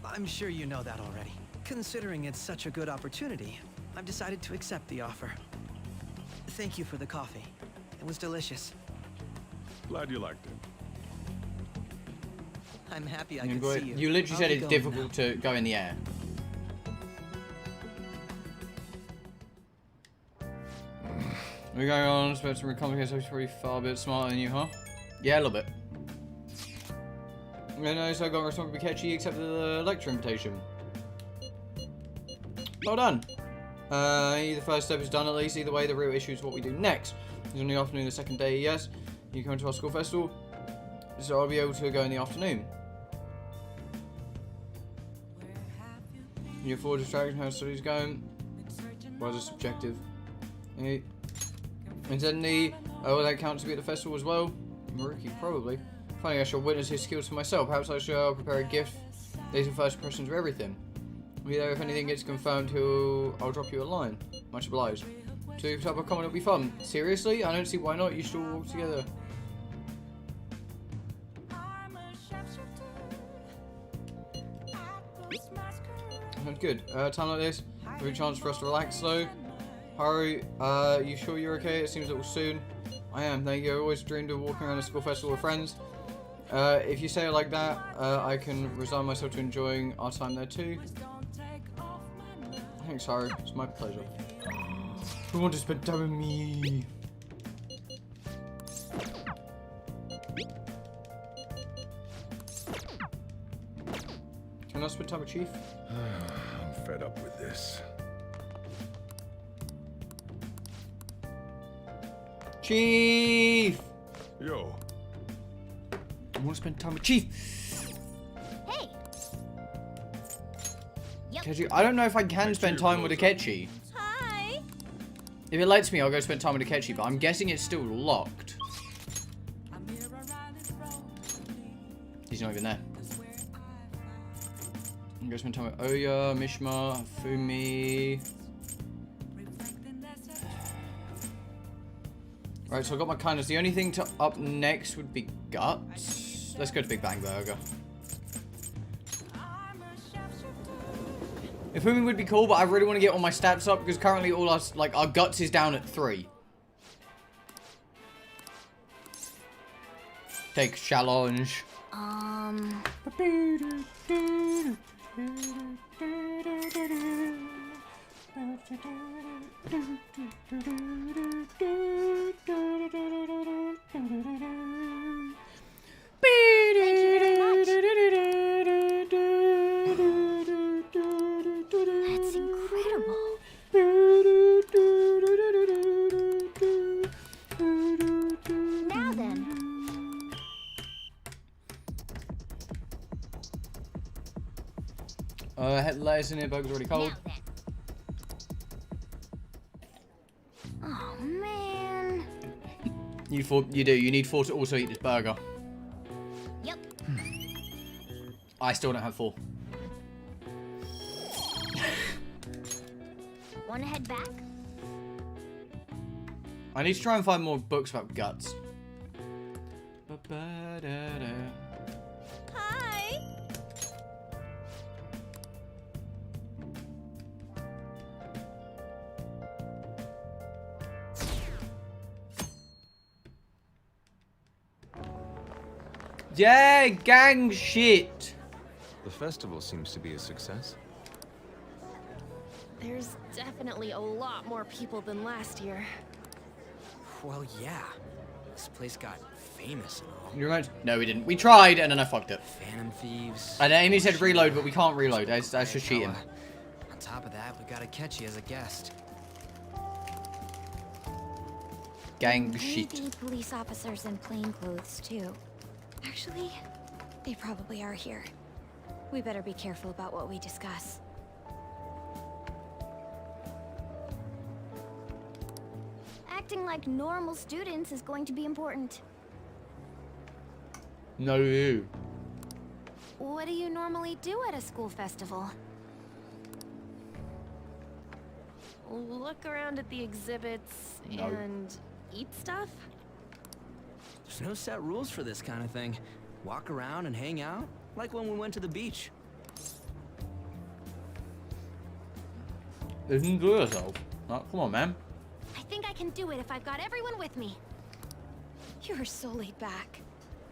I'm sure you know that already. Considering it's such a good opportunity, I've decided to accept the offer. Thank you for the coffee. It was delicious.
Glad you liked it.
I'm happy I could see you.
You literally
I'll
said
be
it's
going
difficult to go in the air. We're going on, Spectrum with Complicated, so pretty far a bit smarter than you, huh? Yeah, a little bit. And I also got a response from Kechi, accepted the lecture invitation. Well done. The first step is done at least. Either way, the real issue is what we do next. It's on the afternoon, the second day, yes. You come to our school festival, so I'll be able to go in the afternoon. You're full distraction, how studies going? Was it subjective? Incidentally, will that count to be at the festival as well? Maruki, probably. Funny, I shall witness his skills for myself. Perhaps I shall prepare a gift. These are first impressions of everything. Be there if anything gets confirmed, I'll drop you a line. Much obliged. To type of comment, it'll be fun. Seriously? I don't see why not. You should all walk together. Sounds good. Time like this, every chance for us to relax though. Haru, you sure you're okay? It seems a little soon. I am, thank you. I always dreamed of walking around a school festival with friends. If you say it like that, I can resign myself to enjoying our time there too. Thanks, Haru. It's my pleasure. Who wants to spend time with me? Can I spend time with Chief?
I'm fed up with this.
Chief!
Yo.
I want to spend time with Chief.
Hey. Yep.
Kechi, I don't know if I can spend time with Akechi.
Hi.
If it lets me, I'll go spend time with Akechi, but I'm guessing it's still locked. He's not even there. I'm gonna spend time with Oya, Mishima, Fumi. Right, so I got my kindness. The only thing to up next would be Guts. Let's go to Big Bang Burger. If Fumi would be cool, but I really want to get all my stats up because currently all our Guts is down at 3. Take challenge.
That's incredible. Now then.
Lettuce in here, burger's already cold.
Oh man.
You do. You need 4 to also eat this burger.
Yep.
I still don't have 4.
Wanna head back?
I need to try and find more books about Guts.
Hi.
Yeah, gang shit.
The festival seems to be a success.
There's definitely a lot more people than last year.
Well, yeah. This place got famous and all.
You remember? No, we didn't. We tried, and then I fucked it.
Phantom thieves.
And Amy said reload, but we can't reload. That's just cheating.
On top of that, we got Akechi as a guest.
Gang shit.
Maybe police officers in plain clothes too. Actually, they probably are here. We better be careful about what we discuss. Acting like normal students is going to be important.
No, you.
What do you normally do at a school festival?
Look around at the exhibits
No.
and eat stuff?
There's no set rules for this kind of thing. Walk around and hang out, like when we went to the beach.
Enjoy yourself. Oh, come on, man.
I think I can do it if I've got everyone with me. You're so laid back.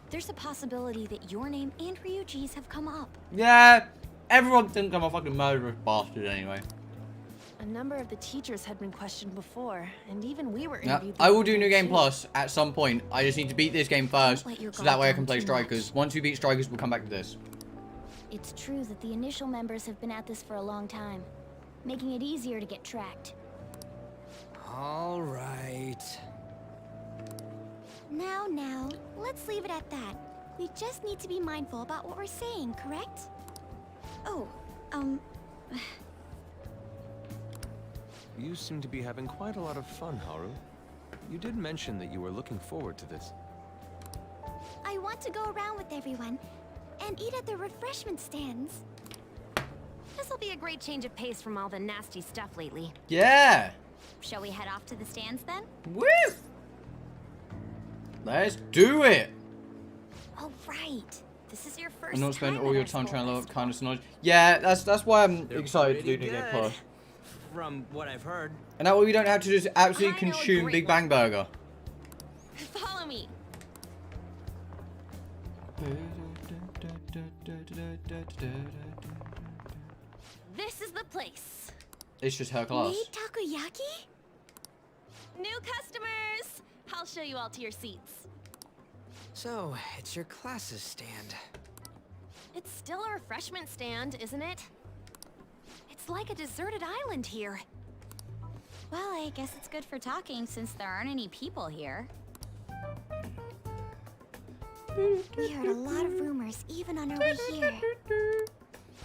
There's a possibility that your name and Ryuji's have come up.
Yeah, everyone thinks I'm a fucking murderous bastard anyway.
A number of the teachers had been questioned before, and even we were
Yeah,
interviewed.
I will do
before
New Game
too.
Plus at some point. I just need to beat this game first,
let your
so that way I
guard
can
down
play
too
Strikers. Once we beat Strikers, we'll come back to this.
It's true that the initial members have been at this for a long time, making it easier to get tracked.
All right.
Now, let's leave it at that. We just need to be mindful about what we're saying, correct? Oh,
You seem to be having quite a lot of fun, Haru. You did mention that you were looking forward to this.
I want to go around with everyone and eat at the refreshment stands.
This'll be a great change of pace from all the nasty stuff lately.
Yeah!
Shall we head off to the stands then?
Woo! Let's do it!
Oh, right. This is your first
And not spend
time
all
at
your
our
time
school
trying to level up
festival.
kindness and knowledge. Yeah, that's why I'm
They're
excited to do
pretty
New Game
good,
Plus.
From what I've heard.
And that way we don't have to just absolutely
I know a
consume
great
Big Bang Burger.
Follow me.
This is the place.
It's just her class.
Made takoyaki?
New customers! I'll show you all to your seats.
So, it's your class's stand.
It's still a refreshment stand, isn't it? It's like a deserted island here.
Well, I guess it's good for talking since there aren't any people here. We heard a lot of rumors even on our way here.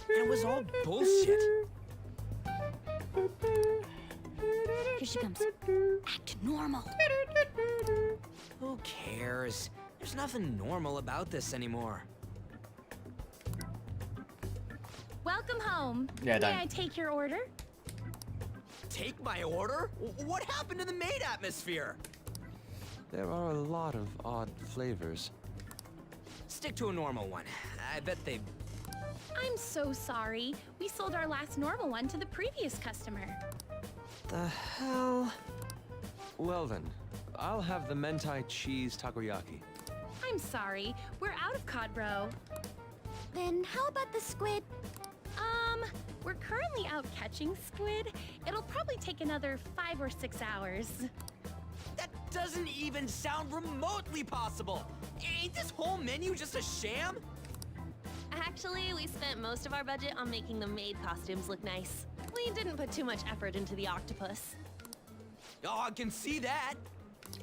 And it was all bullshit.
Here she comes. Act normal.
Who cares? There's nothing normal about this anymore.
Welcome home.
Yeah,
May
don't.
I take your order?
Take my order? What happened to the maid atmosphere?
There are a lot of odd flavors.
Stick to a normal one. I bet they...
I'm so sorry. We sold our last normal one to the previous customer.
The hell?
Well then, I'll have the mentai cheese takoyaki.
I'm sorry. We're out of cod bro.
Then how about the squid?
We're currently out catching squid. It'll probably take another 5 or 6 hours.
That doesn't even sound remotely possible. Ain't this whole menu just a sham?
Actually, we spent most of our budget on making the maid costumes look nice. We didn't put too much effort into the octopus.
Oh, I can see that.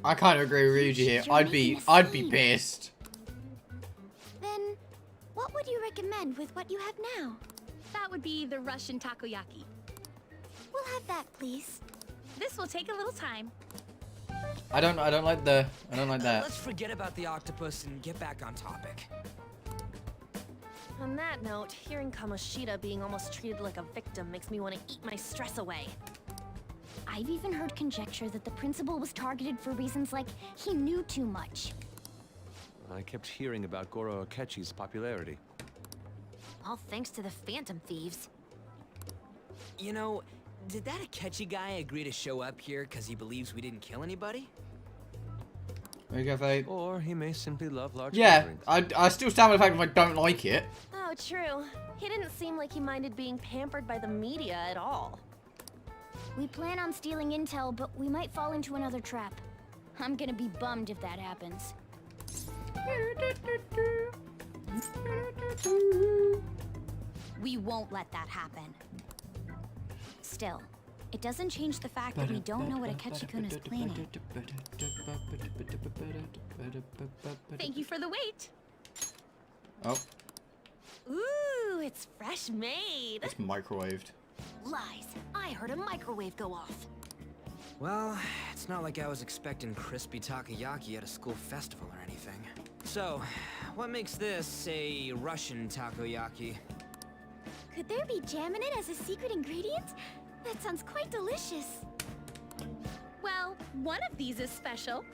I kind of agree with Ryuji here.
You're
I'd
making
be
a scene.
pissed.
Then, what would you recommend with what you have now?
That would be the Russian takoyaki.
We'll have that, please.
This will take a little time.
I don't like that.
Let's forget about the octopus and get back on topic.
On that note, hearing Kamoshida being almost treated like a victim makes me want to eat my stress away.
I've even heard conjecture that the principal was targeted for reasons like he knew too much.
I kept hearing about Goro Akechi's popularity.
All thanks to the Phantom Thieves.
You know, did that Akechi guy agree to show up here because he believes we didn't kill anybody?
Cafe.
Or he may simply love large
Yeah,
gatherings.
I still stand by the fact that I don't like it.
Oh, true. He didn't seem like he minded being pampered by the media at all.
We plan on stealing intel, but we might fall into another trap. I'm gonna be bummed if that happens.
We won't let that happen. Still, it doesn't change the fact that we don't know what Akechi-kun is planning.
Thank you for the wait.
Oh,
Ooh, it's fresh made.
it's microwaved.
Lies. I heard a microwave go off.
Well, it's not like I was expecting crispy takoyaki at a school festival or anything. So, what makes this a Russian takoyaki?
Could there be jam in it as a secret ingredient? That sounds quite delicious.
Well, one of these is special.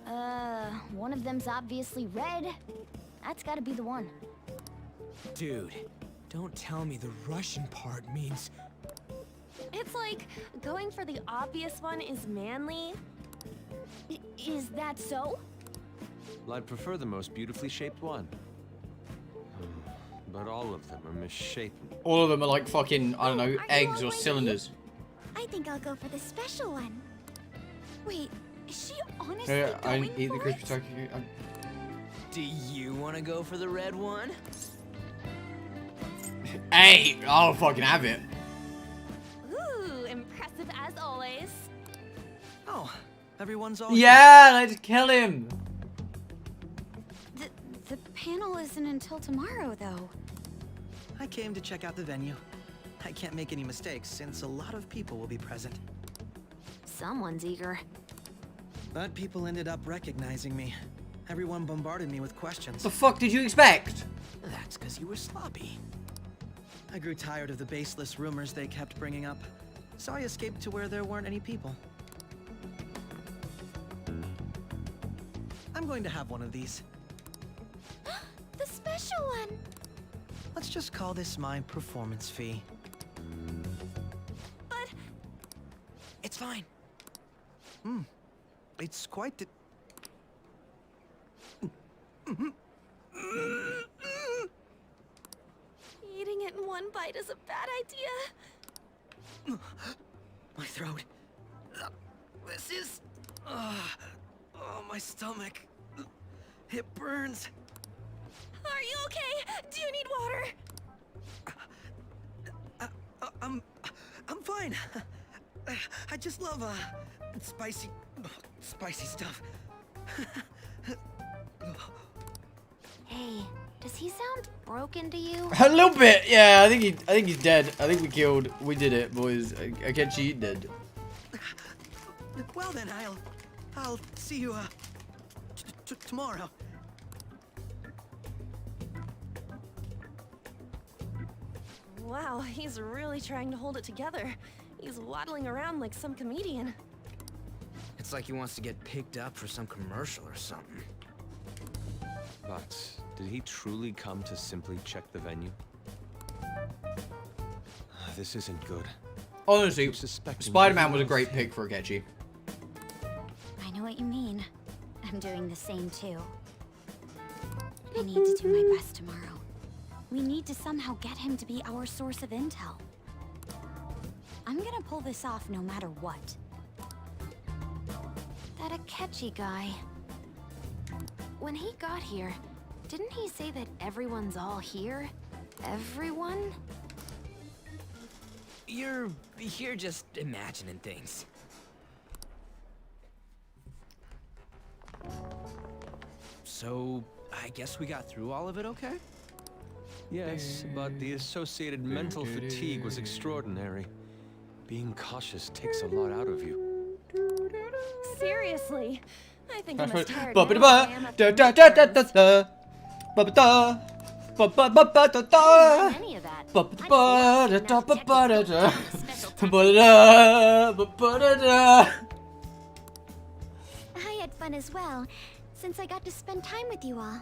One of them's obviously red. That's gotta be the one.
Dude, don't tell me the Russian part means...
It's like going for the obvious one is manly.
Is that so?
Well, I'd prefer the most beautifully shaped one. But all of them are misshapen.
All of them are like fucking, I don't know, eggs or cylinders.
I think I'll go for the special one. Wait, is she honestly
Yeah, I
going
eat the
for
crispy
it?
turkey.
Do you want to go for the red one?
Hey, I'll fucking have it.
Ooh, impressive as always.
Oh, everyone's all
Yeah, let's kill him.
The panel isn't until tomorrow, though.
I came to check out the venue. I can't make any mistakes since a lot of people will be present.
Someone's eager.
But people ended up recognizing me. Everyone bombarded me with questions.
The fuck did you expect?
That's because you were sloppy. I grew tired of the baseless rumors they kept bringing up, so I escaped to where there weren't any people. I'm going to have one of these.
The special one!
Let's just call this my performance fee.
But...
It's fine. It's quite the...
Eating it in one bite is a bad idea.
My throat. This is... oh, my stomach. It burns.
Are you okay? Do you need water?
I'm fine. I just love, spicy stuff.
Hey, does he sound broken to you?
A little bit, yeah. I think he's dead. I think we did it, boys. Akechi dead.
Well then, I'll see you, tomorrow.
Wow, he's really trying to hold it together. He's waddling around like some comedian.
It's like he wants to get picked up for some commercial or something.
But did he truly come to simply check the venue? This isn't good.
Honestly, Spider-Man was a great pick for Akechi.
I know what you mean. I'm doing the same too. I need to do my best tomorrow. We need to somehow get him to be our source of intel. I'm gonna pull this off no matter what. That Akechi guy. When he got here, didn't he say that everyone's all here? Everyone?
You're just imagining things. So, I guess we got through all of it okay?
Yes, but the associated mental fatigue was extraordinary. Being cautious takes a lot out of you.
Seriously, I think I'm as tired
Ba-ba-da-ba,
now as I am after
da-da-da-da-da, ba-ba-da, ba-ba-ba-ba-da-da,
any of that.
ba-ba-ba-da-da-ba-ba-da-da, ba-da-da, ba-ba-da-da.
I had fun as well, since I got to spend time with you all.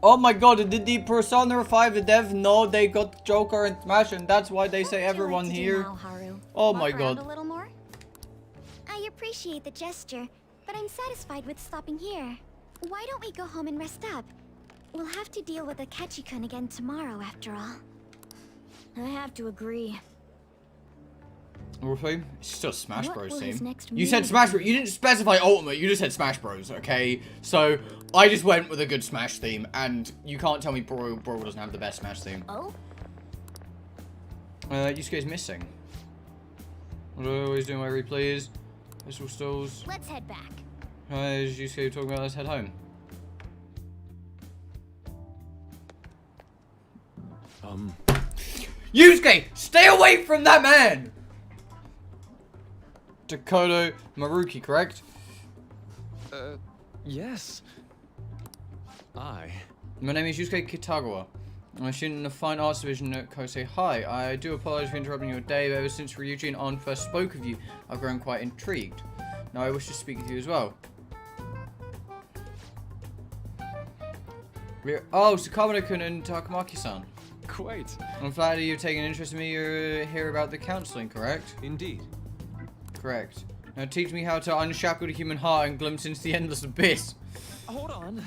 Oh my god, did the Persona 5 dev know they got Joker and Smash and that's why they say everyone here?
Now, Haru?
Oh
Walk
my
around
god.
a little more? I appreciate the gesture, but I'm satisfied with stopping here. Why don't we go home and rest up? We'll have to deal with Akechi-kun again tomorrow, after all.
I have to agree.
Warframe? It's still Smash
What
Bros.
will his
team.
next
You said
move
Smash Bros. You didn't specify Ultimate, you just said Smash Bros. Okay? So, I just went with a good Smash theme, and you can't tell me Brawl doesn't have the best Smash theme.
Oh?
Yusuke's missing. What do I always do in my replays? Pistol stalls.
Let's head back.
Is Yusuke talking about let's head home? Yusuke! Stay away from that man! Dakota Maruki, correct?
Yes.
My name is Yusuke Kitagawa. I'm a student in the Fine Arts Division at Kosei High. I do apologize for interrupting your day, but ever since Ryuji and An first spoke of you, I've grown quite intrigued. Now I wish to speak with you as well. Oh, Sakamura-kun and Takamaki-san.
Quite.
I'm flattered you've taken an interest in me. You're here about the counseling, correct?
Indeed.
Correct. Now teach me how to unshackle the human heart and glimpse into the endless abyss.
Hold on.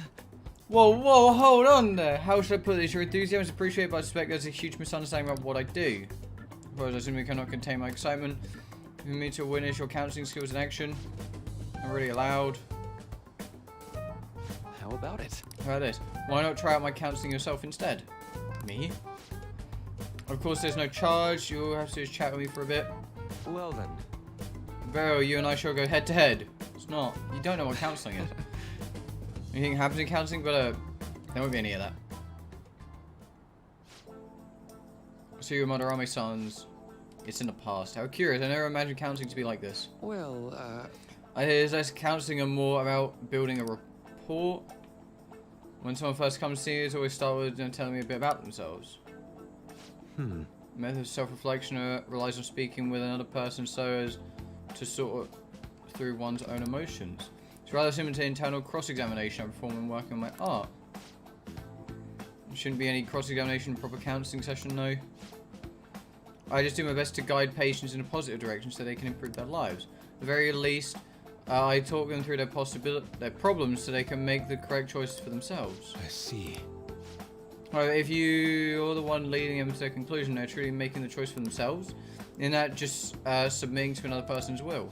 Whoa, hold on there. How should I put this? Your enthusiasm is appreciated, but I suspect there's a huge misunderstanding about what I do. I suppose I simply cannot contain my excitement. For me to witness your counseling skills in action. Not really allowed.
How about it?
How about this? Why not try out my counseling yourself instead? Me? Of course, there's no charge. You'll have to just chat with me for a bit.
Well then.
Vero, you and I shall go head to head. It's not. You don't know what counseling is. Anything happens in counseling, but there won't be any of that. So your Madarame sons, it's in the past. How curious. I never imagined counseling to be like this.
Well,
I hear less counseling and more about building a rapport. When someone first comes to you, it's always start with telling me a bit about themselves. Method of self-reflection relies on speaking with another person so as to sort through one's own emotions. It's rather similar to internal cross-examination I perform when working on my art. There shouldn't be any cross-examination in a proper counseling session, no. I just do my best to guide patients in a positive direction so they can improve their lives. At the very least, I talk them through their problems so they can make the correct choices for themselves.
I see.
However, if you're the one leading them to their conclusion, they're truly making the choice for themselves, in that just submitting to another person's will.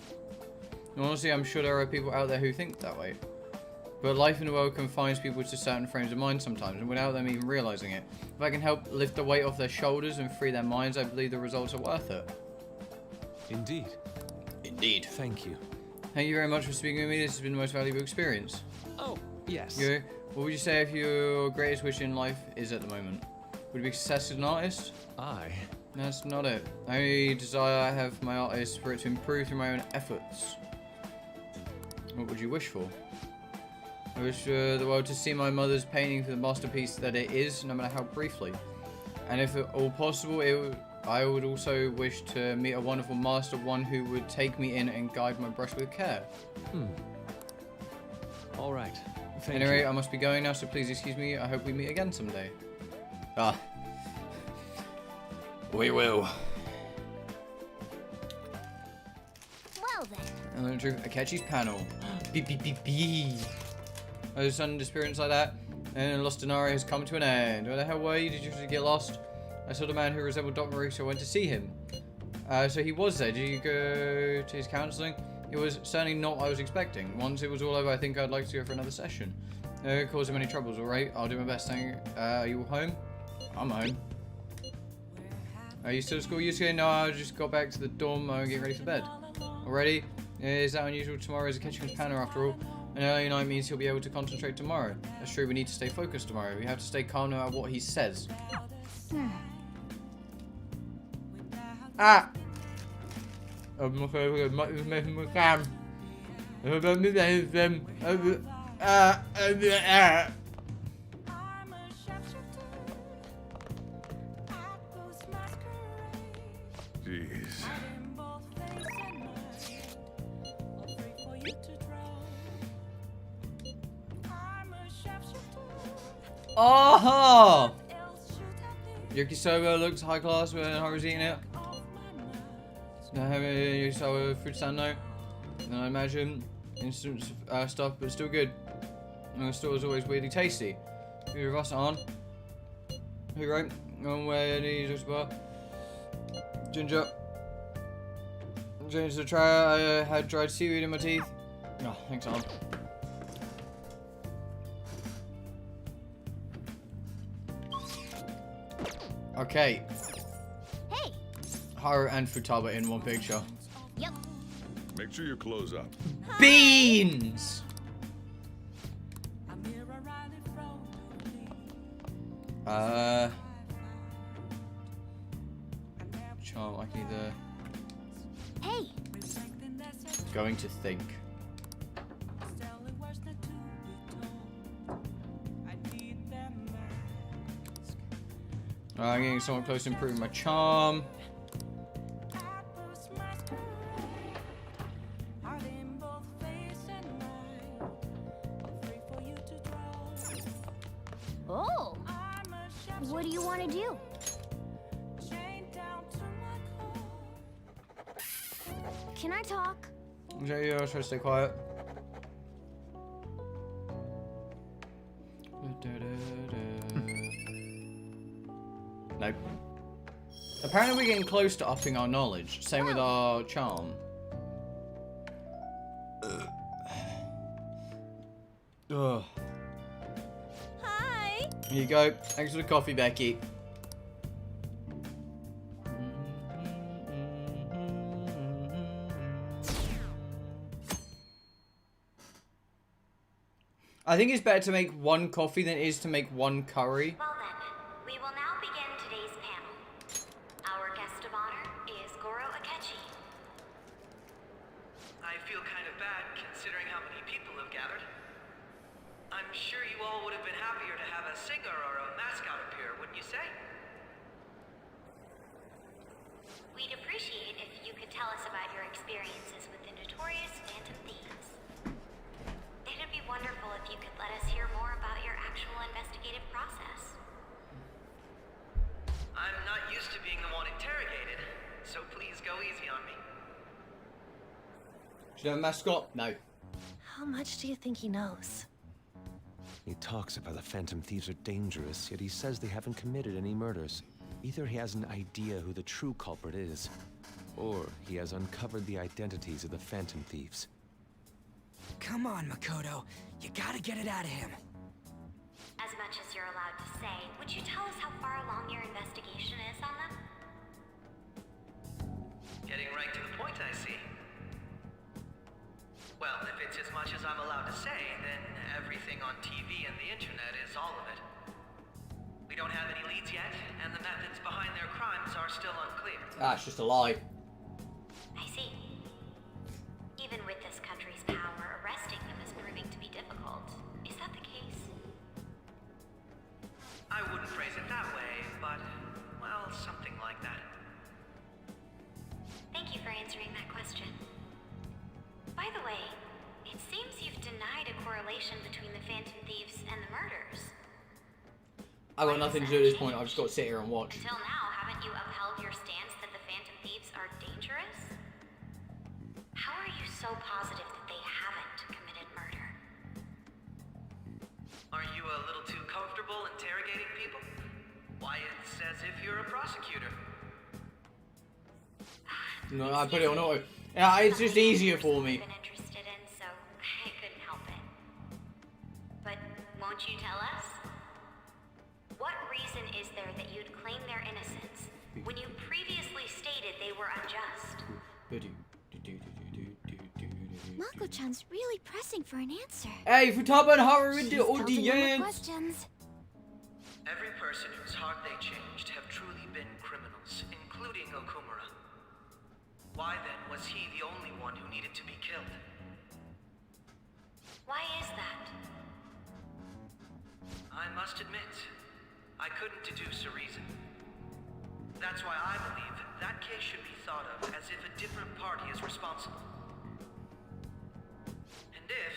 And honestly, I'm sure there are people out there who think that way. But life in the world confines people to certain frames of mind sometimes, and without them even realizing it. If I can help lift the weight off their shoulders and free their minds, I believe the results are worth it.
Indeed.
Indeed.
Thank you.
Thank you very much for speaking with me. This has been the most valuable experience.
Oh, yes.
What would you say if your greatest wish in life is at the moment? Would it be success as an artist? That's not it. The only desire I have for my art is for it to improve through my own efforts. What would you wish for? I wish the world to see my mother's painting for the masterpiece that it is, no matter how briefly. And if at all possible, I would also wish to meet a wonderful master, one who would take me in and guide my brush with care.
All right.
Anyway, I must be going now, so please excuse me. I hope we meet again someday. We will.
Well then.
I'm going to drink Akechi's panel. B. I was sudden experience like that, and Lost Denari has come to an end. Where the hell were you? Did you get lost? I saw the man who resembled Dr. Marie, so I went to see him. So he was there. Did you go to his counseling? It was certainly not what I was expecting. Once it was all over, I think I'd like to go for another session. Cause him any troubles, alright? I'll do my best. Thank you. Are you home? I'm home. Are you still at school, Yusuke? No, I just got back to the dorm. I'm getting ready for bed. Already? Is that unusual? Tomorrow is Akechi's panel after all. An early night means he'll be able to concentrate tomorrow. That's true, we need to stay focused tomorrow. We have to stay calm no matter what he says.
Jeez.
Oh! Yakisoba looks high class when Haru's eating it. Now having Yakisoba fruit stand though. And I imagine instant stuff, but still good. And the store is always weirdly tasty. Who of us aren't? Who right? On where any just bar. Ginger. Changed the tray. I had dried seaweed in my teeth. Oh, thanks, Arm. Okay.
Hey.
Haru and Futaba in one picture.
Yep.
Make sure you close up.
Beans! Charm, I can either...
Hey!
Going to think. I'm getting somewhat close to improving my charm.
Oh! What do you want to do? Can I talk?
Yeah, I'll try to stay quiet. Nope. Apparently we're getting close to upping our knowledge. Same with our charm. Ugh.
Hi!
Here you go. Thanks for the coffee, Becky. I think it's better to make one coffee than it is to make one curry.
Well then, we will now begin today's panel. Our guest of honor is Goro Akechi.
I feel kind of bad considering how many people have gathered. I'm sure you all would have been happier to have a singer or a mascot appear, wouldn't you say?
We'd appreciate if you could tell us about your experiences with the notorious Phantom Thieves. It'd be wonderful if you could let us hear more about your actual investigative process.
I'm not used to being the one interrogated, so please go easy on me.
Do you have a mascot? No.
How much do you think he knows?
He talks about the Phantom Thieves are dangerous, yet he says they haven't committed any murders. Either he has an idea who the true culprit is, or he has uncovered the identities of the Phantom Thieves.
Come on, Makoto. You gotta get it out of him.
As much as you're allowed to say, would you tell us how far along your investigation is on them?
Getting right to the point, I see. Well, if it's as much as I'm allowed to say, then everything on TV and the internet is all of it. We don't have any leads yet, and the methods behind their crimes are still unclear.
Ah, it's just a lie.
I see. Even with this country's power, arresting them is proving to be difficult. Is that the case?
I wouldn't phrase it that way, but, well, something like that.
Thank you for answering that question. By the way, it seems you've denied a correlation between the Phantom Thieves and the murders.
I've got nothing to do at this point. I've just got to sit here and watch.
Until now, haven't you upheld your stance that the Phantom Thieves are dangerous? How are you so positive that they haven't committed murder?
Are you a little too comfortable interrogating people? Why, it's as if you're a prosecutor.
No, I put it on auto. Yeah, it's just easier for me.
Been interested in, so I couldn't help it. But won't you tell us? What reason is there that you'd claim their innocence when you previously stated they were unjust?
Mako-chan's really pressing for an answer.
Hey, Futaba and Haru in
She's
the
pelting him with
audience.
questions.
Every person whose heart they changed have truly been criminals, including Okumura. Why then was he the only one who needed to be killed?
Why is that?
I must admit, I couldn't deduce a reason. That's why I believe that case should be thought of as if a different party is responsible. And if,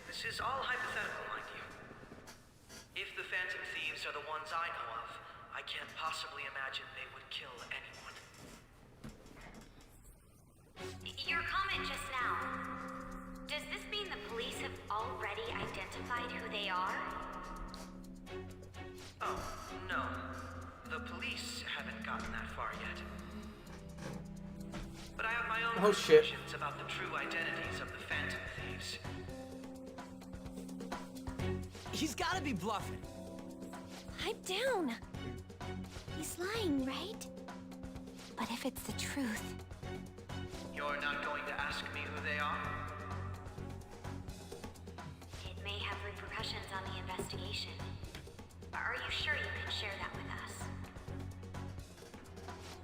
this is all hypothetical, mind you, if the Phantom Thieves are the ones I know of, I can't possibly imagine they would kill anyone.
Your comment just now, identified who they are?
Oh, no. The police haven't gotten that far yet. But I have my own suspicions about the true identities of the Phantom Thieves.
He's gotta be bluffing.
Pipe down. He's lying, right? But if it's the truth...
You're not going to ask me who they are?
It may have repercussions on the investigation. Are you sure you can share that with us?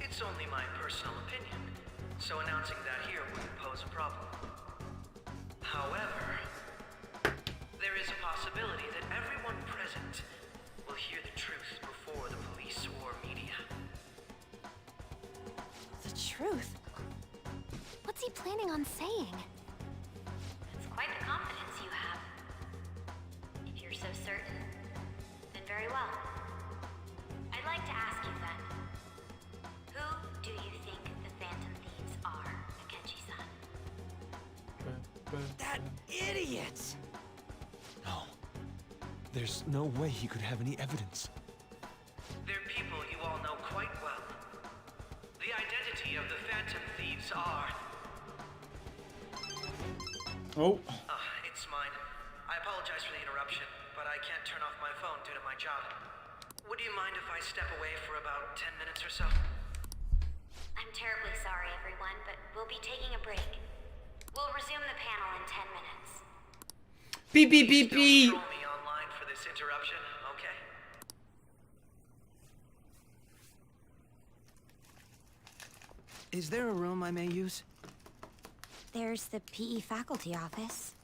It's only my personal opinion, so announcing that here wouldn't pose a problem. However, there is a possibility that everyone present will hear the truth before the police or media.
The truth? What's he planning on saying?
It's quite the confidence you have. If you're so certain, then very well. I'd like to ask you then, who do you think the Phantom Thieves are, Akechi-san?
That idiot!
No. There's no way he could have any evidence.
They're people you all know quite well. The identity of the Phantom Thieves are...
Oh.
It's mine. I apologize for the interruption, but I can't turn off my phone due to my job. Would you mind if I step away for about 10 minutes or so?
I'm terribly sorry, everyone, but we'll be taking a break. We'll resume the panel in 10 minutes.
Beep, beep, beep, beep.
Don't throw me online for this interruption, okay?
Is there a room I may use?
There's the PE faculty office.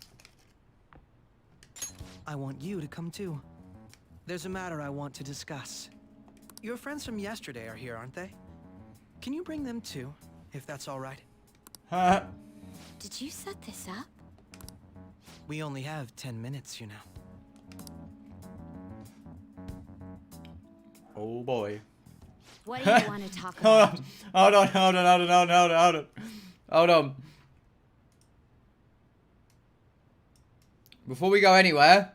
I want you to come too. There's a matter I want to discuss. Your friends from yesterday are here, aren't they? Can you bring them too, if that's all right?
Did you set this up?
We only have 10 minutes, you know.
Oh boy.
What do you want to talk
Hold
about?
on. Hold on. Before we go anywhere,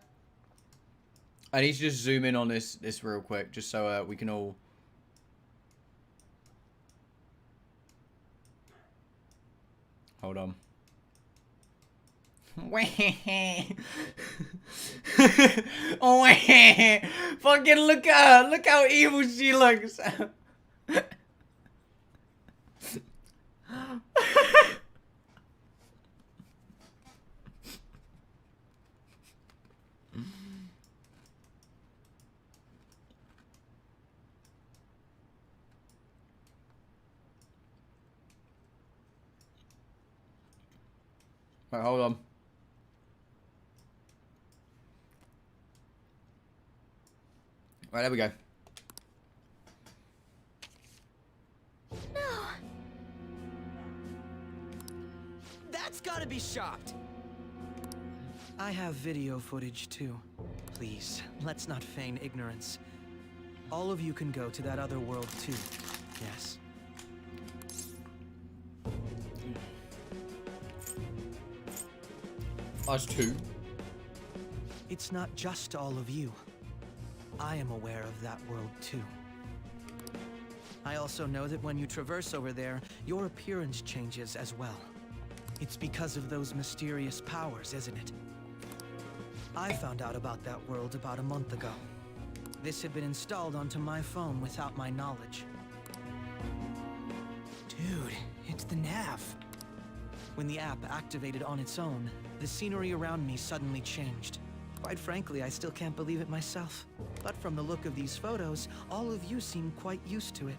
I need to just zoom in on this real quick, just so we can all... Hold on. Fucking look at her! Look how evil she looks! Right, hold on. Right, there we go.
No.
That's gotta be shocked. I have video footage too. Please, let's not feign ignorance. All of you can go to that other world too. Yes.
Us too.
It's not just all of you. I am aware of that world too. I also know that when you traverse over there, your appearance changes as well. It's because of those mysterious powers, isn't it? I found out about that world about a month ago. This had been installed onto my phone without my knowledge. Dude, it's the nav. When the app activated on its own, the scenery around me suddenly changed. Quite frankly, I still can't believe it myself. But from the look of these photos, all of you seem quite used to it.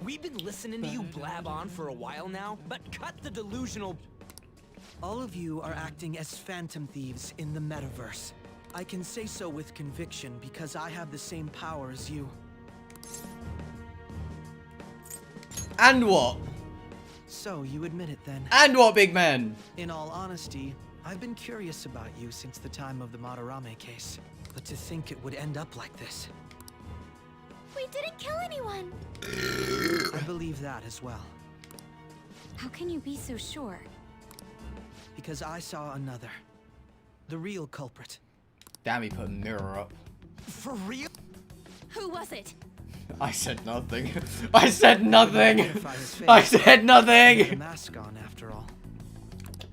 We've been listening to you blab on for a while now, but cut the delusional...
All of you are acting as Phantom Thieves in the metaverse. I can say so with conviction because I have the same power as you.
And what?
So, you admit it then?
And what, big man?
In all honesty, I've been curious about you since the time of the Madarame case. But to think it would end up like this.
We didn't kill anyone!
I believe that as well.
How can you be so sure?
Because I saw another. the real culprit.
Damn, he put a mirror up.
For real?
Who was it?
I said nothing. I said nothing. I said nothing.
The mask on, after all.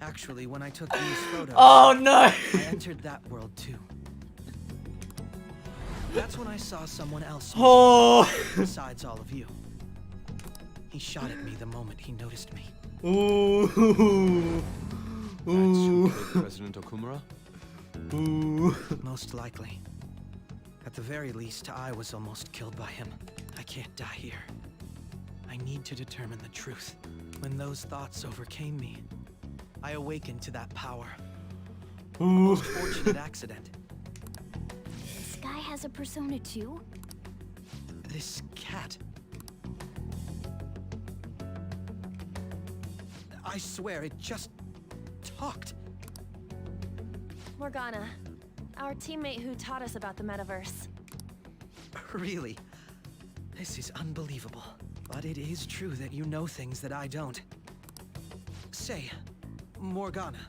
Actually, when I took these photos,
Oh no!
I entered that world too. That's when I saw someone else.
Oh!
Besides all of you. He shot at me the moment he noticed me.
Ooh.
Ooh. President Okumura?
Ooh.
Most likely. At the very least, I was almost killed by him. I can't die here. I need to determine the truth. When those thoughts overcame me, I awakened to that power. A most fortunate accident.
This guy has a persona too?
This cat. I swear, it just talked.
Morgana, our teammate who taught us about the metaverse.
Really? This is unbelievable. But it is true that you know things that I don't. Say, Morgana,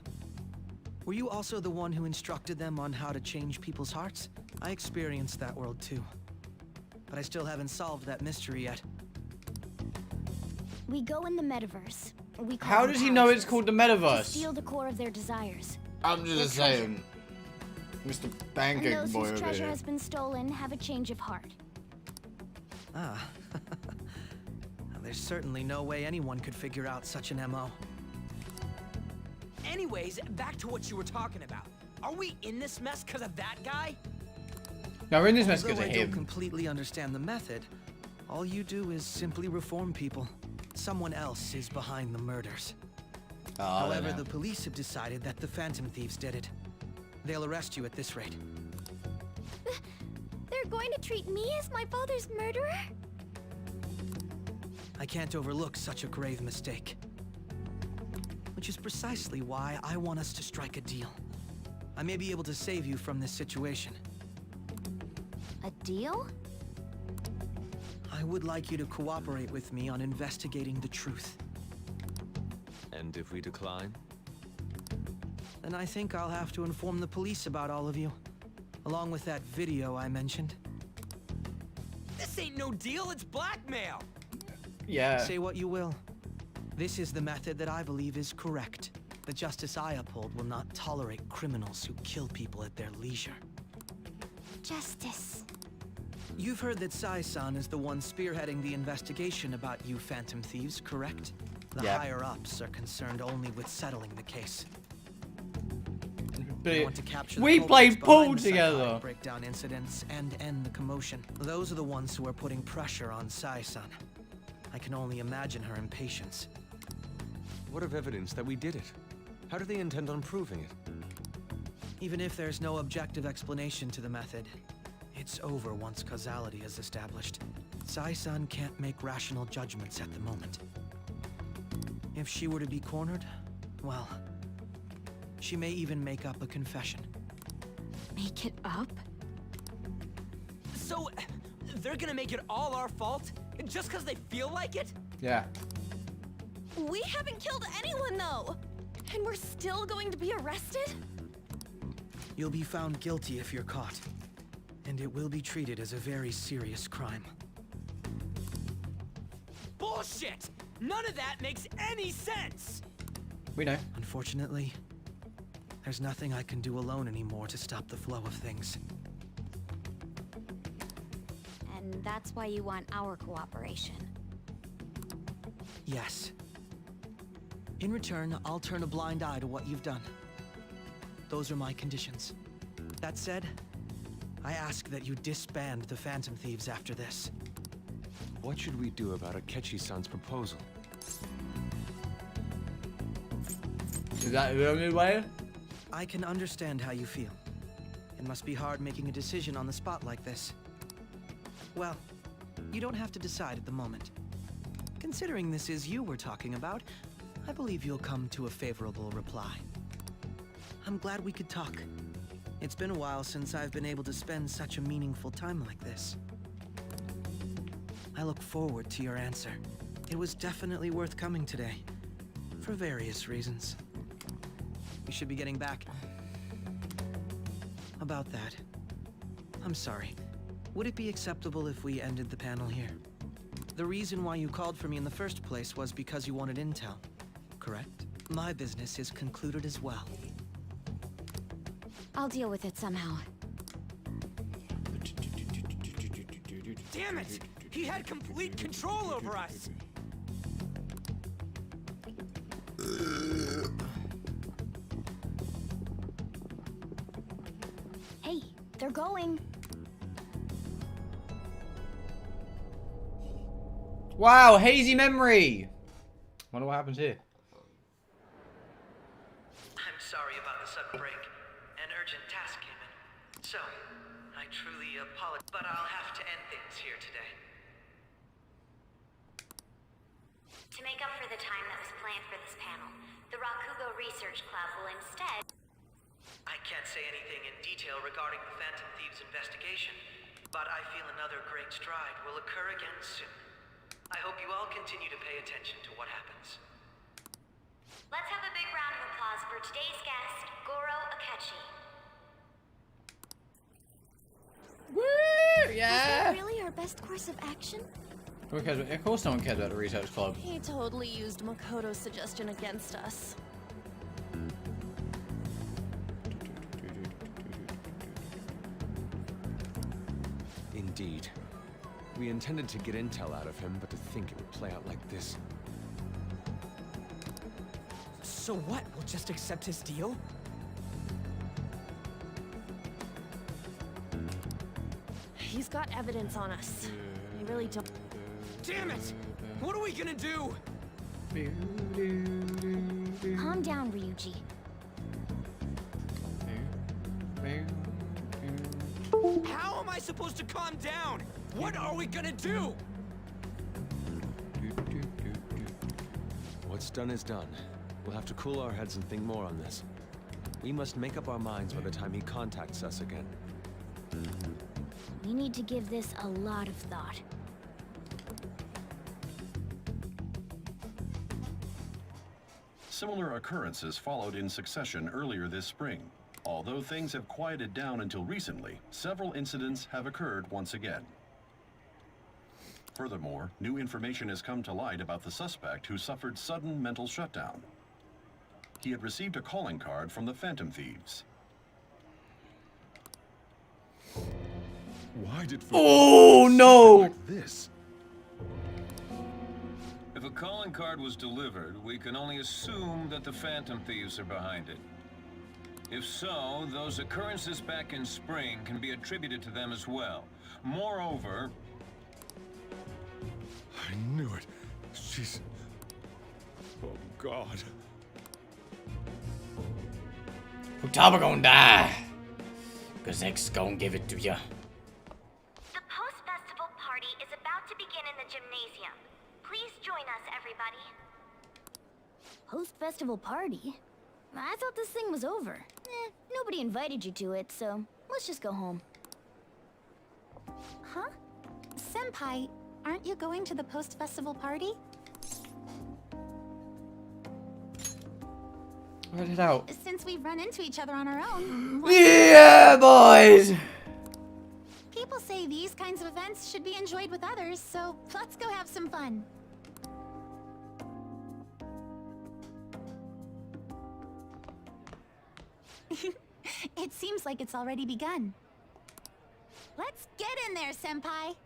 were you also the one who instructed them on how to change people's hearts? I experienced that world too. But I still haven't solved that mystery yet.
We go in the metaverse. We call
How
them
does he know it's
palaces,
called the
to
metaverse?
steal the core of their desires.
I'm just saying. Mr.
And
Pancake
those
Boy
whose
over
treasure
here.
has been stolen have a change of heart.
Ah. There's certainly no way anyone could figure out such an MO.
Anyways, back to what you were talking about. Are we in this mess because of that guy?
No, we're in this mess because
Although
of
I don't
him.
completely understand the method, all you do is simply reform people. Someone else is behind the murders. However, the police have decided that the Phantom Thieves did it. They'll arrest you at this rate.
They're going to treat me as my father's murderer?
I can't overlook such a grave mistake. Which is precisely why I want us to strike a deal. I may be able to save you from this situation.
A deal?
I would like you to cooperate with me on investigating the truth.
And if we decline?
Then I think I'll have to inform the police about all of you. Along with that video I mentioned.
This ain't no deal, it's blackmail!
Yeah.
Say what you will. This is the method that I believe is correct. The justice I uphold will not tolerate criminals who kill people at their leisure.
Justice.
You've heard that Sai-san is the one spearheading the investigation about you Phantom Thieves, correct? The
Yeah.
higher-ups are concerned only with settling the case.
But
They want to capture the
we
culprits
played
behind
pool
the
together.
psychotic breakdown incidents and end the commotion. Those are the ones who are putting pressure on Sai-san. I can only imagine her impatience.
What of evidence that we did it? How do they intend on proving it?
Even if there's no objective explanation to the method, it's over once causality is established. Sai-san can't make rational judgments at the moment. If she were to be cornered, well, she may even make up a confession.
Make it up?
So, they're gonna make it all our fault? Just because they feel like it?
Yeah.
We haven't killed anyone, though! And we're still going to be arrested?
You'll be found guilty if you're caught. And it will be treated as a very serious crime.
Bullshit! None of that makes any sense!
We know.
Unfortunately, there's nothing I can do alone anymore to stop the flow of things.
And that's why you want our cooperation.
Yes. In return, I'll turn a blind eye to what you've done. Those are my conditions. That said, I ask that you disband the Phantom Thieves after this.
What should we do about Akechi-san's proposal?
Is that the only way?
I can understand how you feel. It must be hard making a decision on the spot like this. Well, you don't have to decide at the moment. Considering this is you we're talking about, I believe you'll come to a favorable reply. I'm glad we could talk. It's been a while since I've been able to spend such a meaningful time like this. I look forward to your answer. It was definitely worth coming today, for various reasons. We should be getting back.
about that. I'm sorry. Would it be acceptable if we ended the panel here? The reason why you called for me in the first place was because you wanted intel, correct? My business is concluded as well.
I'll deal with it somehow.
Damn it! He had complete control over us!
Hey, they're going.
Wow, hazy memory. Wonder what happens here.
I'm sorry about the sudden break. An urgent task came in. So, I truly apologize, but I'll have to end things here today.
To make up for the time that was planned for this panel, the Rakugo Research Club will instead...
I can't say anything in detail regarding the Phantom Thieves investigation, but I feel another great stride will occur again soon. I hope you all continue to pay attention to what happens.
Let's have a big round of applause for today's guest, Goro Akechi.
Woo!
Was
Yeah!
that really our best course of action?
Of course no one cares about the research club.
He totally used Makoto's suggestion against us.
Indeed. We intended to get intel out of him, but to think it would play out like this.
So what? We'll just accept his deal?
He's got evidence on us. I really don't...
Damn it! What are we gonna do?
Calm down, Ryuji.
How am I supposed to calm down? What are we gonna do?
What's done is done. We'll have to cool our heads and think more on this. We must make up our minds by the time he contacts us again.
We need to give this a lot of thought.
Similar occurrences followed in succession earlier this spring. Although things have quieted down until recently, several incidents have occurred once again. Furthermore, new information has come to light about the suspect who suffered sudden mental shutdown. He had received a calling card from the Phantom Thieves.
Why did
Oh no!
like this?
If a calling card was delivered, we can only assume that the Phantom Thieves are behind it. If so, those occurrences back in spring can be attributed to them as well. Moreover...
I knew it. She's... Oh, God.
Futaba gonna die. Cause X gonna give it to ya.
The post-festival party is about to begin in the gymnasium. Please join us, everybody.
Post-festival party? I thought this thing was over. Nobody invited you to it, so let's just go home.
Huh? Senpai, aren't you going to the post-festival party?
Write it out.
Since we've run into each other on our own.
Yeah, boys!
People say these kinds of events should be enjoyed with others, so let's go have some fun. It seems like it's already begun. Let's get in there, Senpai!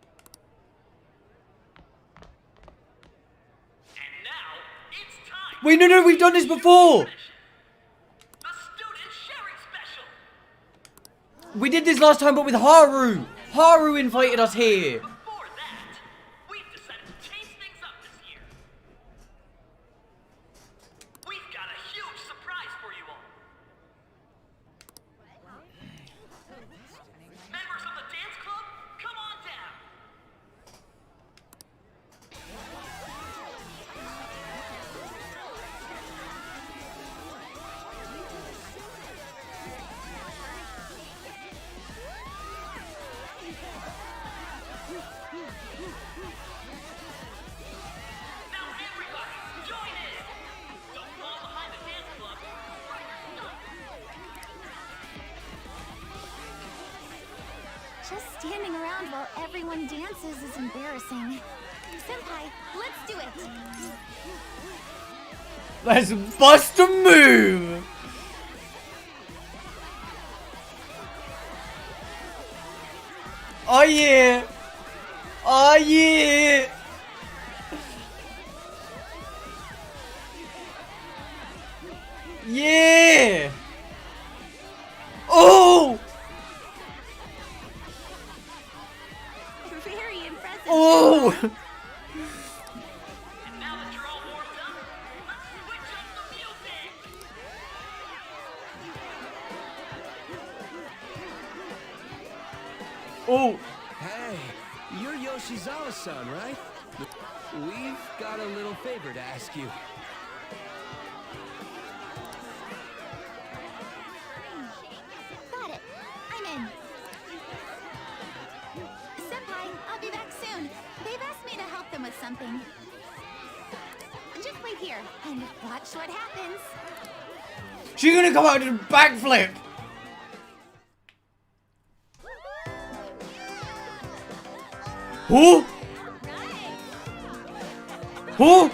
And now, it's time!
Wait, no, we've done this before!
The student sharing special!
We did this last time, but with Haru! Haru invited us here!
Before that, we've decided to change things up this year. We've got a huge surprise for you all. Members of the dance club, come on down.
Standing around while everyone dances is embarrassing. Senpai, let's do it.
Let's bust a move. Oh yeah. Oh yeah. Yeah. Oh.
Very impressive.
Oh. Oh.
Hey, you're Yoshizawa-san, right? We've got a little favor to ask you.
Got it. I'm in. Senpai, I'll be back soon. They've asked me to help them with something. Just wait here and watch what happens.
She's gonna come out and backflip. Who? Who?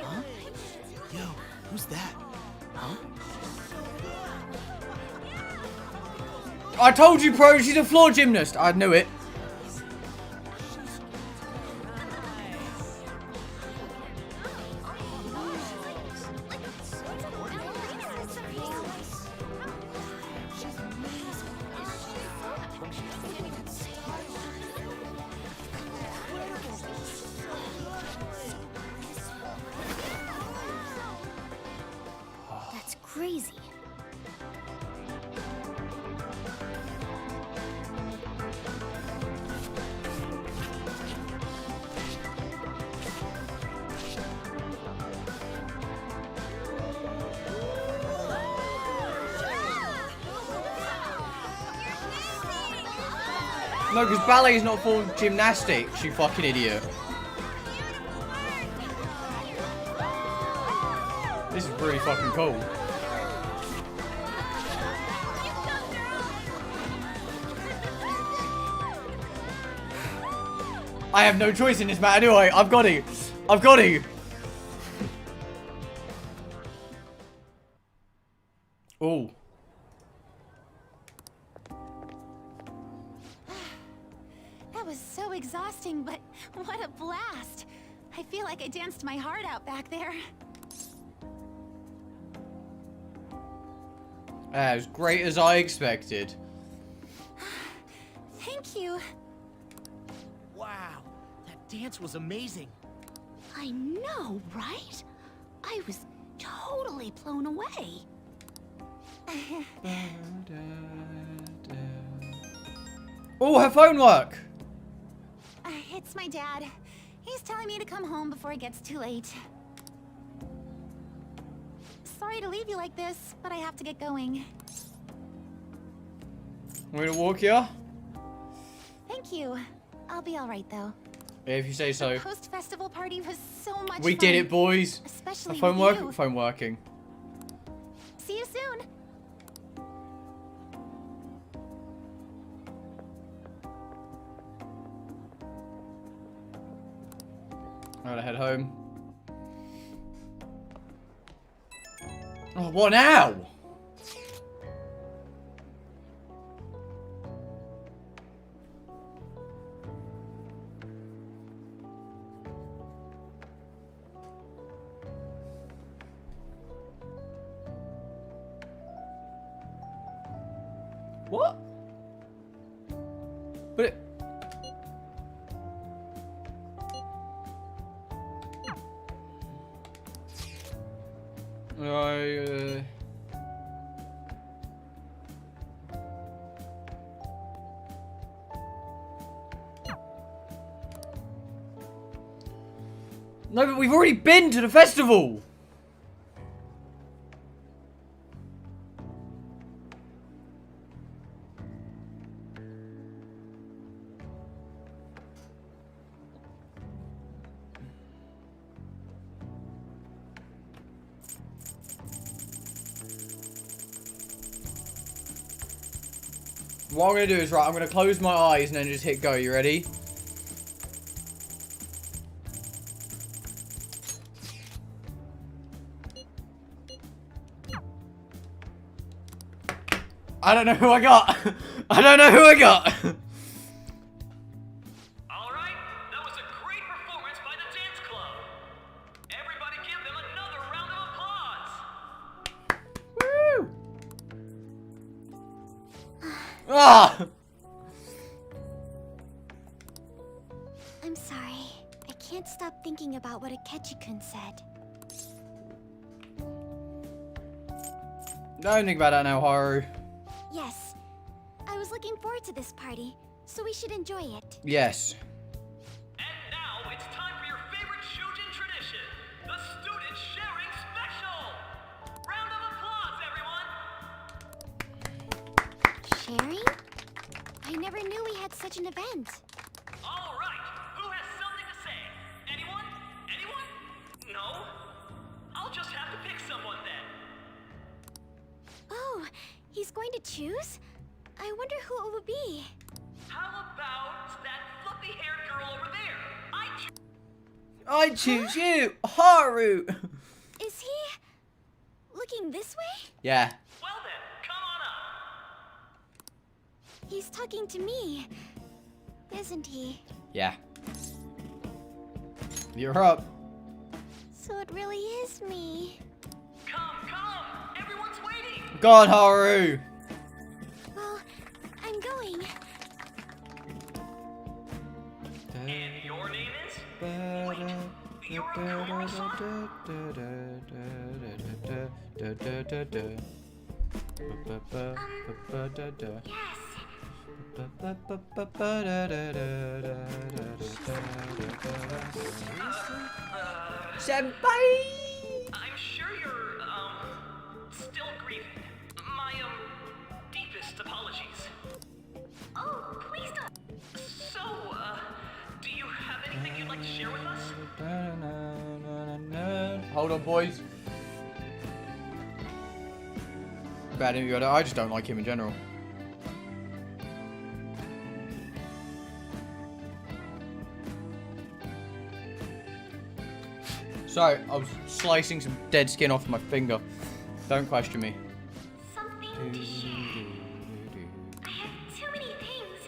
Huh? Yo, who's that? Huh?
I told you, bro, she's a floor gymnast. I knew it.
That's crazy.
No, because ballet is not for gymnastics, you fucking idiot. This is really fucking cool. I have no choice in this matter, do I? I've got to. I've got to. Oh.
That was so exhausting, but what a blast. I feel like I danced my heart out back there.
As great as I expected.
Thank you.
Wow, that dance was amazing.
I know, right? I was totally blown away.
Oh, her phone work.
It's my dad. He's telling me to come home before it gets too late. Sorry to leave you like this, but I have to get going.
Want me to walk you?
Thank you. I'll be all right though.
If you say so.
The post-festival party was so much
We
fun.
did it, boys.
Especially
Her phone
with
work?
you.
Phone working.
See you soon.
I'm gonna head home. Oh, what now? What? But it... No, but we've already been to the festival! what I'm going to do is, right, I'm going to close my eyes and then just hit go. You ready? I don't know who I got. I don't know who I got.
Alright, that was a great performance by the dance club. Everybody give them another round of applause.
Woo! Ah!
I'm sorry. I can't stop thinking about what Akechi-kun said.
Don't think about that now, Haru.
Yes. I was looking forward to this party, so we should enjoy it.
Yes.
And now it's time for your favorite Shujin tradition, the student sharing special. Round of applause, everyone.
Sharing? I never knew we had such an event.
All right, who has something to say? Anyone? Anyone? No? I'll just have to pick someone then.
Oh, he's going to choose? I wonder who it would be.
How about that fluffy-haired girl over there?
I choose you, Haru.
Is he looking this way?
Yeah.
Well then, come on up.
He's talking to me, isn't he?
Yeah. You're up.
So it really is me.
Come, everyone's waiting.
Go on, Haru.
Well, I'm going.
And your name is? Wait, you're Kumura-san?
Senpai!
I'm sure you're, still grieving. My, deepest apologies. Oh, please don't. So, do you have anything you'd like to share with us?
Hold on, boys. Bad interview. I just don't like him in general. Sorry, I was slicing some dead skin off my finger. Don't question me.
Something to share. I have too many things.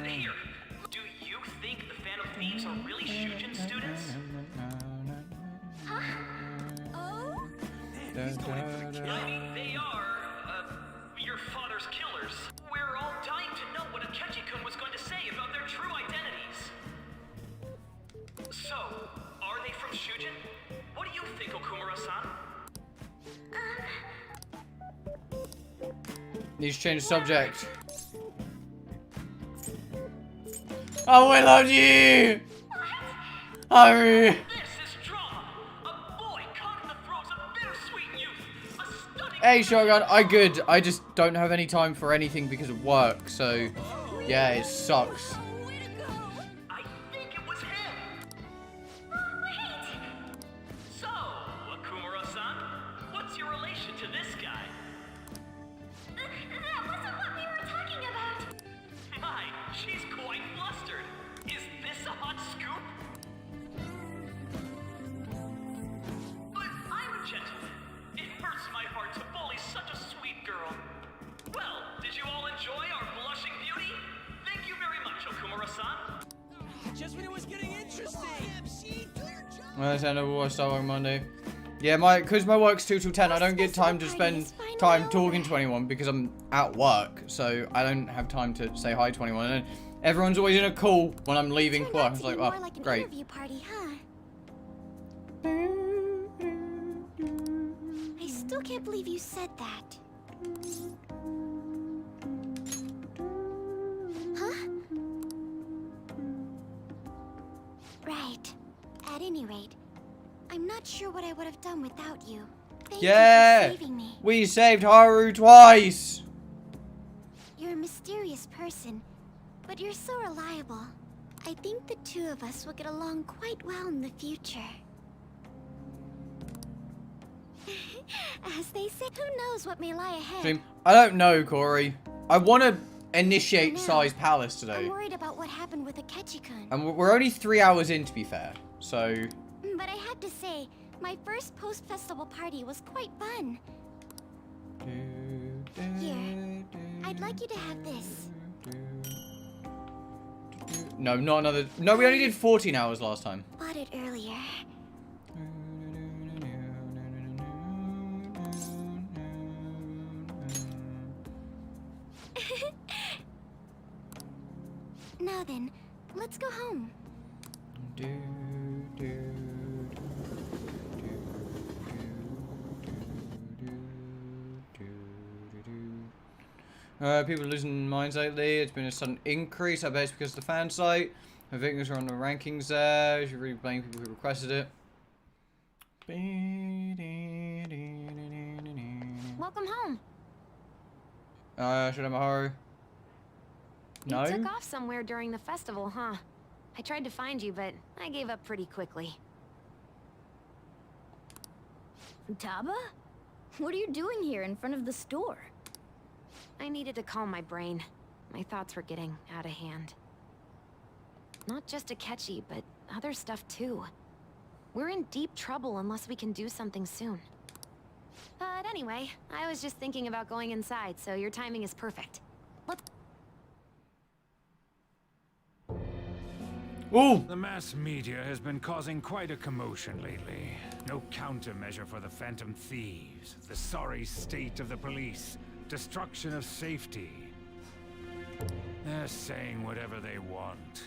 Here, do you think the Phantom Thieves are really Shujin students?
Huh? Oh?
I mean, they are, your father's killers. We're all dying to know what Akechi-kun was going to say about their true identities. So, are they from Shujin? What do you think, Okumura-san?
Needs to change the subject. Oh, I love you! Haru! Hey, Shogun, good. I just don't have any time for anything because of work, so yeah, it sucks.
I think it was him. Wait. So, Okumura-san, what's your relation to this guy?
That wasn't what we were talking about.
My, she's quite flustered. Is this a hot scoop? But I'm a gentleman. It hurts my heart to bully such a sweet girl. Well, did you all enjoy our blushing beauty? Thank you very much, Okumura-san.
Just when it was getting interesting.
Well, that's the end of what I start on Monday. Yeah, because my work's 2 till 10, I don't get time to spend time talking to anyone because I'm at work, so I don't have time to say hi to anyone. And everyone's always in a call when I'm leaving work. It's like, oh, great.
Interview party, huh? I still can't believe you said that. Huh? Right. At any rate, I'm not sure what I would have done without you. Thank you for saving me.
We saved Haru twice!
You're a mysterious person, but you're so reliable. I think the two of us will get along quite well in the future. As they say, who knows what may lie ahead.
Dream. I don't know, Corey. I want to initiate
For now,
Sai's palace today.
I'm worried about what happened with Akechi-kun.
And we're only 3 hours in, to be fair. So...
But I have to say, my first post-festival party was quite fun. Here, I'd like you to have this.
No, not another... No, we only did 14 hours last time.
Bought it earlier. Now then, let's go home.
People are losing minds lately. It's been a sudden increase. I bet it's because of the fan site. The victims are on the rankings there. You should really blame people who requested it.
Welcome home.
Should I Maharu? No?
You took off somewhere during the festival, huh? I tried to find you, but I gave up pretty quickly.
Taba? What are you doing here in front of the store?
I needed to calm my brain. My thoughts were getting out of hand. Not just Akechi, but other stuff too. We're in deep trouble unless we can do something soon. But anyway, I was just thinking about going inside, so your timing is perfect. Let's...
Ooh!
The mass media has been causing quite a commotion lately. No countermeasure for the Phantom Thieves, the sorry state of the police, destruction of safety. They're saying whatever they want.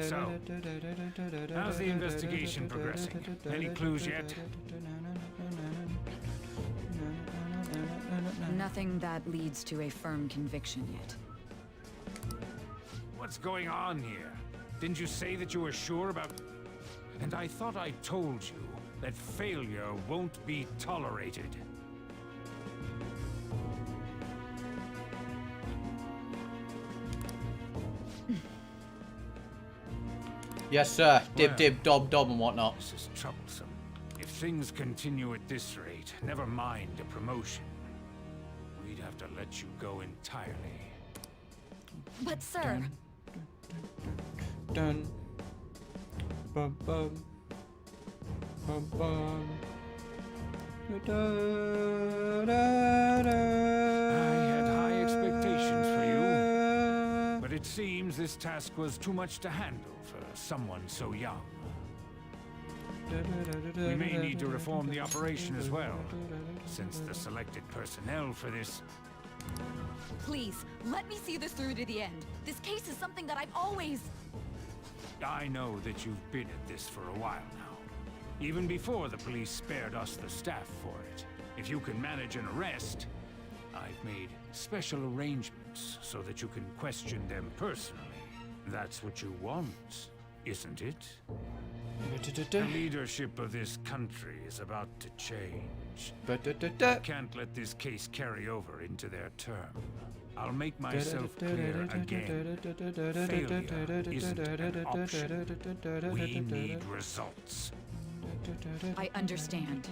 So, how's the investigation progressing? Any clues yet?
Nothing that leads to a firm conviction yet.
What's going on here? Didn't you say that you were sure about... And I thought I told you that failure won't be tolerated.
Yes, sir. Dib, dib, dob, dob, and whatnot.
This is troublesome. If things continue at this rate, never mind a promotion. We'd have to let you go entirely.
But sir...
Dun. Bum, bum. Bum, bum.
I had high expectations for you, but it seems this task was too much to handle for someone so young. We may need to reform the operation as well, since the selected personnel for this...
Please, let me see this through to the end. This case is something that I've always...
I know that you've been at this for a while now. Even before the police spared us the staff for it. If you can manage an arrest, I've made special arrangements so that you can question them personally. That's what you want, isn't it? The leadership of this country is about to change. Can't let this case carry over into their term. I'll make myself clear again. Failure isn't an option. We need results.
I understand.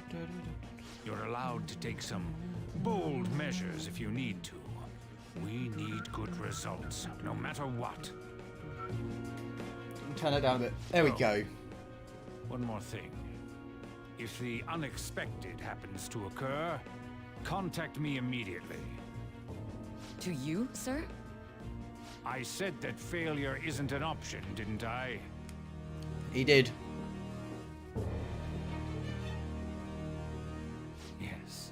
You're allowed to take some bold measures if you need to. We need good results, no matter what.
Turn it down a bit. There we go.
One more thing. If the unexpected happens to occur, contact me immediately.
To you, sir?
I said that failure isn't an option, didn't I?
He did.
Yes.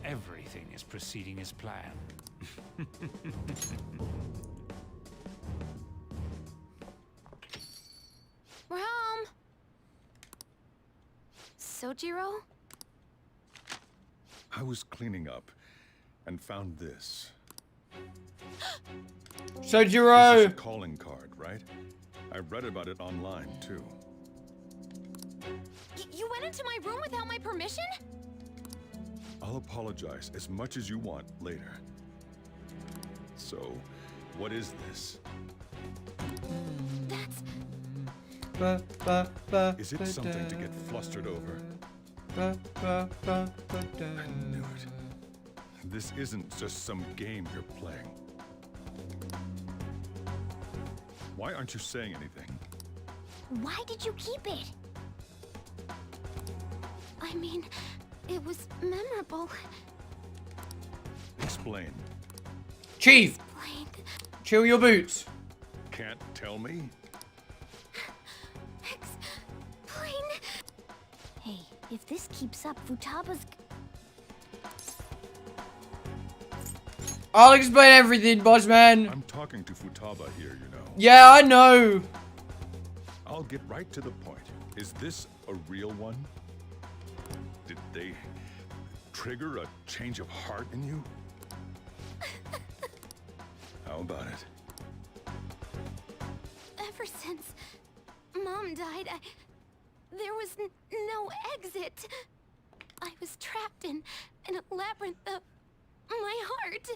Everything is proceeding as planned.
We're home! Sojiro?
I was cleaning up and found this.
Sojiro!
This is a calling card, right? I read about it online, too.
You went into my room without my permission?
I'll apologize as much as you want later. So, what is this?
Is
it something to get flustered over.
I
knew it. This isn't just some game you're playing. Why aren't you saying anything?
Why did you keep it? I mean, it was memorable.
Explain.
Chief! Chill your boots.
Can't tell me?
Explain.
Hey, if this keeps up, Futaba's...
I'll explain everything, boss man.
I'm talking to Futaba here, you know.
Yeah, I know.
I'll get right to the point. Is this a real one? Did they trigger a change of heart in you? How about it?
Ever since Mom died, there was no exit. I was trapped in a labyrinth of my heart.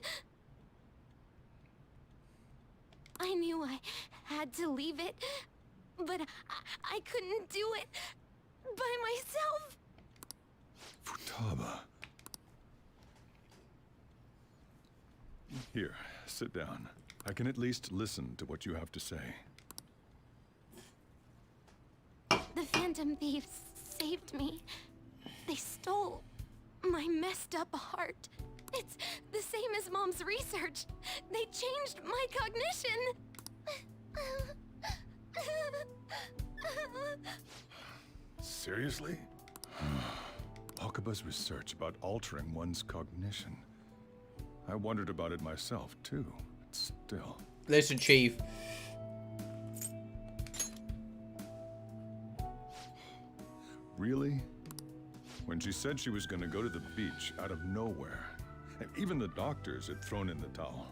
I knew I had to leave it, but I couldn't do it by myself.
Futaba. Here, sit down. I can at least listen to what you have to say.
The Phantom Thieves saved me. They stole my messed up heart. It's the same as Mom's research. They changed my cognition.
Seriously? Wakaba's research about altering one's cognition. I wondered about it myself, too. Still.
Listen, Chief.
Really? When she said she was going to go to the beach out of nowhere, and even the doctors had thrown in the towel.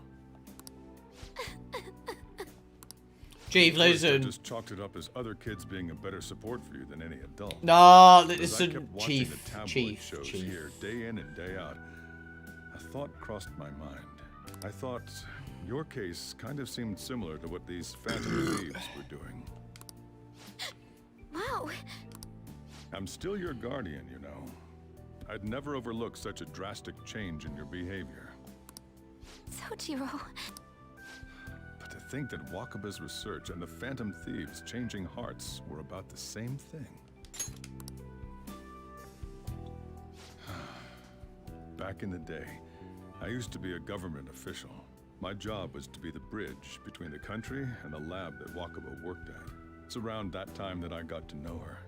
Chief,
First, I
listen.
just chalked it up as other kids being a better support for you than any adult.
No,
As I
listen,
kept watching
Chief,
the tabloid
Chief,
shows
Chief.
here, day in and day out, a thought crossed my mind. I thought your case kind of seemed similar to what these Phantom Thieves were doing.
Wow.
I'm still your guardian, you know. I'd never overlook such a drastic change in your behavior.
Sojiro.
But to think that Wakaba's research and the Phantom Thieves changing hearts were about the same thing. Back in the day, I used to be a government official. My job was to be the bridge between the country and the lab that Wakaba worked at. It's around that time that I got to know her.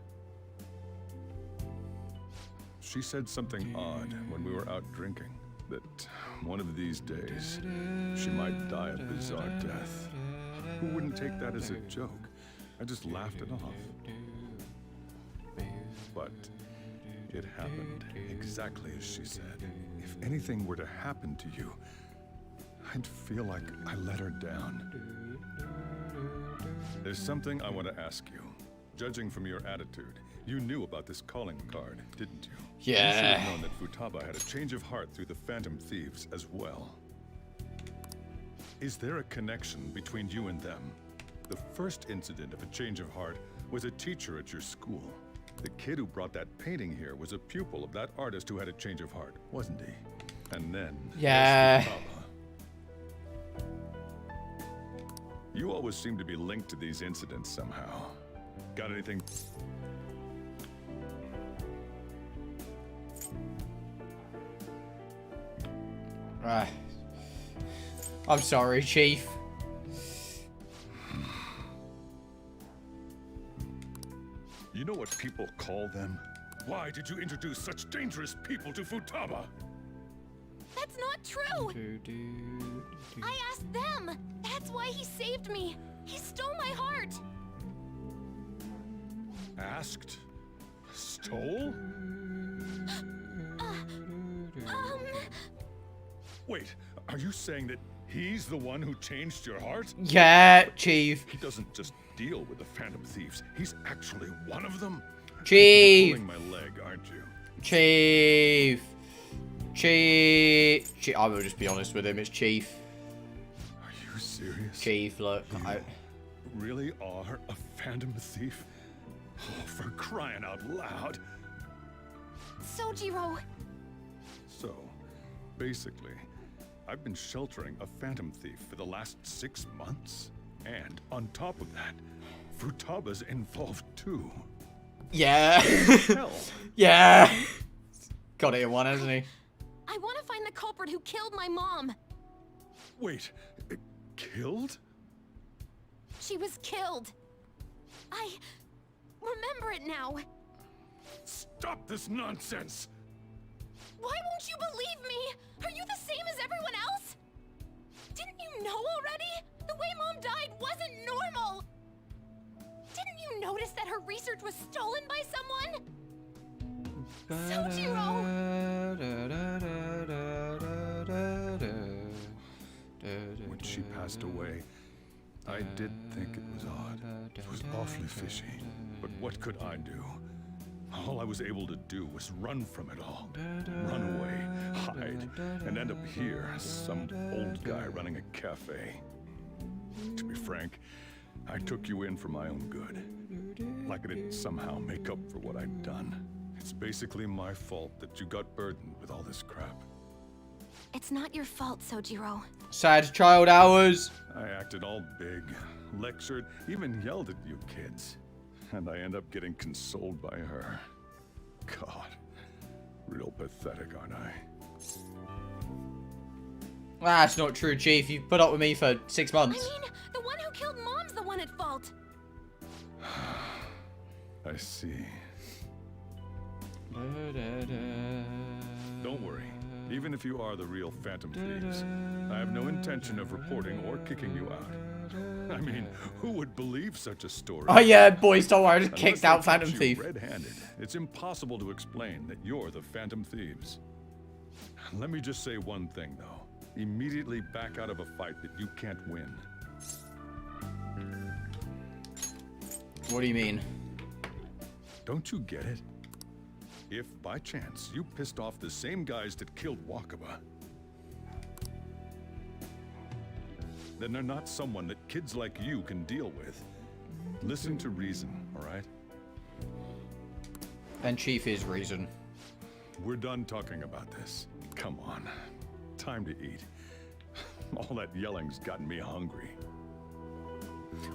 She said something odd when we were out drinking, that one of these days, she might die a bizarre death. Who wouldn't take that as a joke? I just laughed it off. But it happened exactly as she said. If anything were to happen to you, I'd feel like I let her down. There's something I want to ask you. Judging from your attitude, you knew about this calling card, didn't you?
Yeah.
You should have known that Futaba had a change of heart through the Phantom Thieves as well. Is there a connection between you and them? The first incident of a change of heart was a teacher at your school. The kid who brought that painting here was a pupil of that artist who had a change of heart, wasn't he? And then
Yeah.
there's Futaba. You always seem to be linked to these incidents somehow. Got anything?
I'm sorry, Chief.
You know what people call them? Why did you introduce such dangerous people to Futaba?
That's not true. I asked them. That's why he saved me. He stole my heart.
Asked? Stole? Wait, are you saying that he's the one who changed your heart?
Yeah, Chief.
He doesn't just deal with the Phantom Thieves. He's actually one of them.
Chief.
You're pulling my leg, aren't you?
Chief. Chief. I will just be honest with him. It's Chief.
Are you serious?
Chief, look.
You really are a Phantom Thief? Oh, for crying out loud.
Sojiro!
So, basically, I've been sheltering a phantom thief for the last 6 months. And on top of that, Futaba's involved too.
Yeah.
Hell.
Yeah. Got it in one, hasn't he?
I want to find the culprit who killed my mom.
Wait, killed?
She was killed. I remember it now.
Stop this nonsense!
Why won't you believe me? Are you the same as everyone else? Didn't you know already? The way Mom died wasn't normal. Didn't you notice that her research was stolen by someone? Sojiro!
When she passed away, I did think it was odd. It was awfully fishy. But what could I do? All I was able to do was run from it all. Run away, hide, and end up here, some old guy running a cafe. To be frank, I took you in for my own good. Like I didn't somehow make up for what I'd done. It's basically my fault that you got burdened with all this crap.
It's not your fault, Sojiro.
Sad child hours.
I acted all big, lectured, even yelled at you kids. And I end up getting consoled by her. God, real pathetic, aren't I?
That's not true, Chief. You put up with me for 6 months.
I mean, the one who killed Mom's the one at fault.
I see. Don't worry. Even if you are the real Phantom Thieves, I have no intention of reporting or kicking you out. I mean, who would believe such a story?
Oh yeah, boys, don't worry. I just
Unless
kicked
they
out
catch
Phantom
you
Thief.
red-handed, it's impossible to explain that you're the Phantom Thieves. Let me just say one thing, though. Immediately back out of a fight that you can't win.
What do you mean?
Don't you get it? If, by chance, you pissed off the same guys that killed Wakaba, then they're not someone that kids like you can deal with. Listen to reason, all right?
And Chief is reason.
We're done talking about this. Come on. Time to eat. All that yelling's gotten me hungry.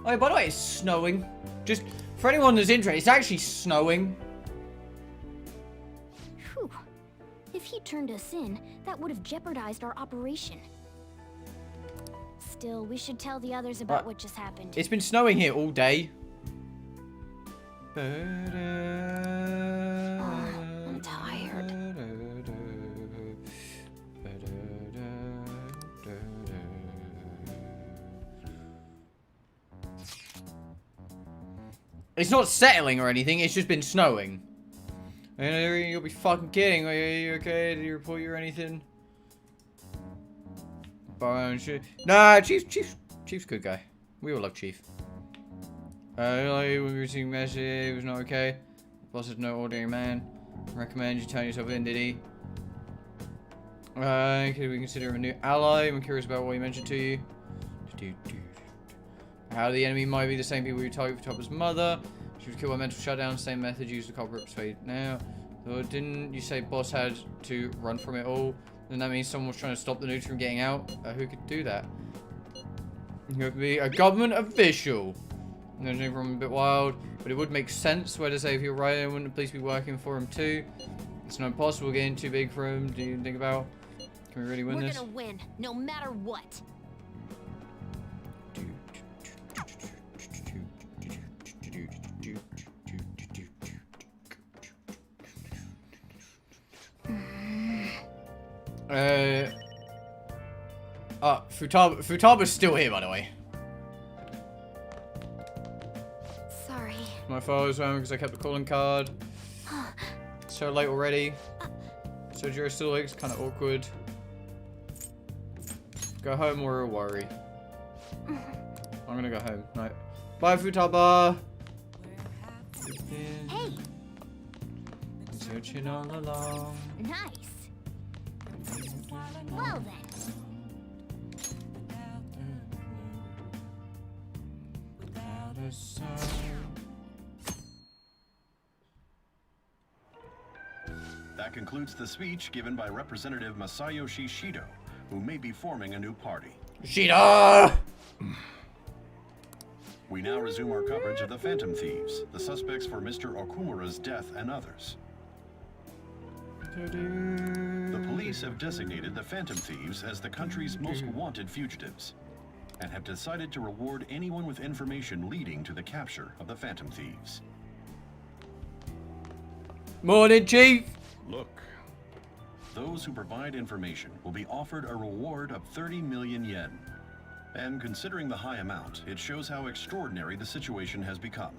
Oh, by the way, it's snowing. Just for anyone that's interested, it's actually snowing.
Whew. If he turned us in, that would have jeopardized our operation. Still, we should tell the others about what just happened.
It's been snowing here all day.
I'm tired.
It's not settling or anything, it's just been snowing. You'll be fucking kidding. Are you okay? Did he report you or anything? Nah, Chief's a good guy. We all love Chief. We received a message, it was not okay. Boss is no ordinary man. Recommend you turn yourself in, did he? Could we consider him a new ally? I'm curious about what he mentioned to you. How the enemy might be the same people who target Futaba's mother. She was killed by mental shutdown. Same method used to culprit persuade now. So didn't you say boss had to run from it all? Then that means someone was trying to stop the news from getting out. Who could do that? You could be a government official. There's no problem, a bit wild, but it would make sense. Where to say if you're right, wouldn't the police be working for him too? It's not impossible getting too big for him. Do you think about? Can we really win this?
We're gonna win, no matter what.
Futaba's still here, by the way.
Sorry.
My father's home because I kept the calling card. So late already. Sojiro still looks kind of awkward. Go home or a worry. I'm gonna go home. Right. Bye, Futaba.
Hey.
Searching all along.
Nice. Well then.
That concludes the speech given by Representative Masayoshi Shido, who may be forming a new party.
Shido!
We now resume our coverage of the Phantom Thieves, the suspects for Mr. Okumura's death and others. The police have designated the Phantom Thieves as the country's most wanted fugitives, and have decided to reward anyone with information leading to the capture of the Phantom Thieves.
Morning, Chief!
Look. Those who provide information will be offered a reward of 30 million yen. And considering the high amount, it shows how extraordinary the situation has become.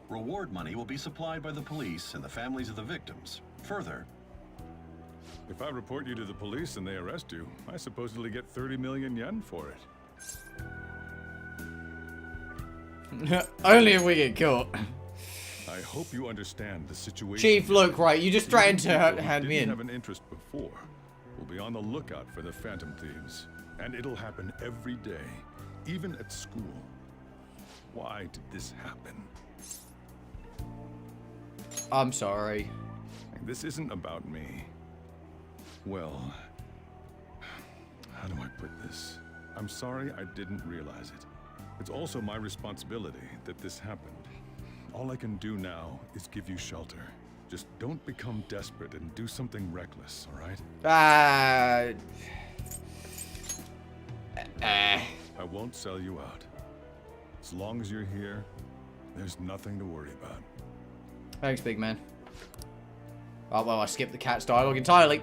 Reward money will be supplied by the police and the families of the victims. Further,
if I report you to the police and they arrest you, I supposedly get 30 million yen for it.
Only if we get caught.
I hope you understand the situation.
Chief, look, right, you just threatened to hand me in.
Have an interest before. We'll be on the lookout for the Phantom Thieves. And it'll happen every day, even at school. Why did this happen?
I'm sorry.
This isn't about me. Well, how do I put this? I'm sorry I didn't realize it. It's also my responsibility that this happened. All I can do now is give you shelter. Just don't become desperate and do something reckless, all right? I won't sell you out. As long as you're here, there's nothing to worry about.
Thanks, big man. Oh, well, I skipped the cat's dialogue entirely.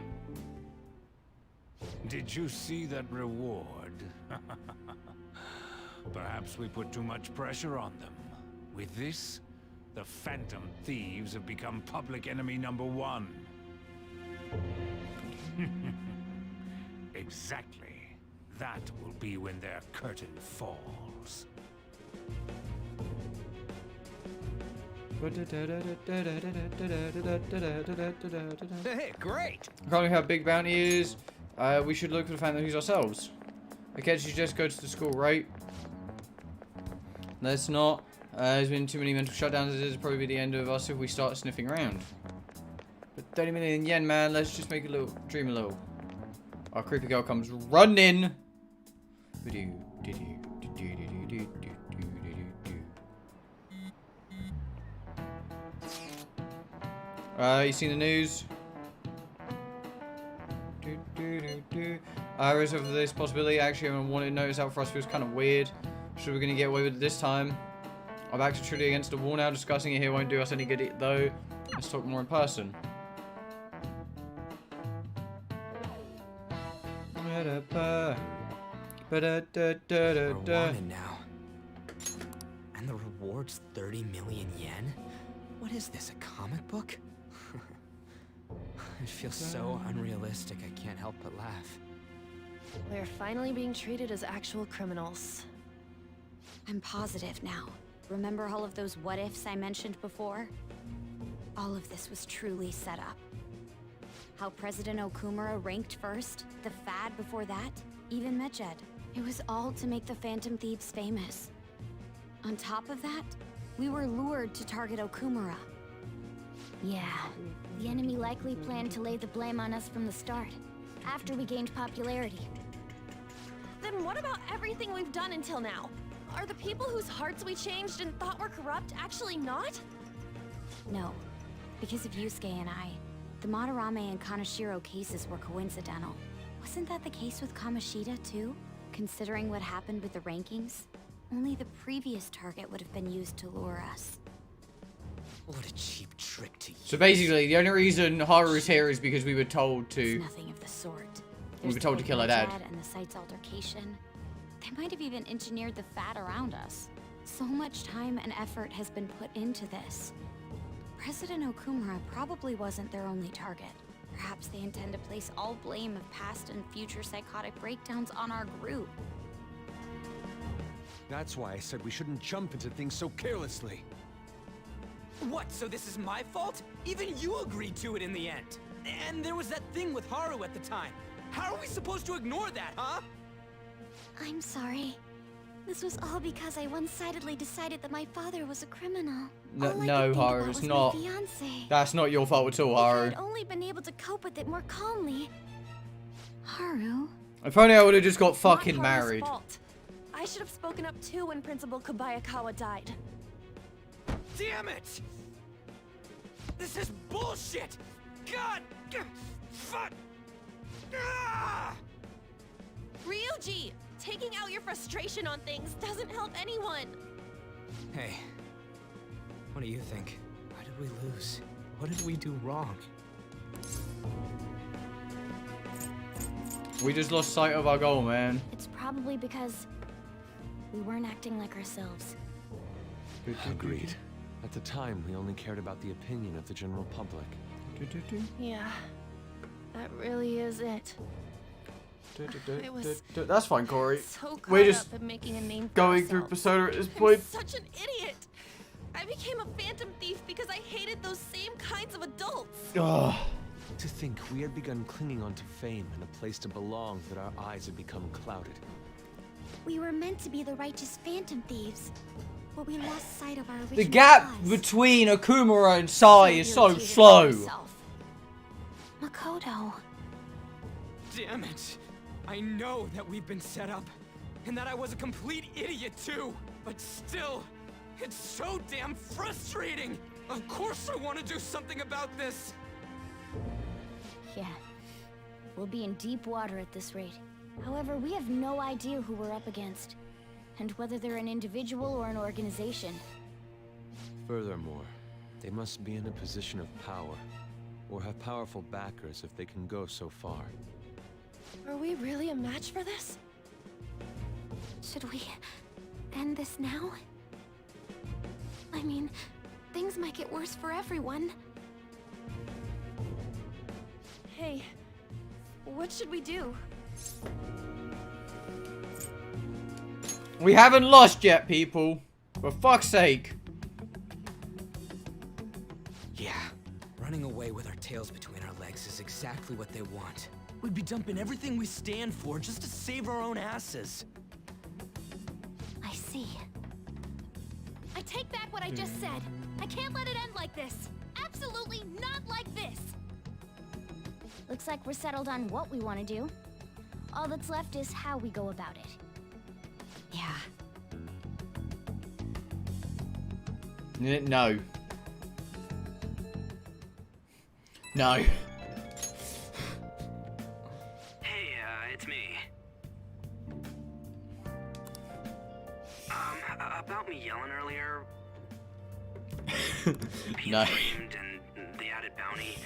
Did you see that reward? Perhaps we put too much pressure on them. With this, the Phantom Thieves have become public enemy #1. Exactly. That will be when their curtain falls.
Hey, great!
Regarding how big bounty is, we should look for the Phantom Thieves ourselves. Okay, so you just go to the school, right? Let's not. There's been too many mental shutdowns. This is probably the end of us if we start sniffing around. But 30 million yen, man. Let's just make a little, dream a little. Our creepy girl comes running. You seen the news? I rose over this possibility. Actually, I wanted to notice out for us feels kind of weird. Sure, we're gonna get away with it this time. Our backs are truly against the wall now. Discussing it here won't do us any good though. Let's talk more in person.
We're wanted now. And the reward's 30 million yen? What is this, a comic book? It feels so unrealistic, I can't help but laugh.
We're finally being treated as actual criminals.
I'm positive now. Remember all of those what-ifs I mentioned before? All of this was truly set up. How President Okumura ranked first, the fad before that, even Medjed. It was all to make the Phantom Thieves famous. On top of that, we were lured to target Okumura.
Yeah, the enemy likely planned to lay the blame on us from the start, after we gained popularity.
Then what about everything we've done until now? Are the people whose hearts we changed and thought were corrupt actually not?
No, because of Yusuke and I, the Madarame and Kaneshiro cases were coincidental. Wasn't that the case with Kamoshida too? Considering what happened with the rankings, only the previous target would have been used to lure us.
What a cheap trick to use.
So basically, the only reason Haru's here is because we were told to.
It's nothing of the sort.
We were told to kill her dad.
And the site's altercation. They might have even engineered the fat around us. So much time and effort has been put into this. President Okumura probably wasn't their only target. Perhaps they intend to place all blame of past and future psychotic breakdowns on our group.
That's why I said we shouldn't jump into things so carelessly.
What, so this is my fault? Even you agreed to it in the end. And there was that thing with Haru at the time. How are we supposed to ignore that, huh?
I'm sorry. This was all because I one-sidedly decided that my father was a criminal.
No, Haru, it's not.
Fiance.
That's not your fault at all,
If I
Haru.
had only been able to cope with it more calmly. Haru.
If only I would have just got
Not
fucking
Haru's
married.
fault. I should have spoken up too when Principal Kobayakawa died.
Damn it! This is bullshit! God! Fuck! Ah!
Ryuji! Taking out your frustration on things doesn't help anyone!
Hey, what do you think? Why did we lose? What did we do wrong?
We just lost sight of our goal, man.
It's probably because we weren't acting like ourselves.
Agreed. At the time, we only cared about the opinion of the general public.
Yeah, that really is it. I was
That's fine, Corey.
so caught
We're just
up in making a name for
going through
ourselves.
Persona at this
I'm
point.
such an idiot! I became a phantom thief because I hated those same kinds of adults!
Ugh.
To think we had begun clinging onto fame and a place to belong that our eyes had become clouded.
We were meant to be the righteous phantom thieves, but we lost sight of our original
The gap
cause.
between Okumura and Sai is so slow.
Makoto.
Damn it! I know that we've been set up, and that I was a complete idiot too, but still, it's so damn frustrating! Of course I want to do something about this!
Yeah. We'll be in deep water at this rate. However, we have no idea who we're up against, and whether they're an individual or an organization.
Furthermore, they must be in a position of power, or have powerful backers if they can go so far.
Are we really a match for this?
Should we end this now? I mean, things might get worse for everyone.
Hey, what should we do?
We haven't lost yet, people. For fuck's sake.
Yeah, running away with our tails between our legs is exactly what they want. We'd be dumping everything we stand for just to save our own asses.
I see.
I take back what I just said. I can't let it end like this. Absolutely not like this. Looks like we're settled on what we want to do. All that's left is how we go about it.
Yeah.
No. No.
Hey, it's me. About me yelling earlier. Being
No.
framed and the added bounty.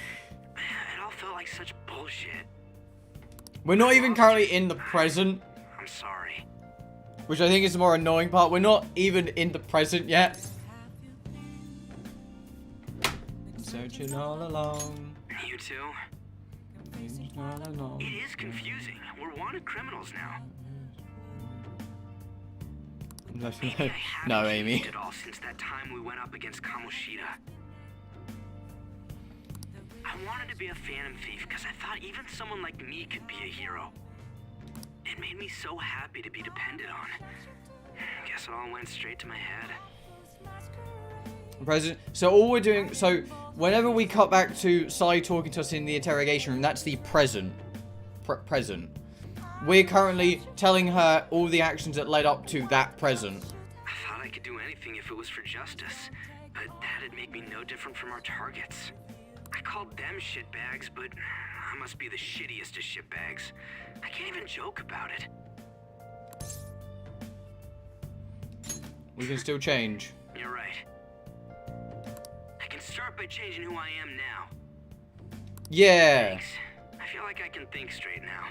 It all felt like such bullshit.
We're not even currently in the present,
I'm sorry.
which I think is the more annoying part. We're not even in the present yet. Searching all along.
You too?
All along.
It is confusing. We're wanted criminals now.
No, Amy.
It all since that time we went up against Kamoshida. I wanted to be a phantom thief because I thought even someone like me could be a hero. It made me so happy to be depended on. Guess it all went straight to my head.
President. So all we're doing, so whenever we cut back to Sai talking to us in the interrogation room, that's the present. Present. We're currently telling her all the actions that led up to that present.
I thought I could do anything if it was for justice, but that'd make me no different from our targets. I called them shitbags, but I must be the shittiest of shitbags. I can't even joke about it.
We can still change.
You're right. I can start by changing who I am now.
Yeah.
Thanks. I feel like I can think straight now.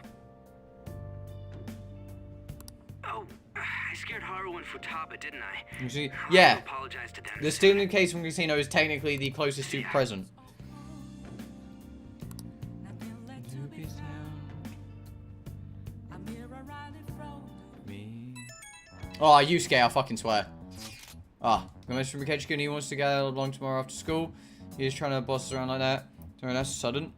Oh, I scared Haru and Futaba, didn't I?
You see,
I'll
yeah.
apologize to them.
The stealing case from Casino is technically the closest to present. Oh, Yusuke, I fucking swear. Ah, the message from Ikechika and he wants to get along tomorrow after school. He's trying to boss us around like that. Sorry, that's sudden.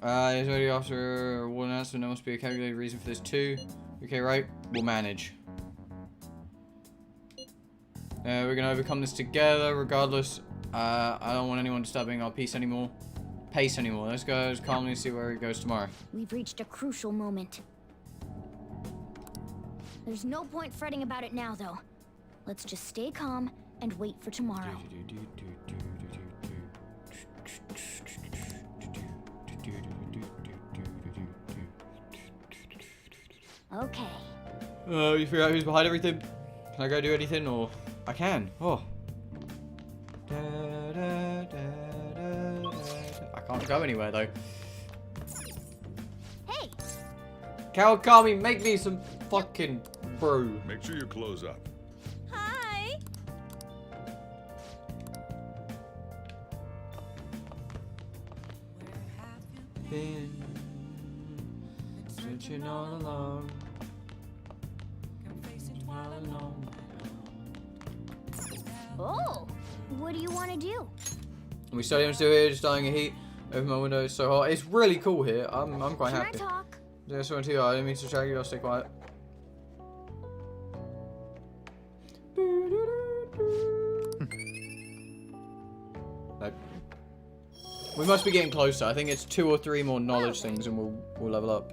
Is already after one answer. There must be a calculated reason for this too. Okay, right. We'll manage. We're gonna overcome this together, regardless. I don't want anyone disturbing our pace anymore. Let's go as calmly and see where it goes tomorrow.
We've reached a crucial moment. There's no point fretting about it now, though. Let's just stay calm and wait for tomorrow. Okay.
You figure out who's behind everything? Can I go do anything, or I can? Oh. I can't go anywhere though.
Hey.
Kawakami, make me some fucking brew.
Make sure you close up.
Hi.
Been searching all along. All alone.
Oh, what do you want to do?
We stadium's still here, just dying of heat. Over my window, it's so hot. It's really cool here. I'm quite happy.
Can I talk?
Yeah, so too. I didn't mean to distract you. I'll stay quiet. Nope. We must be getting closer. I think it's 2 or 3 more knowledge things, and we'll level up.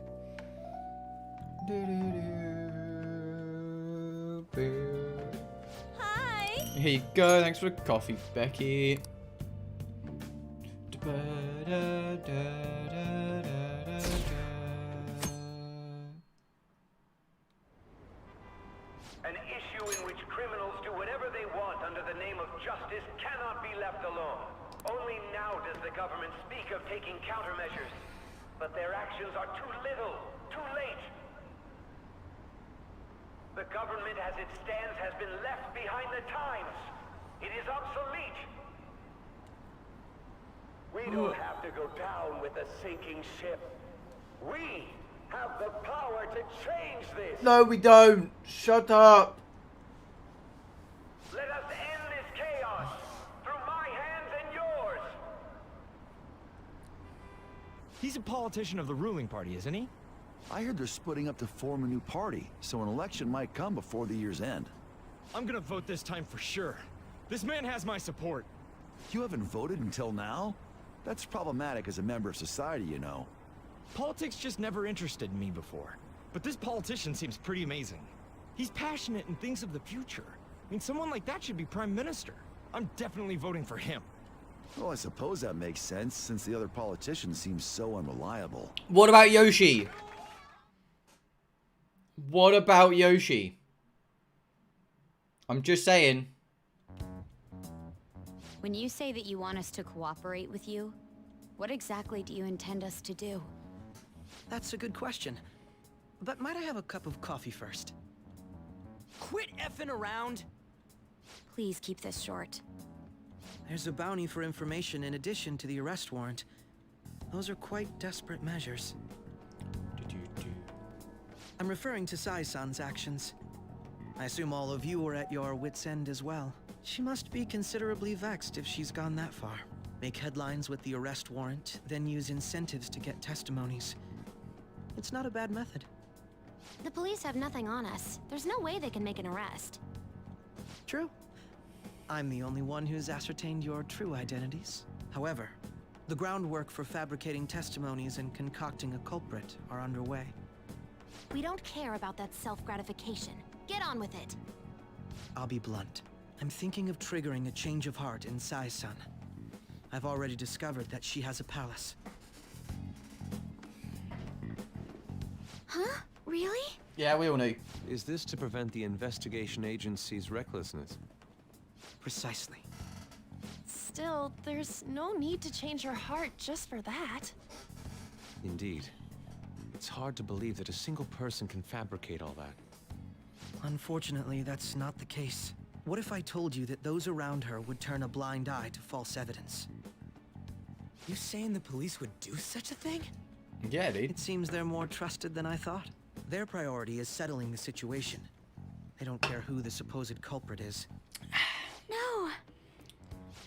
Hi.
Here you go. Thanks for the coffee, Becky.
An issue in which criminals do whatever they want under the name of justice cannot be left alone. Only now does the government speak of taking countermeasures. But their actions are too little, too late. The government as it stands has been left behind the times. It is obsolete. We don't have to go down with a sinking ship. We have the power to change this.
No, we don't. Shut up.
Let us end this chaos through my hands and yours.
He's a politician of the ruling party, isn't he?
I heard they're splitting up to form a new party, so an election might come before the year's end.
I'm gonna vote this time for sure. This man has my support.
You haven't voted until now? That's problematic as a member of society, you know.
Politics just never interested me before. But this politician seems pretty amazing. He's passionate and thinks of the future. I mean, someone like that should be prime minister. I'm definitely voting for him.
Well, I suppose that makes sense, since the other politicians seem so unreliable.
What about Yoshi? What about Yoshi? I'm just saying.
When you say that you want us to cooperate with you, what exactly do you intend us to do?
That's a good question. But might I have a cup of coffee first?
Quit effing around!
Please keep this short.
There's a bounty for information in addition to the arrest warrant. Those are quite desperate measures. I'm referring to Sai-san's actions. I assume all of you are at your wits' end as well. She must be considerably vexed if she's gone that far. Make headlines with the arrest warrant, then use incentives to get testimonies. It's not a bad method.
The police have nothing on us. There's no way they can make an arrest.
True. I'm the only one who's ascertained your true identities. However, the groundwork for fabricating testimonies and concocting a culprit are underway.
We don't care about that self-gratification. Get on with it.
I'll be blunt. I'm thinking of triggering a change of heart in Sai-san. I've already discovered that she has a palace.
Huh? Really?
Yeah, we all knew.
Is this to prevent the investigation agency's recklessness?
Precisely.
Still, there's no need to change her heart just for that.
Indeed. It's hard to believe that a single person can fabricate all that.
Unfortunately, that's not the case. What if I told you that those around her would turn a blind eye to false evidence?
You saying the police would do such a thing?
Yeah, dude.
It seems they're more trusted than I thought. Their priority is settling the situation. They don't care who the supposed culprit is.
No.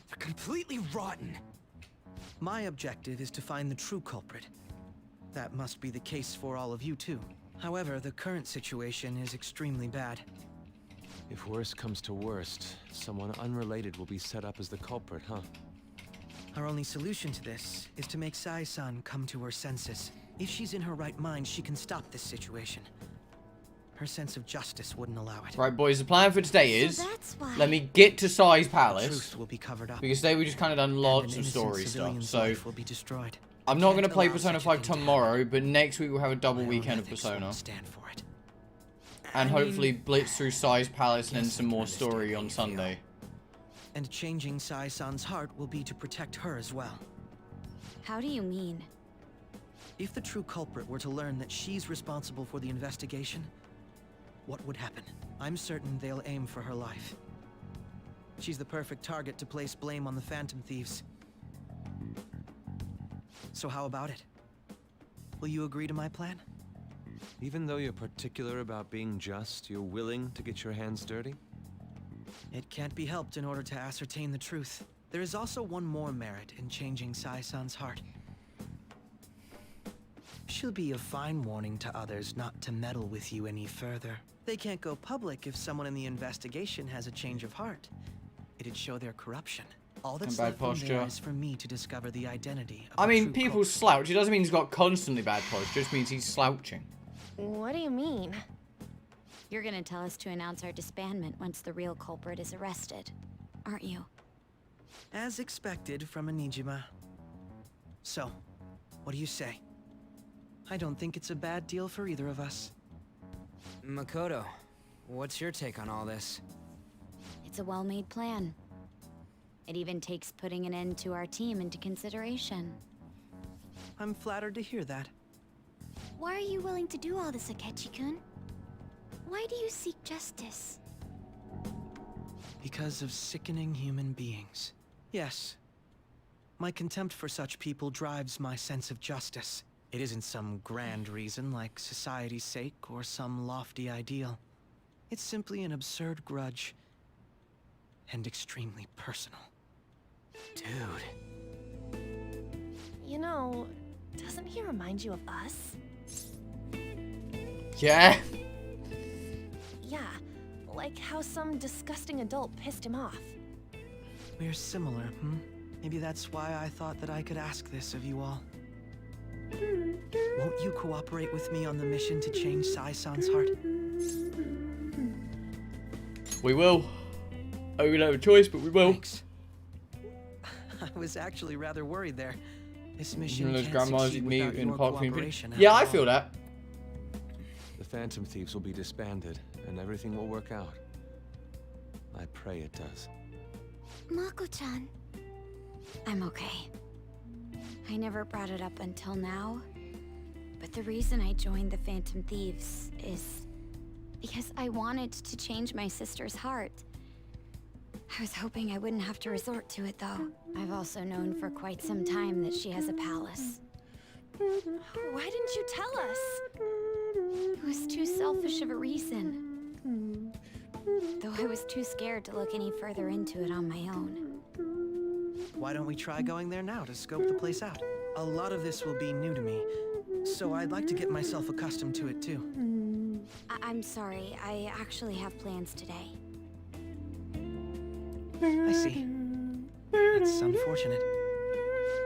They're completely rotten.
My objective is to find the true culprit,
That must be the case for all of you too. However, the current situation is extremely bad.
If worst comes to worst, someone unrelated will be set up as the culprit, huh?
Our only solution to this is to make Sai-san come to her senses. If she's in her right mind, she can stop this situation. Her sense of justice wouldn't allow it.
Right, boys, the plan for today is...
So that's why.
let me get to Sai's
The
palace.
truth will be covered up.
Because today we just kind of done lots
and an
of
innocent
story stuff.
civilian's
So,
life will be destroyed.
I'm not going to
Can't
play
allow
Persona
such a
5
thing to
tomorrow, but next week we'll have a double
My
weekend of
ethics
Persona.
won't stand for it.
And
I
hopefully
mean,
blitz through Sai's palace and then
yes,
some
I can
more
understand
story
how
on
you feel.
Sunday.
And changing Sai-san's heart will be to protect her as well.
How do you mean?
If the true culprit were to learn that she's responsible for the investigation, what would happen? I'm certain they'll aim for her life. She's the perfect target to place blame on the Phantom Thieves. So how about it? Will you agree to my plan?
Even though you're particular about being just, you're willing to get your hands dirty?
It can't be helped in order to ascertain the truth. There is also one more merit in changing Sai-san's heart. She'll be a fine warning to others not to meddle with you any further. They can't go public if someone in the investigation has a change of heart. It'd show their corruption. All that's
bad
left from there
posture.
is for me to discover the identity of
I
the
mean,
true
people
culprit.
slouch. It doesn't mean he's got constantly bad posture. It just means he's slouching.
What do you mean?
You're gonna tell us to announce our disbandment once the real culprit is arrested, aren't you?
As expected from a Nijima. So, what do you say? I don't think it's a bad deal for either of us. Makoto, what's your take on all this?
It's a well-made plan. It even takes putting an end to our team into consideration.
I'm flattered to hear that.
Why are you willing to do all this, Akechi-kun? Why do you seek justice?
Because of sickening human beings. Yes. My contempt for such people drives my sense of justice. It isn't some grand reason like society's sake or some lofty ideal. It's simply an absurd grudge. And extremely personal. Dude.
You know, doesn't he remind you of us?
Yeah.
Yeah, like how some disgusting adult pissed him off.
We're similar, hmm? Maybe that's why I thought that I could ask this of you all. Won't you cooperate with me on the mission to change Sai-san's heart?
We will. Oh, we don't have a choice, but we will.
Thanks. I was actually rather worried there. This mission
Those
can't
grandmas
succeed
you'd meet
without
in
your
Park
cooperation.
Yeah, I
after
feel
all.
that.
The Phantom Thieves will be disbanded, and everything will work out. I pray it does.
Mako-chan.
I'm okay. I never brought it up until now, but the reason I joined the Phantom Thieves is because I wanted to change my sister's heart. I was hoping I wouldn't have to resort to it, though. I've also known for quite some time that she has a palace.
Why didn't you tell us?
It was too selfish of a reason. Though I was too scared to look any further into it on my own.
Why don't we try going there now to scope the place out? A lot of this will be new to me, so I'd like to get myself accustomed to it too.
I'm sorry, I actually have plans today.
I see. That's unfortunate.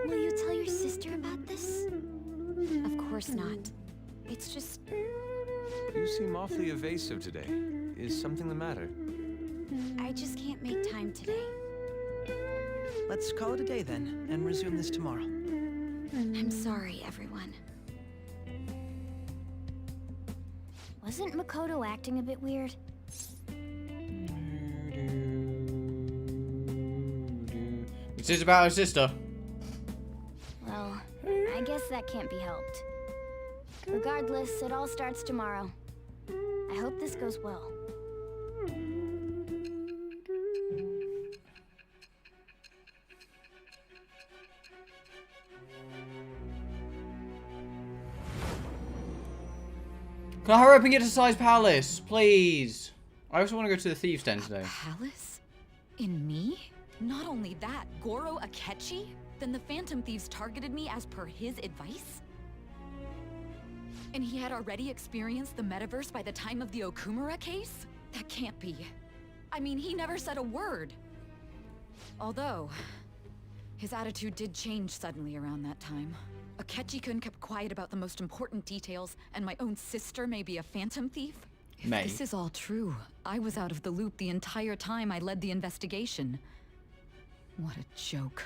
Will you tell your sister about this?
Of course not. It's just...
You seem awfully evasive today. Is something the matter?
I just can't make time today.
Let's call it a day then, and resume this tomorrow.
I'm sorry, everyone.
Wasn't Makoto acting a bit weird?
It's just about her sister.
Well, I guess that can't be helped. Regardless, it all starts tomorrow. I hope this goes well.
Can I hurry up and get to Sai's palace, please? I also want to go to the Thieves' Den today.
Palace? In me? Not only that, Goro Akechi? Then the Phantom Thieves targeted me as per his advice? And he had already experienced the metaverse by the time of the Okumura case? That can't be. I mean, he never said a word. Although, his attitude did change suddenly around that time. Akechi-kun kept quiet about the most important details, and my own sister may be a phantom thief? If this is all true, I was out of the loop the entire time I led the investigation. What a joke.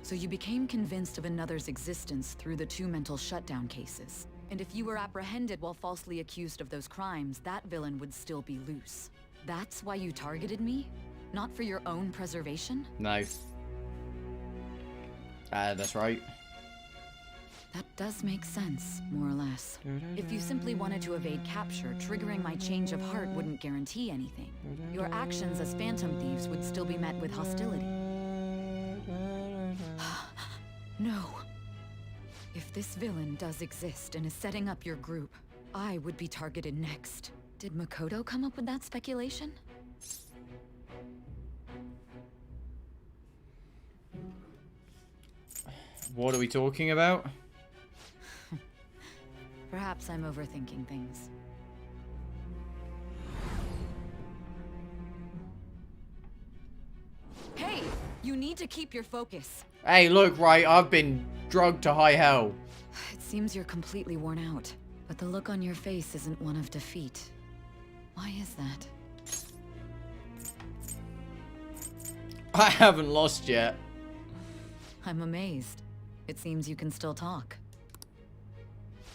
So you became convinced of another's existence through the 2 mental shutdown cases. And if you were apprehended while falsely accused of those crimes, that villain would still be loose. That's why you targeted me? Not for your own preservation?
No. That's right.
That does make sense, more or less. If you simply wanted to evade capture, triggering my change of heart wouldn't guarantee anything. Your actions as phantom thieves would still be met with hostility. No. If this villain does exist and is setting up your group, I would be targeted next. Did Makoto come up with that speculation?
What are we talking about?
Perhaps I'm overthinking things. Hey! You need to keep your focus.
Hey, look, right, I've been drugged to high hell.
It seems you're completely worn out, but the look on your face isn't one of defeat. Why is that?
I haven't lost yet.
I'm amazed. It seems you can still talk.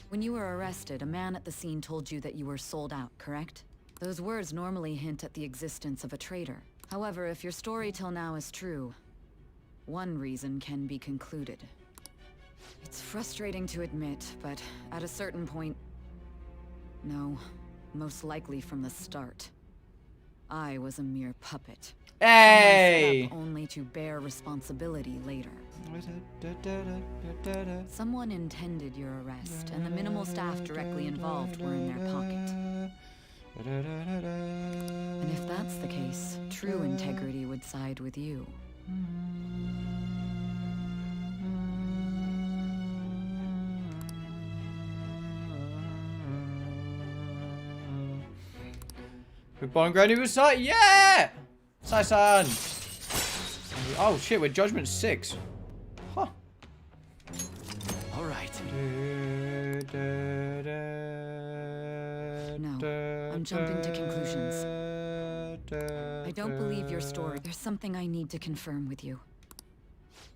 When you were arrested, a man at the scene told you that you were sold out, correct? Those words normally hint at the existence of a traitor. However, if your story till now is true, one reason can be concluded. It's frustrating to admit, but at a certain point... No, most likely from the start. I was a mere puppet.
Hey!
Someone set up only to bear responsibility later. Someone intended your arrest, and the minimal staff directly involved were in their pocket. And if that's the case, true integrity would side with you.
Goodbye, Granny was Sai. Yeah! Sai-san. Oh shit, we're Judgment 6. Huh.
Alright.
No, I'm jumping to conclusions. I don't believe your story. There's something I need to confirm with you.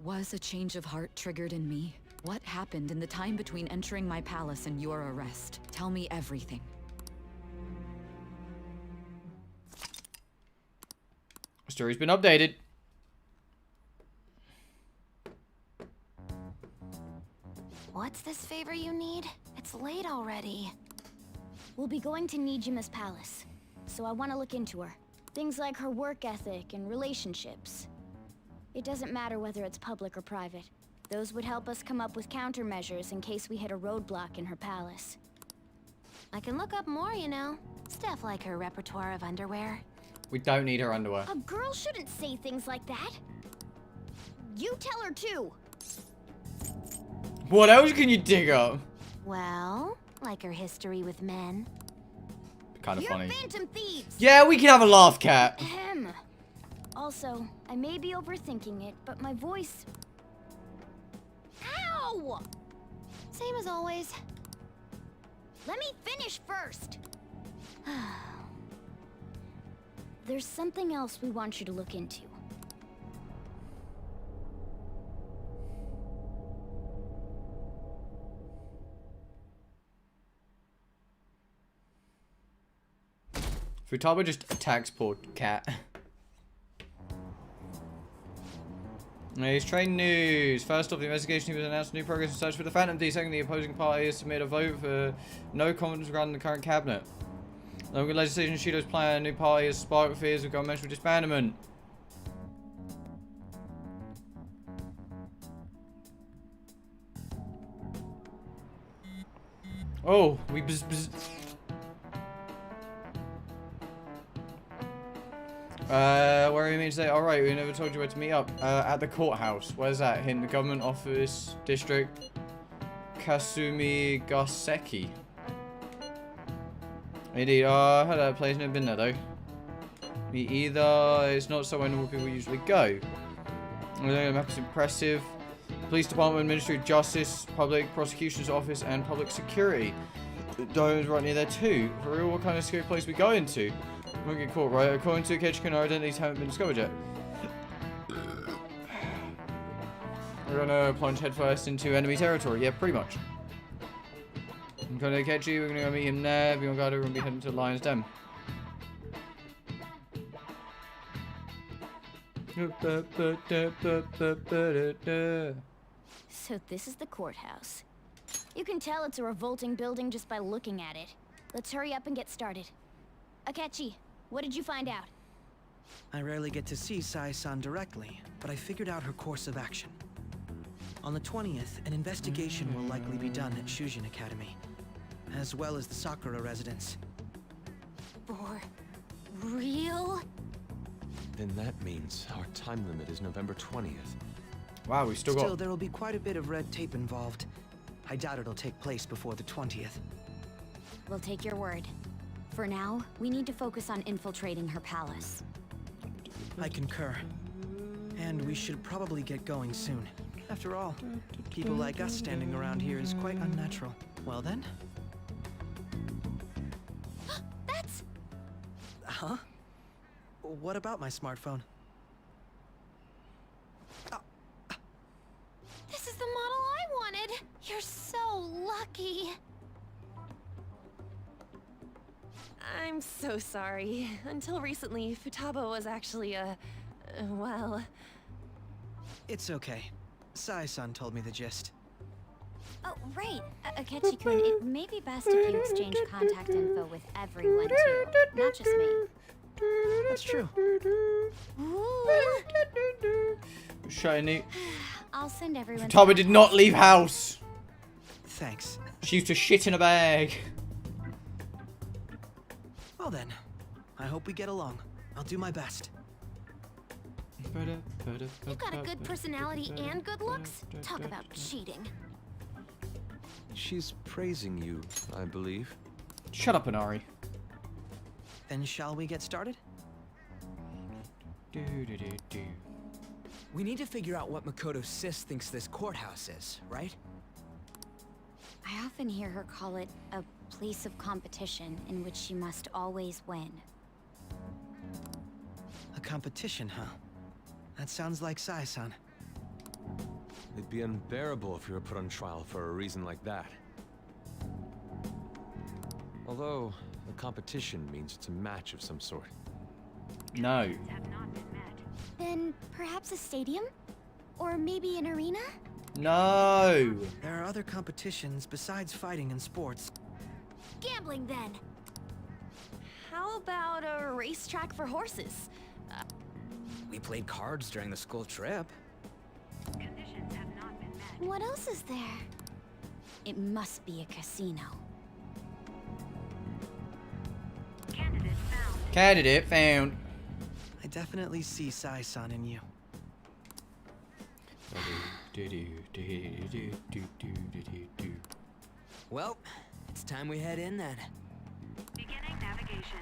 Was a change of heart triggered in me? What happened in the time between entering my palace and your arrest? Tell me everything.
Story's been updated.
What's this favor you need? It's late already.
We'll be going to Nijima's palace, so I want to look into her. Things like her work ethic and relationships. It doesn't matter whether it's public or private. Those would help us come up with countermeasures in case we hit a roadblock in her palace.
I can look up more, you know. Stuff like her repertoire of underwear.
We don't need her underwear.
A girl shouldn't say things like that. You tell her too.
What else can you dig up?
Well, like her history with men.
Kind of funny.
You're phantom thieves.
Yeah, we can have a laugh, Cat.
Ahem. Also, I may be overthinking it, but my voice... Ow!
Same as always.
Let me finish first. There's something else we want you to look into.
Futaba just attacks poor Cat. News, train news. First off, the investigation was announced new progress in search for the Phantom Thief. Second, the opposing party has submitted a vote for no confidence regarding the current cabinet. Along with legislation, Shido's plan, a new party has sparked fears of governmental disbandment. Oh, we where are you mean to say? Alright, we never told you where to meet up. At the courthouse. Where's that? In the government office district. Kasumi Gaseki. Indeed, I heard that place, never been there though. Me either. It's not somewhere normal people usually go. The map is impressive. Police Department, Ministry of Justice, Public Prosecution's Office, and Public Security. Diamond's right near there too. For real, what kind of scary place we go into? We won't get caught, right? According to Ketchikan, our identities haven't been discovered yet. We're gonna plunge headfirst into enemy territory. Yeah, pretty much. I'm gonna catch you. We're gonna go meet him there. We're gonna be heading to Lion's Den.
So this is the courthouse. You can tell it's a revolting building just by looking at it. Let's hurry up and get started. Akechi, what did you find out?
I rarely get to see Sai-san directly, but I figured out her course of action. On the 20th, an investigation will likely be done at Shujin Academy, as well as the Sakura residence.
For real?
Then that means our time limit is November 20th.
Wow, we still got...
Still, there will be quite a bit of red tape involved. I doubt it'll take place before the 20th.
We'll take your word. For now, we need to focus on infiltrating her palace.
I concur. And we should probably get going soon. After all, people like us standing around here is quite unnatural. Well then?
That's...
Huh? What about my smartphone?
This is the model I wanted. You're so lucky.
I'm so sorry. Until recently, Futaba was actually well...
It's okay. Sai-san told me the gist.
Oh, right. Akechi-kun, it may be best if you exchange contact info with everyone, too. Not just me.
That's true.
Shiny.
I'll send everyone...
Futaba did not leave house.
Thanks.
She used to shit in a bag.
Well then, I hope we get along. I'll do my best.
You've got a good personality and good looks. Talk about cheating.
She's praising you, I believe.
Shut up, Inari.
Then shall we get started?
We need to figure out what Makoto Sis thinks this courthouse is, right?
I often hear her call it a place of competition in which she must always win.
A competition, huh? That sounds like Sai-san.
It'd be unbearable if you were put on trial for a reason like that. Although, a competition means it's a match of some sort.
No.
Then perhaps a stadium? Or maybe an arena?
No.
There are other competitions besides fighting and sports.
Gambling, then.
How about a racetrack for horses?
We played cards during the school trip.
What else is there?
It must be a casino.
Candidate found.
I definitely see Sai-san in you.
Well, it's time we head in then.
Beginning navigation.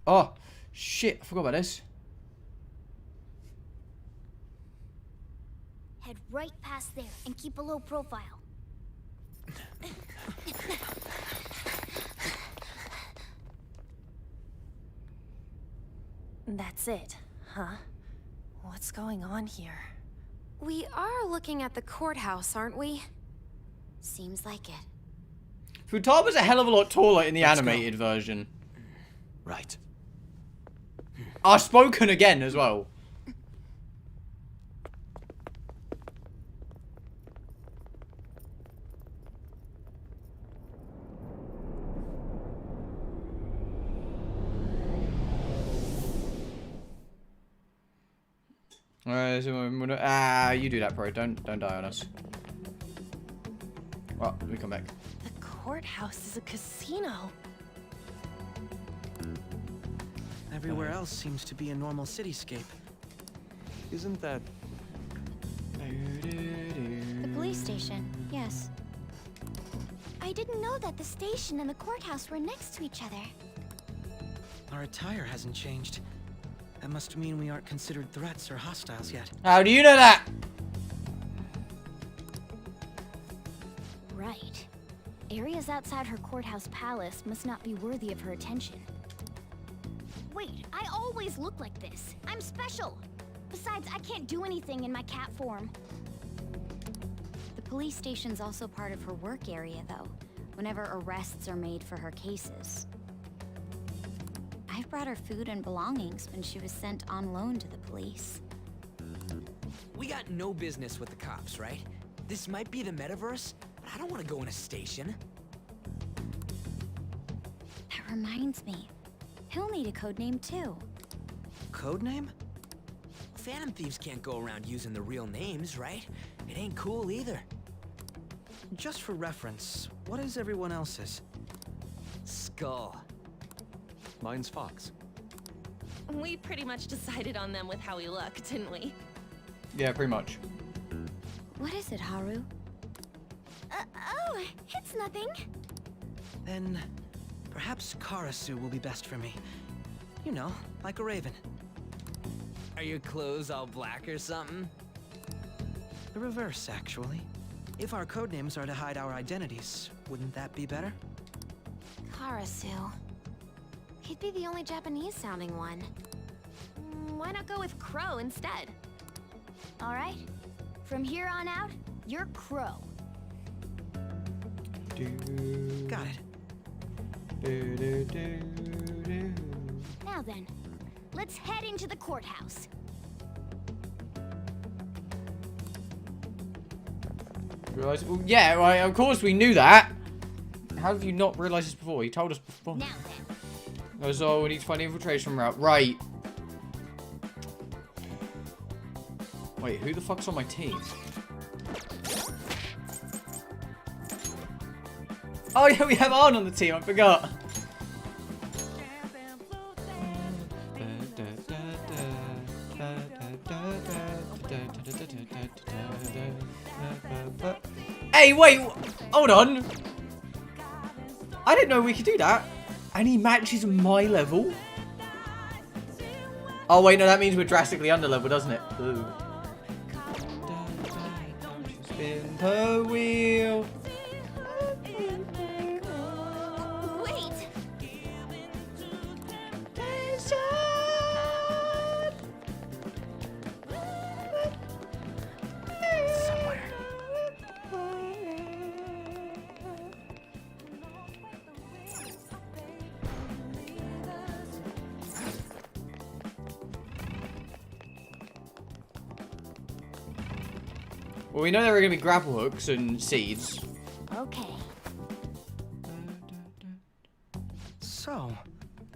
Oh, shit, I forgot about this.
Head right past there and keep a low profile.
That's it, huh? What's going on here? We are looking at the courthouse, aren't we?
Seems like it.
Futaba's a hell of a lot taller in the animated version.
Right.
Spoken again as well. Alright, so you do that, bro. Don't die on us. Well, we come back.
The courthouse is a casino.
Everywhere else seems to be a normal cityscape.
Isn't that...
The police station, yes. I didn't know that the station and the courthouse were next to each other.
Our attire hasn't changed. That must mean we aren't considered threats or hostiles yet.
How do you know that?
Right. Areas outside her courthouse palace must not be worthy of her attention. Wait, I always look like this. I'm special. Besides, I can't do anything in my cat form. The police station's also part of her work area, though, whenever arrests are made for her cases. I've brought her food and belongings when she was sent on loan to the police.
We got no business with the cops, right? This might be the metaverse, but I don't want to go in a station.
That reminds me. He'll need a code name, too.
Code name? Phantom thieves can't go around using the real names, right? It ain't cool either.
Just for reference, what is everyone else's?
Skull.
Mine's Fox.
We pretty much decided on them with how we look, didn't we?
Yeah, pretty much.
What is it, Haru?
Oh, it's nothing.
Then perhaps Karasu will be best for me. You know, like a raven.
Are your clothes all black or something?
The reverse, actually. If our codenames are to hide our identities, wouldn't that be better?
Karasu. He'd be the only Japanese-sounding one.
Why not go with Crow instead?
All right. From here on out, you're Crow.
Got it.
Now then, let's head into the courthouse.
Realize, well, yeah, right, of course we knew that. How have you not realized this before? He told us before.
Now then.
That's all, we need to find the infiltration route. Right. Wait, who the fuck's on my team? Oh yeah, we have Arn on the team, I forgot. Hey, wait, hold on. I didn't know we could do that. And he matches my level. Oh wait, no, that means we're drastically under level, doesn't it? Ooh. Spin the wheel.
Wait.
Well, we know there are going to be grapple hooks and seeds.
Okay.
So,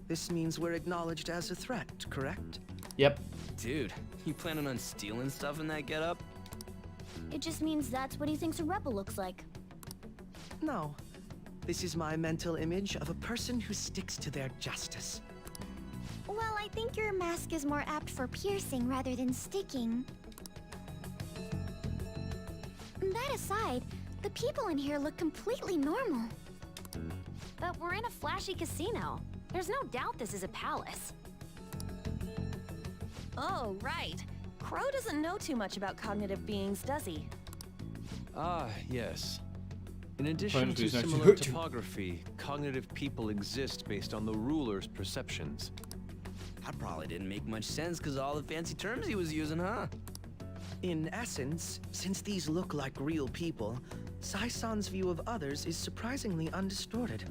this means we're acknowledged as a threat, correct?
Yep.
Dude, you planning on stealing stuff in that getup?
It just means that's what he thinks a rebel looks like.
No. This is my mental image of a person who sticks to their justice.
Well, I think your mask is more apt for piercing rather than sticking. That aside, the people in here look completely normal.
But we're in a flashy casino. There's no doubt this is a palace. Oh, right. Crow doesn't know too much about cognitive beings, does he?
Ah, yes. In addition to
Nice
similar
to-
topography, cognitive people exist based on the ruler's perceptions.
That probably didn't make much sense because all the fancy terms he was using, huh?
In essence, since these look like real people, Sai-san's view of others is surprisingly undistorted.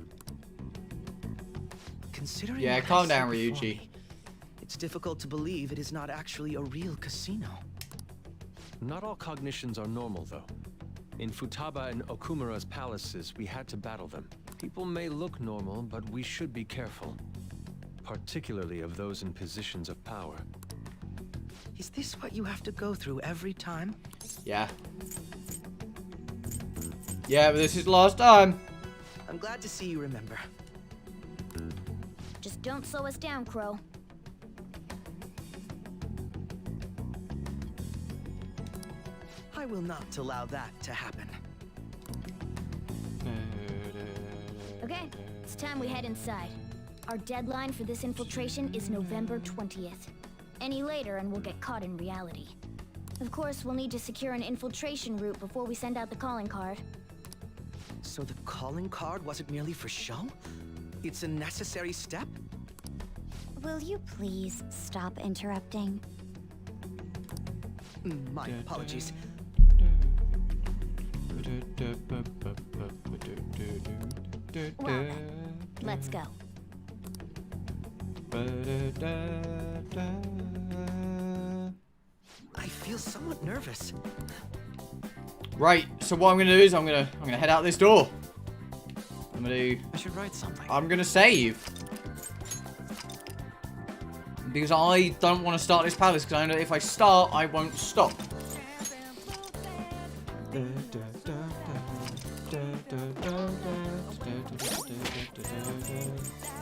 Considering
Yeah,
what I
calm
see
down,
before
Ryuji.
me, it's difficult to believe it is not actually a real casino.
Not all cognitions are normal, though. In Futaba and Okumura's palaces, we had to battle them. People may look normal, but we should be careful. Particularly of those in positions of power.
Is this what you have to go through every time?
Yeah. Yeah, but this is the last time.
I'm glad to see you remember.
Just don't slow us down, Crow.
I will not allow that to happen.
Okay, it's time we head inside. Our deadline for this infiltration is November 20th. Any later and we'll get caught in reality. Of course, we'll need to secure an infiltration route before we send out the calling card.
So the calling card wasn't merely for show? It's a necessary step?
Will you please stop interrupting?
My apologies.
Well then, let's go.
I feel somewhat nervous.
Right, so what I'm gonna do is I'm gonna head out this door.
I should write something.
I'm gonna save. Because I don't want to start this palace, because I know if I start, I won't stop.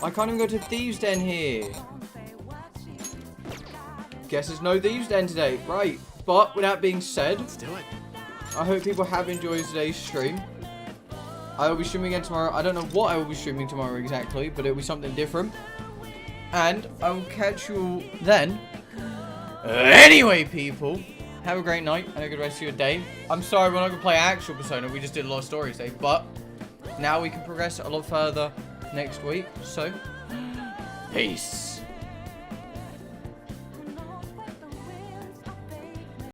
I can't even go to Thieves' Den here. Guess there's no Thieves' Den today. Right, but with that being said,
let's do it.
I hope people have enjoyed today's stream. I will be streaming again tomorrow. I don't know what I will be streaming tomorrow exactly, but it'll be something different. And I will catch you all then. Anyway, people, have a great night and a good rest of your day. I'm sorry we're not going to play actual Persona. We just did a lot of stories today. But now we can progress a lot further next week. So, peace.